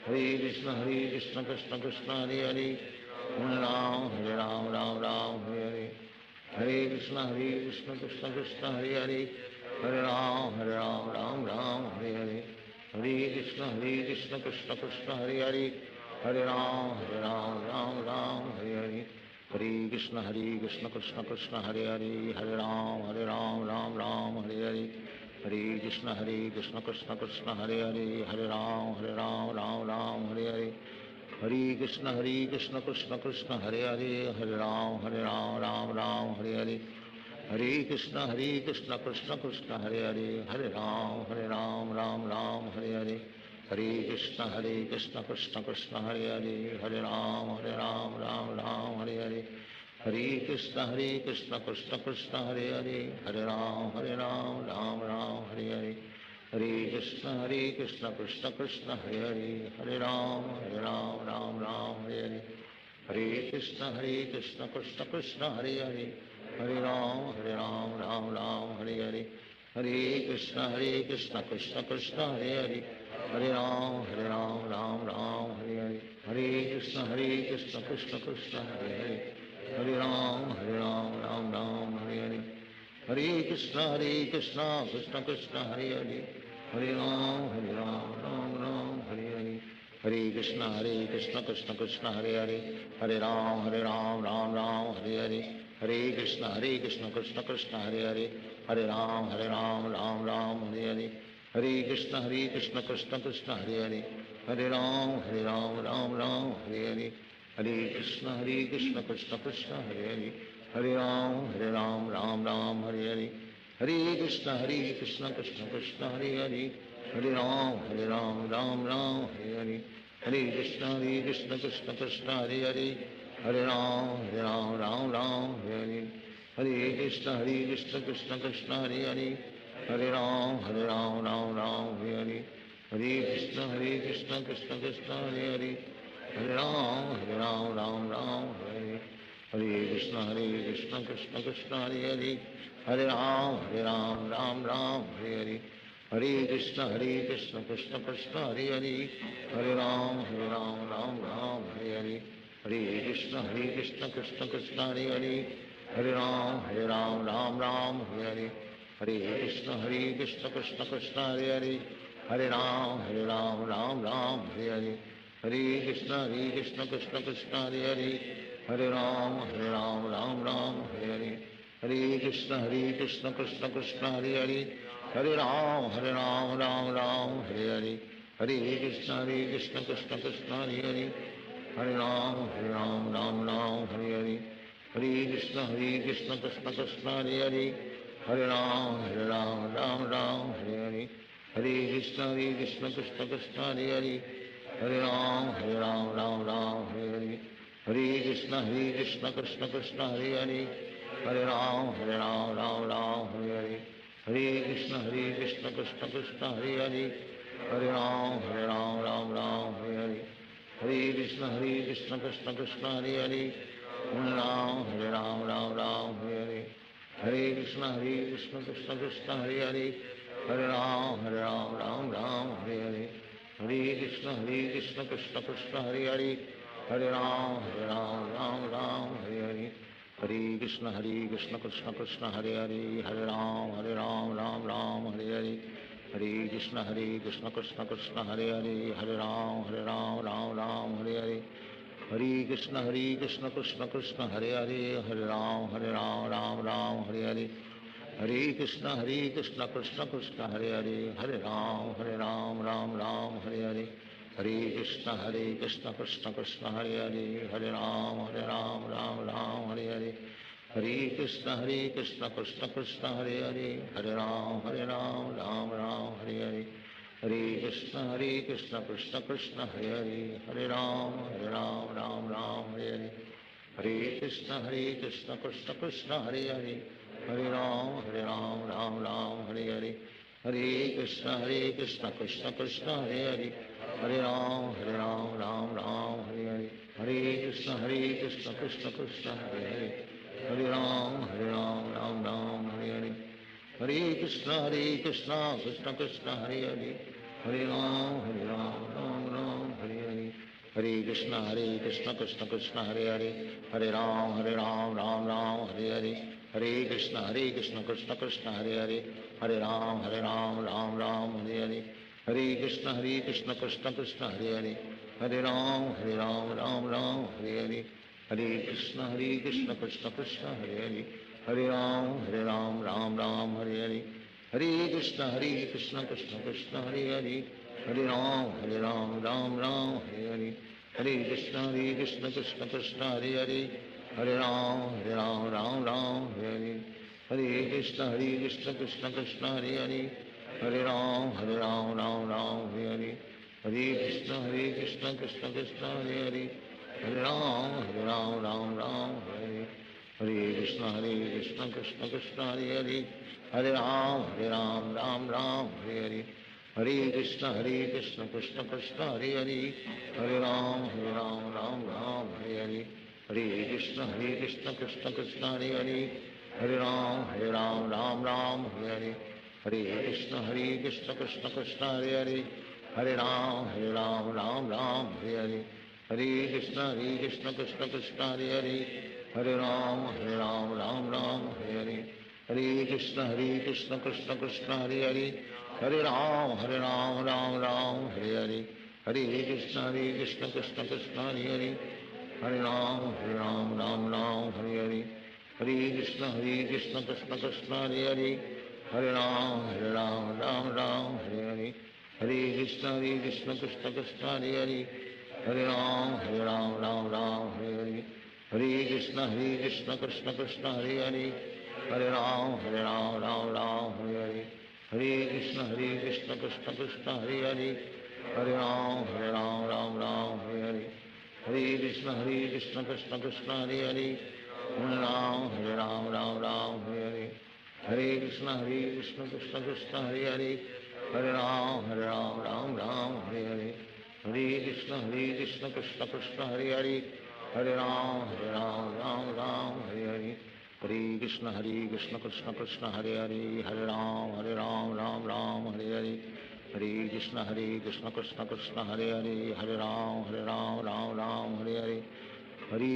Hare Krishna, Krishna Krishna, Hare Hare. Hare Ram, Ram, Hare Hare. Hare Krishna, Krishna Krishna, Hare Hare. Hare Ram, Ram, Hare Hare. Hare Krishna, Krishna Krishna, Hare Hare. Hare Ram, Ram, Hare Hare. Hare Krishna, Krishna Krishna, Hare Hare. Hare Ram, Ram, Hare Hare. Hare Krishna, Krishna Krishna, Hare Hare. Hare Ram, Ram, Hare Hare. Hare Krishna, Krishna Krishna, Hare Hare. Hare Ram, Ram, Hare Hare. Hare Krishna, Krishna Krishna, Hare Hare. Hare Ram, Ram, Hare Hare. Hare Krishna, Krishna Krishna, Hare Hare. Hare Ram, Ram, Hare Hare. Hare Krishna, Krishna Krishna, Hare Hare. Hare Ram, Ram, Hare Hare. Hare Krishna, Krishna Krishna, Hare Hare. Hare Ram, Ram, Hare Hare. Hare Krishna, Krishna Krishna, Hare Hare. Hare Ram, Ram, Hare Hare. Hare Krishna, Krishna Krishna, Hare Hare. Hare Ram, Ram, Hare Hare. Hare Krishna, Krishna Krishna, Hare Hare. Hare Ram, Ram, Hare Hare. Hare Krishna, Krishna Krishna, Hare Hare. Hare Ram, Hare Hare. Hare Krishna, Krishna Krishna, Hare Hare. Hare Ram, Ram, Hare Hare. Hare Krishna, Krishna Krishna, Hare Hare. Hare Ram, Ram, Hare Hare. Hare Krishna, Krishna Krishna, Hare Hare. Hare Ram, Ram, Hare Hare. Hare Krishna, Krishna Krishna, Hare Hare. Hare Ram, Ram, Hare Hare. Hare Krishna, Krishna Krishna, Hare Hare. Hare Ram, Ram, Hare Hare. Hare Krishna, Krishna Krishna, Hare Hare. Hare Ram, Ram, Hare Hare. Hare Krishna, Krishna Krishna, Hare Hare. Hare Ram, Ram, Hare Hare. Hare Krishna, Krishna Krishna, Hare Hare. Hare Ram, Ram, Hare Hare. Hare Krishna, Krishna Krishna, Hare Hare. Hare Ram, Ram, Hare Hare. Hare Krishna, Krishna Krishna, Hare Hare. Hare Ram, Ram, Hare Hare. Hare Krishna, Krishna Krishna, Hare Hare. Hare Ram, Ram, Hare Hare. Hare Krishna, Krishna Krishna, Hare Hare. Hare Ram, Ram, Hare Hare. Hare Krishna, Krishna Krishna, Hare Hare. Hare Ram, Ram, Hare Hare. Hare Krishna, Krishna Krishna, Hare Hare. Hare Ram, Ram, Hare Hare. Hare Krishna, Krishna Krishna, Hare Hare. Hare Ram, Ram, Hare Hare. Hare Krishna, Krishna Krishna, Hare Hare. Hare Ram, Hare Hare. Hare Krishna, Krishna Krishna, Hare Hare. Hare Ram, Hare Hare. Hare Krishna, Krishna Krishna, Hare Hare. Hare Ram, Hare Hare. Hare Krishna, Krishna Krishna, Hare Hare. Hare Ram, Hare Hare. Hare Krishna, Krishna Krishna, Hare Hare. Hare Ram, Hare Hare. Hare Krishna, Krishna Krishna, Hare Hare. Hare Ram, Hare Hare. Hare Krishna, Krishna Krishna, Hare Hare. Hare Ram, Hare Hare. Hare Krishna, Krishna Krishna, Hare Hare. Hare Ram, Ram, Hare Hare. Hare Krishna, Krishna Krishna, Hare Hare. Hare Ram, Ram, Hare Hare. Hare Krishna, Krishna Krishna, Hare Hare. Hare Ram, Ram, Hare Hare. Hare Krishna Krishna Krishna Hare Hare, Hare Ram Ram Ram Hare Hare, Hare Krishna Krishna Krishna Hare Hare, Hare Ram Ram Ram Hare Hare, Hare Krishna Krishna Krishna Hare Hare, Hare Ram Ram Ram Hare Hare, Hare Krishna Krishna Krishna Hare Hare, Hare Ram Ram Ram Hare Hare, Hare Krishna Krishna Krishna Hare Hare, Hare Ram Ram Ram Hare Hare, Hare Krishna Krishna Krishna Hare Hare, Hare Ram Ram Ram Hare Hare, Hare Krishna Krishna Krishna Hare Hare, Hare Ram Ram Ram Hare Hare, Hare Krishna Krishna Krishna Hare Hare, Hare Ram Ram Ram Hare Hare, Hare Krishna Krishna Krishna Hare Hare, Hare Ram Ram Ram Hare Hare, Hare Krishna Krishna Krishna Hare Hare, Hare Ram Ram Ram Hare Hare, Hare Krishna Krishna Krishna Hare Hare, Hare Ram Ram Ram Hare Hare, Hare Krishna Krishna Krishna Hare Hare, Hare Ram Ram Ram Hare Hare, Hare Krishna Krishna Krishna Hare Hare, Hare Ram Ram Ram Hare Hare, Hare Krishna Krishna Krishna Hare Hare, Hare Ram Ram Ram Hare Hare, Hare Krishna Krishna Krishna Hare Hare, Hare Ram Ram Ram Hare Hare, Hare Krishna Krishna Krishna Hare Hare, Hare Ram Ram Ram Hare Hare, Hare Krishna Krishna Krishna Hare Hare, Hare Ram Ram Ram Hare Hare, Hare Krishna Krishna Krishna Hare Hare, Hare Ram Ram Ram Hare Hare, Hare Krishna Krishna Krishna Hare Hare, Hare Ram Ram Ram Hare Hare, Hare Krishna Krishna Krishna Hare Hare, Hare Ram Ram Ram Hare Hare, Hare Krishna Krishna Krishna Hare Hare, Hare Ram Ram Ram Hare Hare, Hare Krishna Krishna Krishna Hare Hare, Hare Ram Ram Ram Hare Hare, Hare Krishna Krishna Krishna Hare Hare, Hare Ram Ram Ram Hare Hare, Hare Krishna Krishna Krishna Hare Hare, Hare Ram Ram Ram Hare Hare, Hare Krishna Krishna Krishna Hare Hare, Hare Ram Ram Ram Hare Hare, Hare Krishna Krishna Krishna Hare Hare, Hare Ram Ram Ram Hare Hare, Hare Krishna Krishna Krishna Hare Hare, Hare Ram Ram Ram Hare Hare, Hare Krishna Krishna Krishna Hare Hare, Hare Ram Ram Ram Hare Hare, Hare Krishna Krishna Krishna Hare Hare, Hare Ram Ram Ram Hare Hare, Hare Krishna Krishna Krishna Hare Hare, Hare Ram Ram Ram Hare Hare, Hare Krishna Krishna Krishna Hare Hare, Hare Ram Ram Ram Hare Hare, Hare Krishna Krishna Krishna Hare Hare, Hare Ram Ram Ram Hare Hare, Hare Krishna Krishna Krishna Hare Hare, Hare Ram Ram Ram Hare Hare, Hare Krishna Krishna Krishna Hare Hare, Hare Ram Ram Ram Hare Hare, Hare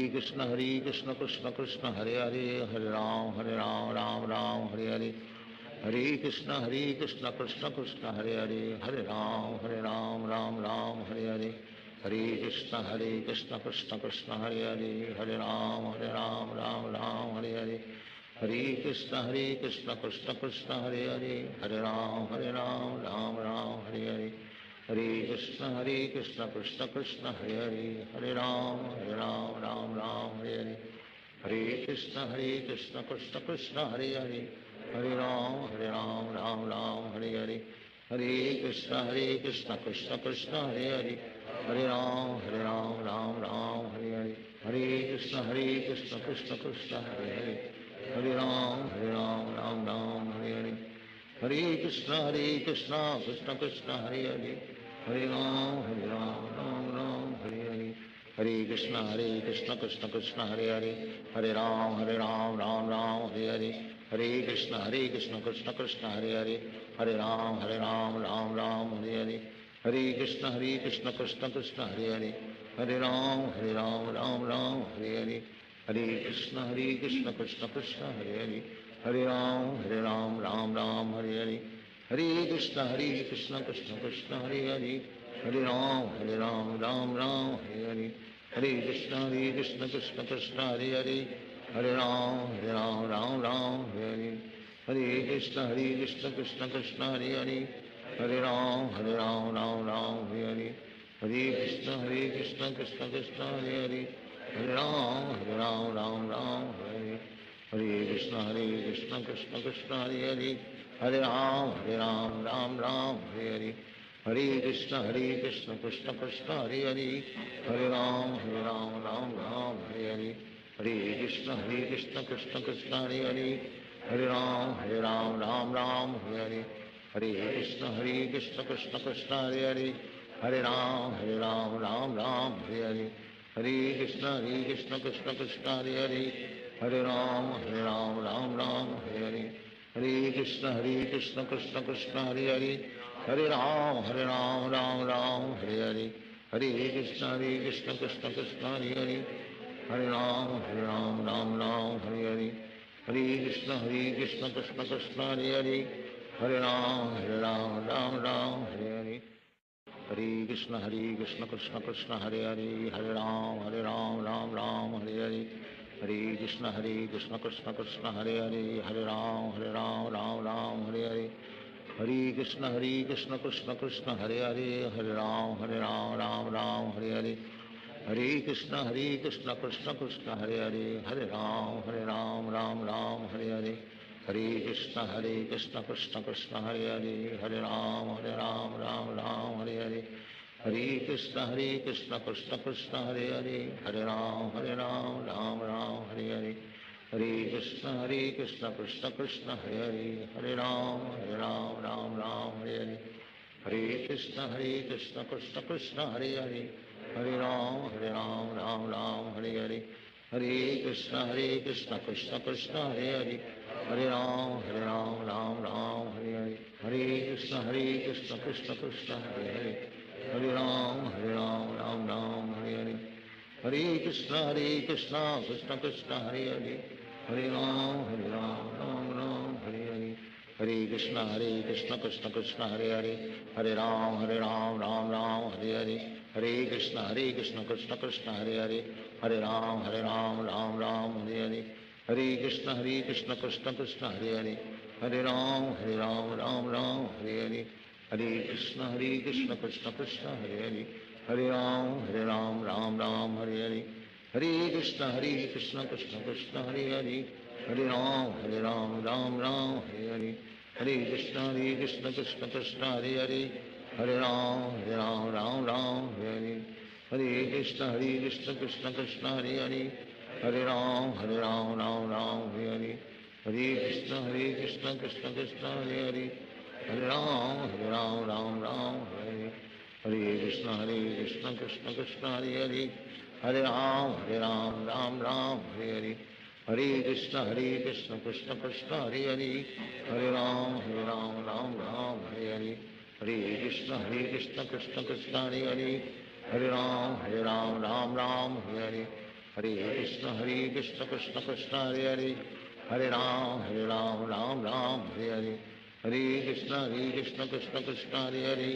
Krishna Krishna Krishna Hare Hare, Hare Ram Ram Ram Hare Hare, Hare Krishna Krishna Krishna Hare Hare, Hare Ram Ram Ram Hare Hare, Hare Krishna Krishna Krishna Hare Hare, Hare Ram Ram Ram Hare Hare, Hare Krishna Krishna Krishna Hare Hare, Hare Ram Ram Ram Hare Hare, Hare Krishna Krishna Krishna Hare Hare, Hare Ram Ram Ram Hare Hare, Hare Krishna Krishna Krishna Hare Hare, Hare Ram Ram Ram Hare Hare, Hare Krishna Krishna Krishna Hare Hare, Hare Ram Ram Ram Hare Hare, Hare Krishna Krishna Krishna Hare Hare, Hare Ram Ram Ram Hare Hare, Hare Krishna Krishna Krishna Hare Hare, Hare Ram Ram Ram Hare Hare, Hare Krishna Krishna Krishna Hare Hare, Hare Ram Ram Ram Hare Hare, Hare Krishna Krishna Krishna Hare Hare, Hare Ram Ram Ram Hare Hare, Hare Krishna Krishna Krishna Hare Hare, Hare Ram Ram Ram Hare Hare, Hare Krishna Krishna Krishna Hare Hare, Hare Ram Ram Ram Hare Hare, Hare Krishna Krishna Krishna Hare Hare, Hare Ram Ram Ram Hare Hare, Hare Krishna Krishna Krishna Hare Hare, Hare Ram Ram Hare Hare, Hare Krishna Krishna Krishna Hare Hare, Hare Ram Ram Hare Hare, Hare Krishna Krishna Krishna Hare Hare, Hare Ram Ram Hare Hare, Hare Krishna Krishna Krishna Hare Hare, Hare Ram Ram Hare Hare, Hare Krishna Krishna Krishna Hare Hare, Hare Ram Ram Hare Hare, Hare Krishna Krishna Krishna Hare Hare, Hare Ram Ram Hare Hare, Hare Krishna Krishna Krishna Hare Hare, Hare Ram Ram Hare Hare, Hare Krishna Krishna Krishna Hare Hare, Hare Ram Ram Hare Hare, Hare Krishna Krishna Krishna Hare Hare, Hare Ram Ram Hare Hare, Hare Krishna Krishna Krishna Hare Hare, Hare Ram Ram Hare Hare, Hare Krishna Krishna Krishna Hare Hare, Hare Ram Ram Hare Hare, Hare Krishna Krishna Krishna Hare Hare, Hare Ram Ram Hare Hare, Hare Krishna Krishna Krishna Hare Hare, Hare Ram Ram Hare Hare, Hare Krishna Krishna Krishna Hare Hare, Hare Ram Ram Hare Hare, Hare Krishna Krishna Krishna Hare Hare, Hare Ram Ram Hare Hare, Hare Krishna Krishna Krishna Hare Hare, Hare Ram Ram Hare Hare, Hare Krishna Krishna Krishna Hare Hare, Hare Ram Ram Hare Hare, Hare Krishna Krishna Krishna Hare Hare, Hare Ram Ram Hare Hare, Hare Krishna Krishna Krishna Hare Hare, Hare Ram Ram Hare Hare, Hare Krishna Krishna Krishna Hare Hare, Hare Ram Ram Hare Hare, Hare Krishna Krishna Krishna Hare Hare, Hare Ram Ram Hare Hare, Hare Krishna Krishna Krishna Hare Hare, Hare Ram Ram Hare Hare, Hare Krishna Krishna Krishna Hare Hare, Hare Ram Ram Hare Hare, Hare Krishna Krishna Krishna Hare Hare, Hare Ram Ram Hare Hare, Hare Krishna Krishna Krishna Hare Hare, Hare Ram Ram Hare Hare, Hare Krishna Krishna Krishna Hare Hare, Hare Ram Ram Hare Hare, Hare Krishna Krishna Krishna Hare Hare, Hare Ram Ram Hare Hare, Hare Krishna Krishna Krishna Hare Hare, Hare Ram Ram Hare Hare, Hare Krishna Krishna Krishna Hare Hare, Hare Ram Ram Hare Hare, Hare Krishna Krishna Krishna Hare Hare, Hare Ram Ram Hare Hare, Hare Krishna Krishna Krishna Hare Hare, Hare Ram Ram Hare Hare, Hare Krishna Krishna Krishna Hare Hare, Hare Ram Ram Hare Hare, Hare Krishna Krishna Krishna Hare Hare, Hare Ram Ram Hare Hare, Hare Krishna Krishna Krishna Hare Hare, Hare Ram Ram Hare Hare, Hare Krishna Krishna Krishna Hare Hare, Hare Ram Ram Hare Hare, Hare Krishna Krishna Krishna Hare Hare,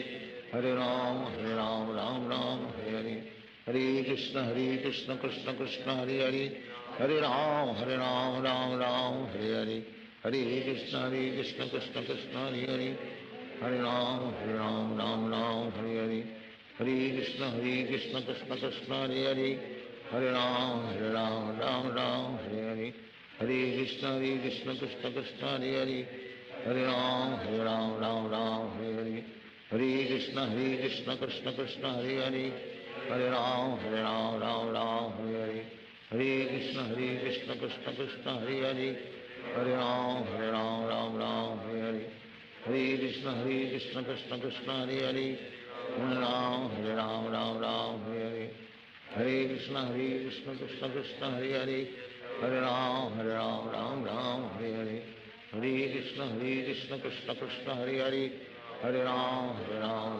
Hare Ram Ram Hare Hare, Hare Krishna Krishna Krishna Hare Hare, Hare Ram Ram Hare Hare, Hare Krishna Krishna Krishna Hare Hare, Hare Ram Ram Hare Hare, Hare Krishna Krishna Krishna Hare Hare, Hare Ram Ram Hare Hare, Hare Krishna Krishna Krishna Hare Hare, Hare Ram Ram Hare Hare, Hare Krishna Krishna Krishna Hare Hare, Hare Ram Ram Hare Hare, Hare Krishna Krishna Krishna Hare Hare, Hare Ram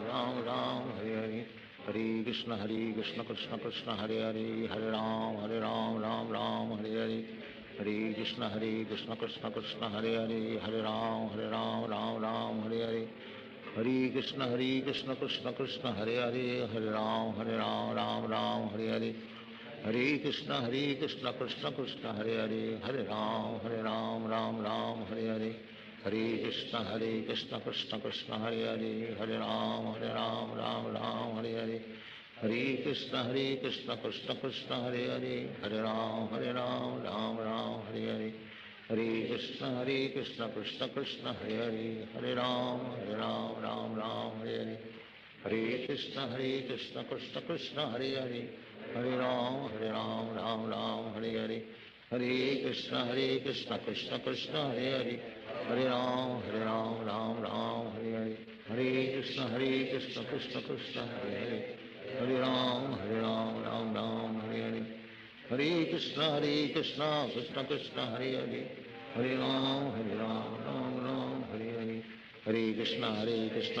Ram Hare Hare, Hare Krishna Krishna Krishna Hare Hare, Hare Ram Ram Hare Hare, Hare Krishna Krishna Krishna Hare Hare, Hare Ram Ram Hare Hare, Hare Krishna Krishna Krishna Hare Hare, Hare Ram Ram Hare Hare, Hare Krishna Krishna Krishna Hare Hare, Hare Ram Ram Hare Hare, Hare Krishna Krishna Krishna Hare Hare, Hare Ram Ram Ram Hare Hare, Hare Krishna Krishna Krishna Hare Hare, Hare Ram Ram Ram Hare Hare, Hare Krishna Krishna Krishna Hare Hare, Hare Ram Ram Ram Hare Hare, Hare Krishna Krishna Krishna Hare Hare, Hare Ram Ram Ram Hare Hare, Hare Krishna Krishna Krishna Hare Hare, Hare Ram Ram Ram Hare Hare, Hare Krishna Krishna Krishna Hare Hare, Hare Ram Ram Ram Hare Hare, Hare Krishna Krishna Krishna Hare Hare, Hare Ram Ram Ram Hare Hare, Hare Krishna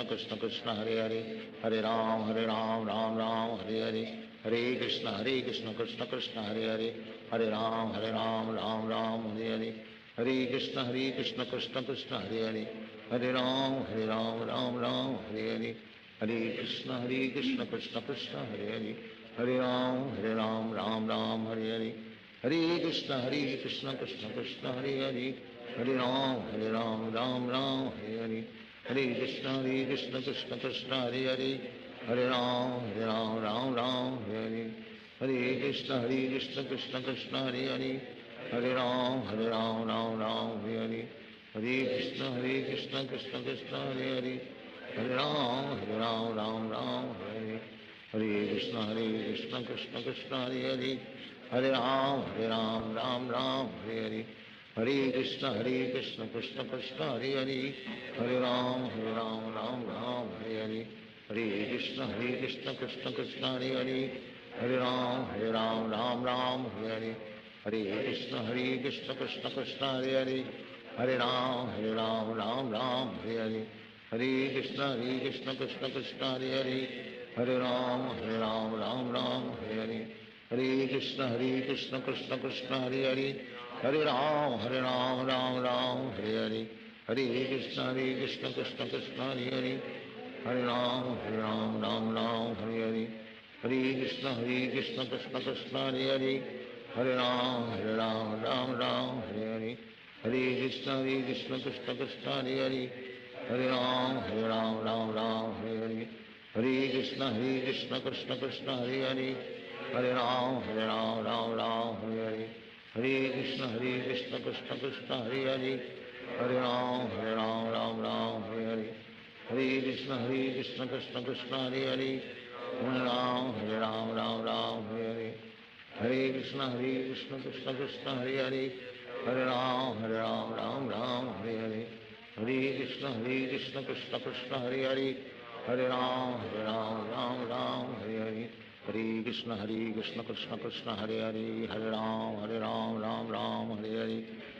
Krishna Krishna Hare Hare, Hare Ram Ram Ram Hare Hare, Hare Krishna Krishna Krishna Hare Hare, Hare Ram Ram Ram Hare Hare, Hare Krishna Krishna Krishna Hare Hare, Hare Ram Ram Ram Hare Hare, Hare Krishna Krishna Krishna Hare Hare, Hare Ram Ram Ram Hare Hare, Hare Krishna Krishna Krishna Hare Hare, Hare Ram Ram Ram Hare Hare, Hare Krishna Krishna Krishna Hare Hare, Hare Ram Ram Ram Hare Hare, Hare Krishna Krishna Krishna Hare Hare, Hare Ram Ram Ram Hare Hare, Hare Krishna Krishna Krishna Hare Hare, Hare Ram Ram Ram Hare Hare, Hare Krishna Krishna Krishna Hare Hare, Hare Ram Ram Ram Hare Hare, Hare Krishna Krishna Krishna Hare Hare, Hare Ram Ram Ram Hare Hare, Hare Krishna Krishna Krishna Hare Hare, Hare Ram Ram Ram Hare Hare, Hare Krishna Krishna Krishna Hare Hare, Hare Ram Ram Ram Hare Hare, Hare Krishna Krishna Krishna Hare Hare, Hare Ram Ram Ram Hare Hare, Hare Krishna Krishna Krishna Hare Hare, Hare Ram Ram Ram Hare Hare, Hare Krishna Krishna Krishna Hare Hare, Hare Ram Ram Ram Hare Hare, Hare Krishna Krishna Krishna Hare Hare, Hare Ram Ram Ram Hare Hare, Hare Krishna Krishna Krishna Hare Hare, Hare Ram Ram Ram Hare Hare, Hare Krishna Krishna Krishna Hare Hare, Hare Ram Ram Ram Hare Hare, Hare Krishna Krishna Krishna Hare Hare, Hare Ram Ram Ram Hare Hare, Hare Krishna Krishna Krishna Hare Hare, Hare Ram Ram Ram Hare Hare, Hare Krishna Krishna Krishna Hare Hare, Hare Ram Ram Ram Hare Hare, Hare Krishna Krishna Krishna Hare Hare, Hare Ram Ram Ram Hare Hare, Hare Krishna Krishna Krishna Hare Hare, Hare Ram Ram Ram Hare Hare, Hare Krishna Krishna Krishna Hare Hare, Hare Ram Ram Ram Hare Hare, Hare Krishna Krishna Krishna Hare Hare, Hare Ram Ram Ram Hare Hare,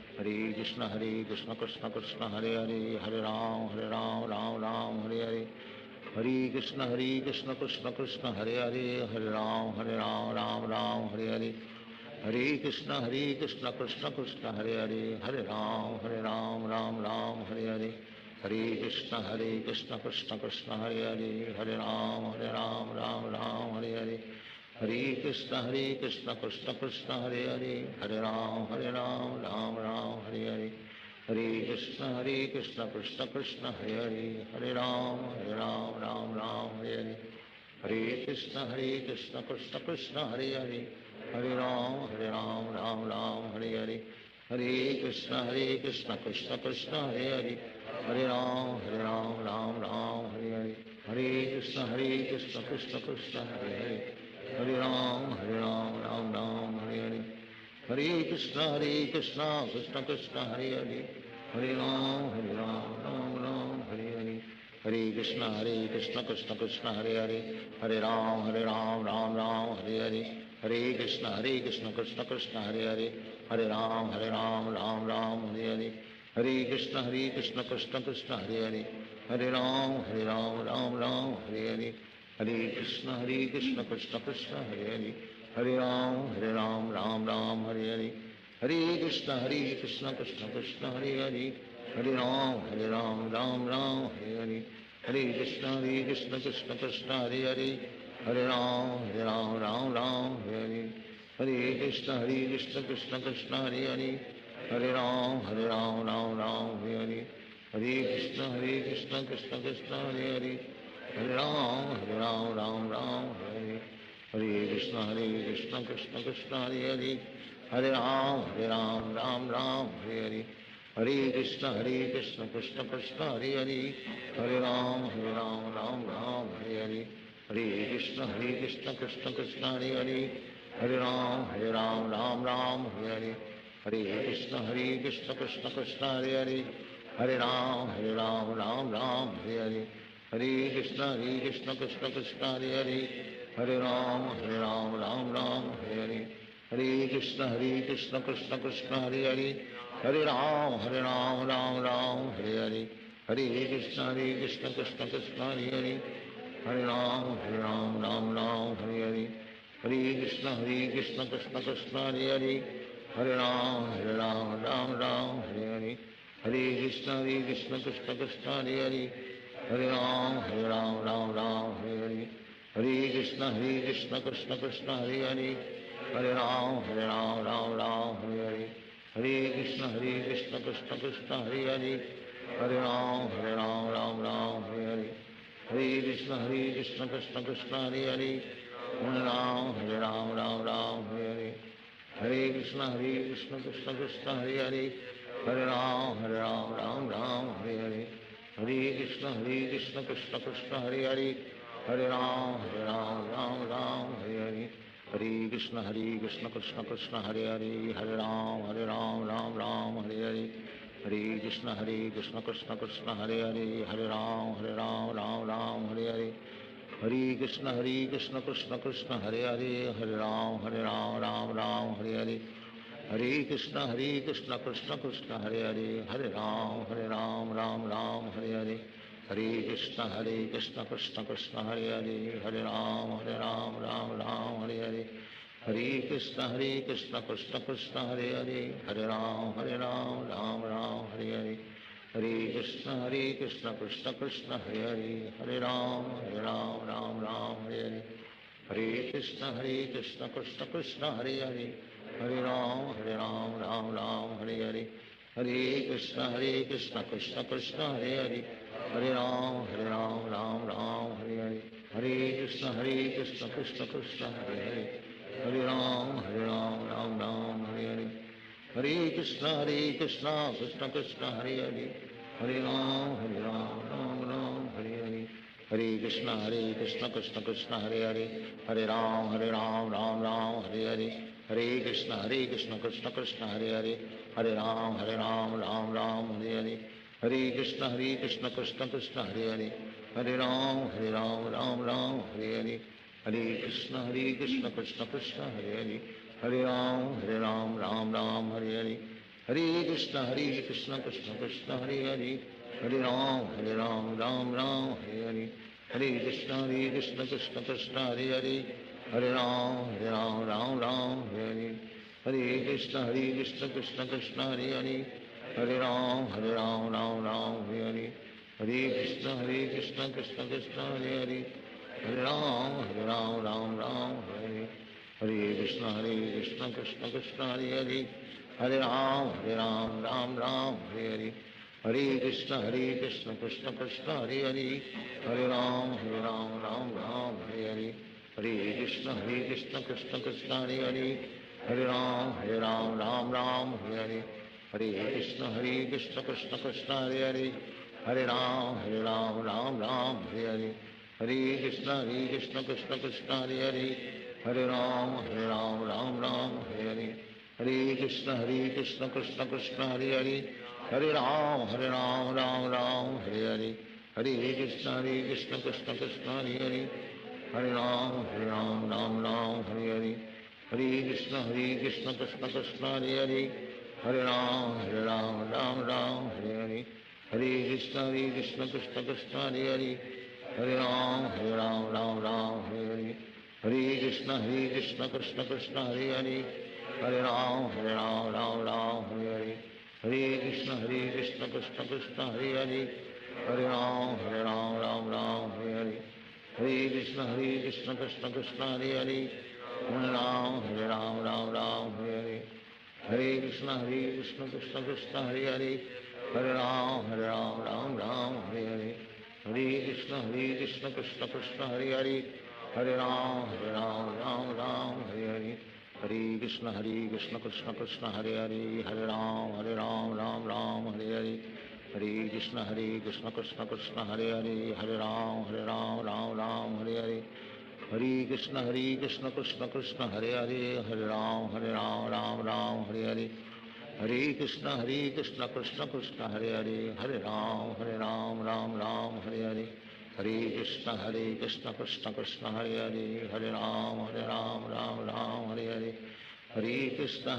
Hare Krishna Krishna Krishna Hare Hare, Hare Ram Ram Ram Hare Hare, Hare Krishna Krishna Krishna Hare Hare, Hare Ram Ram Ram Hare Hare, Hare Krishna Krishna Krishna Hare Hare, Hare Ram Ram Ram Hare Hare, Hare Krishna Krishna Krishna Hare Hare, Hare Ram Ram Ram Hare Hare, Hare Krishna Krishna Krishna Hare Hare, Hare Ram Ram Ram Hare Hare, Hare Krishna Krishna Krishna Hare Hare, Hare Ram Ram Ram Hare Hare, Hare Krishna Krishna Krishna Hare Hare, Hare Ram Ram Ram Hare Hare, Hare Krishna Krishna Krishna Hare Hare, Hare Ram Ram Ram Hare Hare, Hare Krishna Krishna Krishna Hare Hare, Hare Ram Ram Ram Hare Hare, Hare Krishna Krishna Krishna Hare Hare, Hare Ram Ram Ram Hare Hare, Hare Krishna Krishna Krishna Hare Hare, Hare Ram Ram Ram Hare Hare, Hare Krishna Krishna Krishna Hare Hare, Hare Ram Ram Ram Hare Hare, Hare Krishna Krishna Krishna Hare Hare, Hare Ram Ram Ram Hare Hare, Hare Krishna Krishna Krishna Hare Hare, Hare Ram Ram Ram Hare Hare, Hare Krishna Krishna Krishna Hare Hare, Hare Ram Ram Ram Hare Hare, Hare Krishna Krishna Krishna Hare Hare, Hare Ram Ram Ram Hare Hare, Hare Krishna Krishna Hare Hare, Hare Ram Ram Hare Hare, Hare Krishna Krishna Krishna Hare Hare, Hare Ram Ram Hare Hare, Hare Krishna Krishna Krishna Hare Hare, Hare Ram Ram Hare Hare, Hare Krishna Krishna Krishna Hare Hare, Hare Ram Ram Hare Hare, Hare Krishna Krishna Krishna Hare Hare, Hare Ram Ram Hare Hare, Hare Krishna Krishna Krishna Hare Hare, Hare Ram Ram Hare Hare, Hare Krishna Krishna Krishna Hare Hare, Hare Ram Ram Hare Hare, Hare Krishna Krishna Krishna Hare Hare, Hare Ram Ram Hare Hare, Hare Krishna Krishna Krishna Hare Hare, Hare Ram Ram Hare Hare, Hare Krishna Krishna Krishna Hare Hare, Hare Ram Ram Hare Hare, Hare Krishna Krishna Krishna Hare Hare, Hare Ram Ram Hare Hare, Hare Krishna Krishna Krishna Hare Hare, Hare Ram Hare Hare, Hare Krishna Krishna Krishna Hare Hare, Hare Ram Ram Hare Hare, Hare Krishna Krishna Krishna Hare Hare, Hare Ram Ram Hare Hare, Hare Krishna Krishna Krishna Hare Hare, Hare Ram Ram Hare Hare, Hare Krishna Krishna Krishna Hare Hare, Hare Ram Ram Hare Hare, Hare Krishna Krishna Krishna Hare Hare, Hare Ram Ram Hare Hare, Hare Krishna Krishna Krishna Hare Hare, Hare Ram Ram Hare Hare, Hare Krishna Krishna Krishna Hare Hare, Hare Ram Ram Hare Hare, Hare Krishna Krishna Krishna Hare Hare, Hare Ram Ram Hare Hare, Hare Krishna Krishna Krishna Hare Hare, Hare Ram Ram Hare Hare, Hare Krishna Krishna Krishna Hare Hare, Hare Ram Ram Hare Hare, Hare Krishna Krishna Krishna Hare Hare, Hare Ram Ram Hare Hare, Hare Krishna Krishna Krishna Hare Hare, Hare Ram Ram Hare Hare, Hare Krishna Krishna Krishna Hare Hare, Hare Ram Ram Hare Hare, Hare Krishna Krishna Krishna Hare Hare, Hare Ram Ram Hare Hare, Hare Krishna Krishna Krishna Hare Hare, Hare Ram Ram Hare Hare, Hare Krishna Krishna Krishna Hare Hare, Hare Ram Ram Hare Hare, Hare Krishna Krishna Krishna Hare Hare, Hare Ram Ram Hare Hare, Hare Krishna Krishna Krishna Hare Hare, Hare Ram Ram Hare Hare, Hare Krishna Krishna Krishna Hare Hare, Hare Ram Ram Hare Hare, Hare Krishna Krishna Krishna Hare Hare, Hare Ram Ram Hare Hare, Hare Krishna Krishna Krishna Hare Hare, Hare Ram Ram Hare, Hare Krishna Krishna Krishna Hare Hare, Hare Ram Ram Hare Hare, Hare Krishna Krishna Krishna Hare Hare, Hare Ram Ram Hare Hare, Hare Krishna Krishna Krishna Hare Hare, Hare Ram Ram Hare Hare, Hare Krishna Krishna Krishna Hare Hare, Hare Ram Ram Hare Hare, Hare Krishna Krishna Krishna Hare Hare, Hare Ram Ram Hare Hare, Hare Krishna Krishna Krishna Hare Hare, Hare Ram Hare Hare, Hare Krishna Krishna Krishna Hare Hare, Hare Ram Hare Hare, Hare Krishna Krishna Krishna Hare Hare, Hare Ram Hare Hare, Hare Krishna Krishna Krishna Hare Hare, Hare Ram Hare Hare, Hare Krishna Krishna Krishna Hare Hare, Hare Ram Hare Hare, Hare Krishna Krishna Krishna Hare Hare, Hare Ram Hare Hare, Hare Krishna Krishna Krishna Hare Hare, Hare Ram Hare Hare, Hare Krishna Krishna Krishna Hare Hare, Hare Ram, Ram Ram, Hare Hare. Hare Krishna, Krishna Krishna, Hare Hare. Hare Ram, Ram Ram, Hare Hare. Hare Krishna, Krishna Krishna, Hare Hare. Hare Ram, Ram Hare Hare. Hare Krishna, Krishna Krishna, Hare Hare. Hare Ram, Ram Hare Hare. Hare Krishna, Krishna Krishna, Hare Hare. Hare Ram, Ram Hare Hare. Hare Krishna, Krishna Krishna, Hare Hare. Hare Ram, Ram Hare Hare. Hare Krishna, Krishna Krishna, Hare Hare. Hare Ram, Ram Hare Hare. Hare Krishna,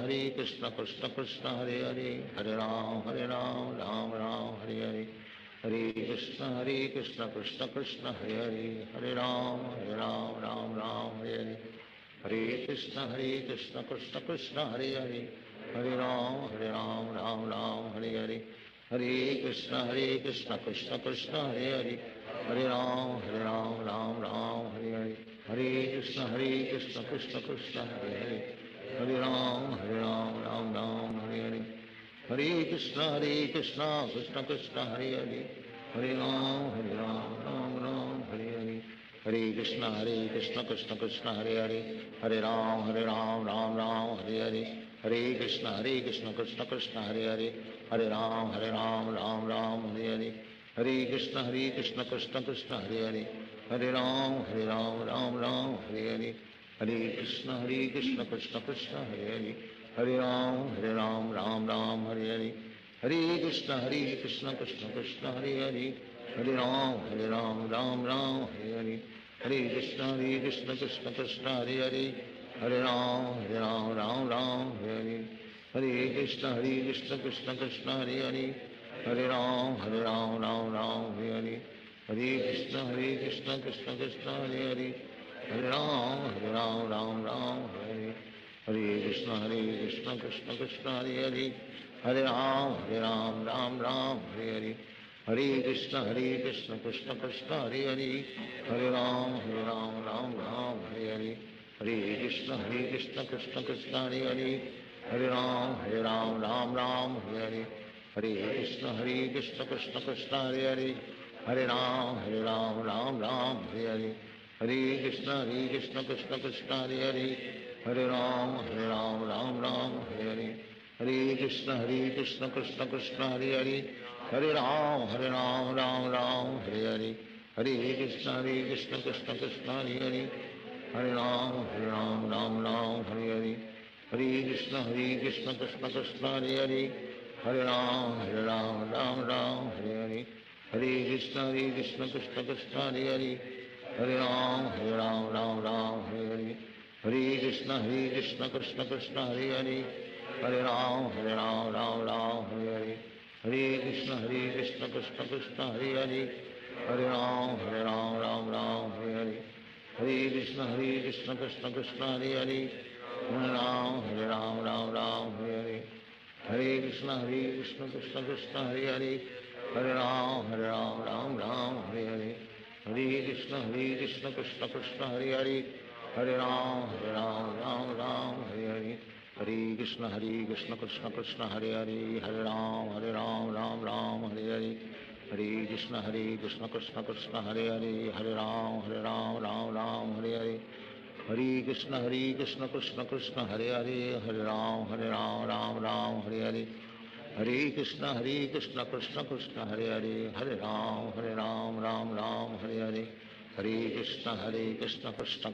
Krishna Krishna, Hare Hare. Hare Ram, Ram Hare Hare. Hare Krishna, Krishna Krishna, Hare Hare. Hare Ram, Ram Hare Hare. Hare Krishna, Krishna Krishna, Hare Hare. Hare Ram, Ram Hare Hare. Hare Krishna, Krishna Krishna, Hare Hare. Hare Ram, Ram Hare Hare. Hare Krishna, Krishna Krishna, Hare Hare. Hare Ram, Ram Hare Hare. Hare Krishna, Krishna Krishna, Hare Hare. Hare Ram, Hare Hare. Hare Krishna, Krishna Krishna, Hare Hare. Hare Ram, Ram Hare Hare. Hare Krishna, Krishna Krishna, Hare Hare. Hare Ram, Ram Hare Hare. Hare Krishna, Krishna Krishna, Hare Hare. Hare Ram, Ram Hare Hare. Hare Krishna, Krishna Krishna, Hare Hare. Hare Ram, Ram Hare Hare. Hare Krishna, Krishna Krishna, Hare Hare. Hare Ram, Ram Hare Hare. Hare Krishna, Krishna Krishna, Hare Hare. Hare Ram, Ram Hare Hare. Hare Krishna, Krishna Krishna, Hare Hare. Hare Ram, Ram Hare Hare. Hare Krishna, Krishna Krishna, Hare Hare. Hare Ram, Ram Hare Hare. Hare Krishna, Krishna Krishna, Hare Hare. Hare Ram, Ram Hare Hare. Hare Krishna, Krishna Krishna, Hare Hare. Hare Ram, Ram Hare Hare. Hare Krishna, Krishna Krishna, Hare Hare. Hare Ram, Ram Hare Hare. Hare Krishna, Krishna Krishna, Hare Hare. Hare Ram, Ram Hare Hare. Hare Krishna, Krishna Krishna, Hare Hare. Hare Ram, Hare Hare. Hare Krishna, Krishna Krishna, Hare Hare. Hare Ram, Ram Hare Hare. Hare Krishna, Krishna Krishna, Hare Hare. Hare Ram, Ram Hare Hare. Hare Krishna, Krishna Krishna, Hare Hare. Hare Ram, Ram Hare Hare. Hare Krishna, Krishna Krishna, Hare Hare. Hare Ram, Ram Hare Hare. Hare Krishna, Krishna Krishna, Hare Hare. Hare Ram, Ram Hare Hare. Hare Krishna, Krishna Krishna, Hare Hare. Hare Ram, Ram Hare Hare. Hare Krishna, Krishna Krishna, Hare Hare. Hare Ram, Ram Hare Hare. Hare Krishna, Krishna Krishna, Hare Hare. Hare Ram, Ram Hare Hare. Hare Krishna, Krishna Krishna, Hare Hare. Hare Ram, Ram Hare Hare. Hare Krishna, Krishna Krishna, Hare Hare. Hare Ram, Ram Hare Hare. Hare Krishna, Krishna Krishna, Hare Hare. Hare Ram, Ram Hare Hare. Hare Krishna, Krishna Krishna, Hare Hare. Hare Ram, Ram Hare Hare. Hare Krishna, Krishna Krishna, Hare Hare. Hare Ram, Ram Hare Hare. Hare Krishna, Krishna Krishna.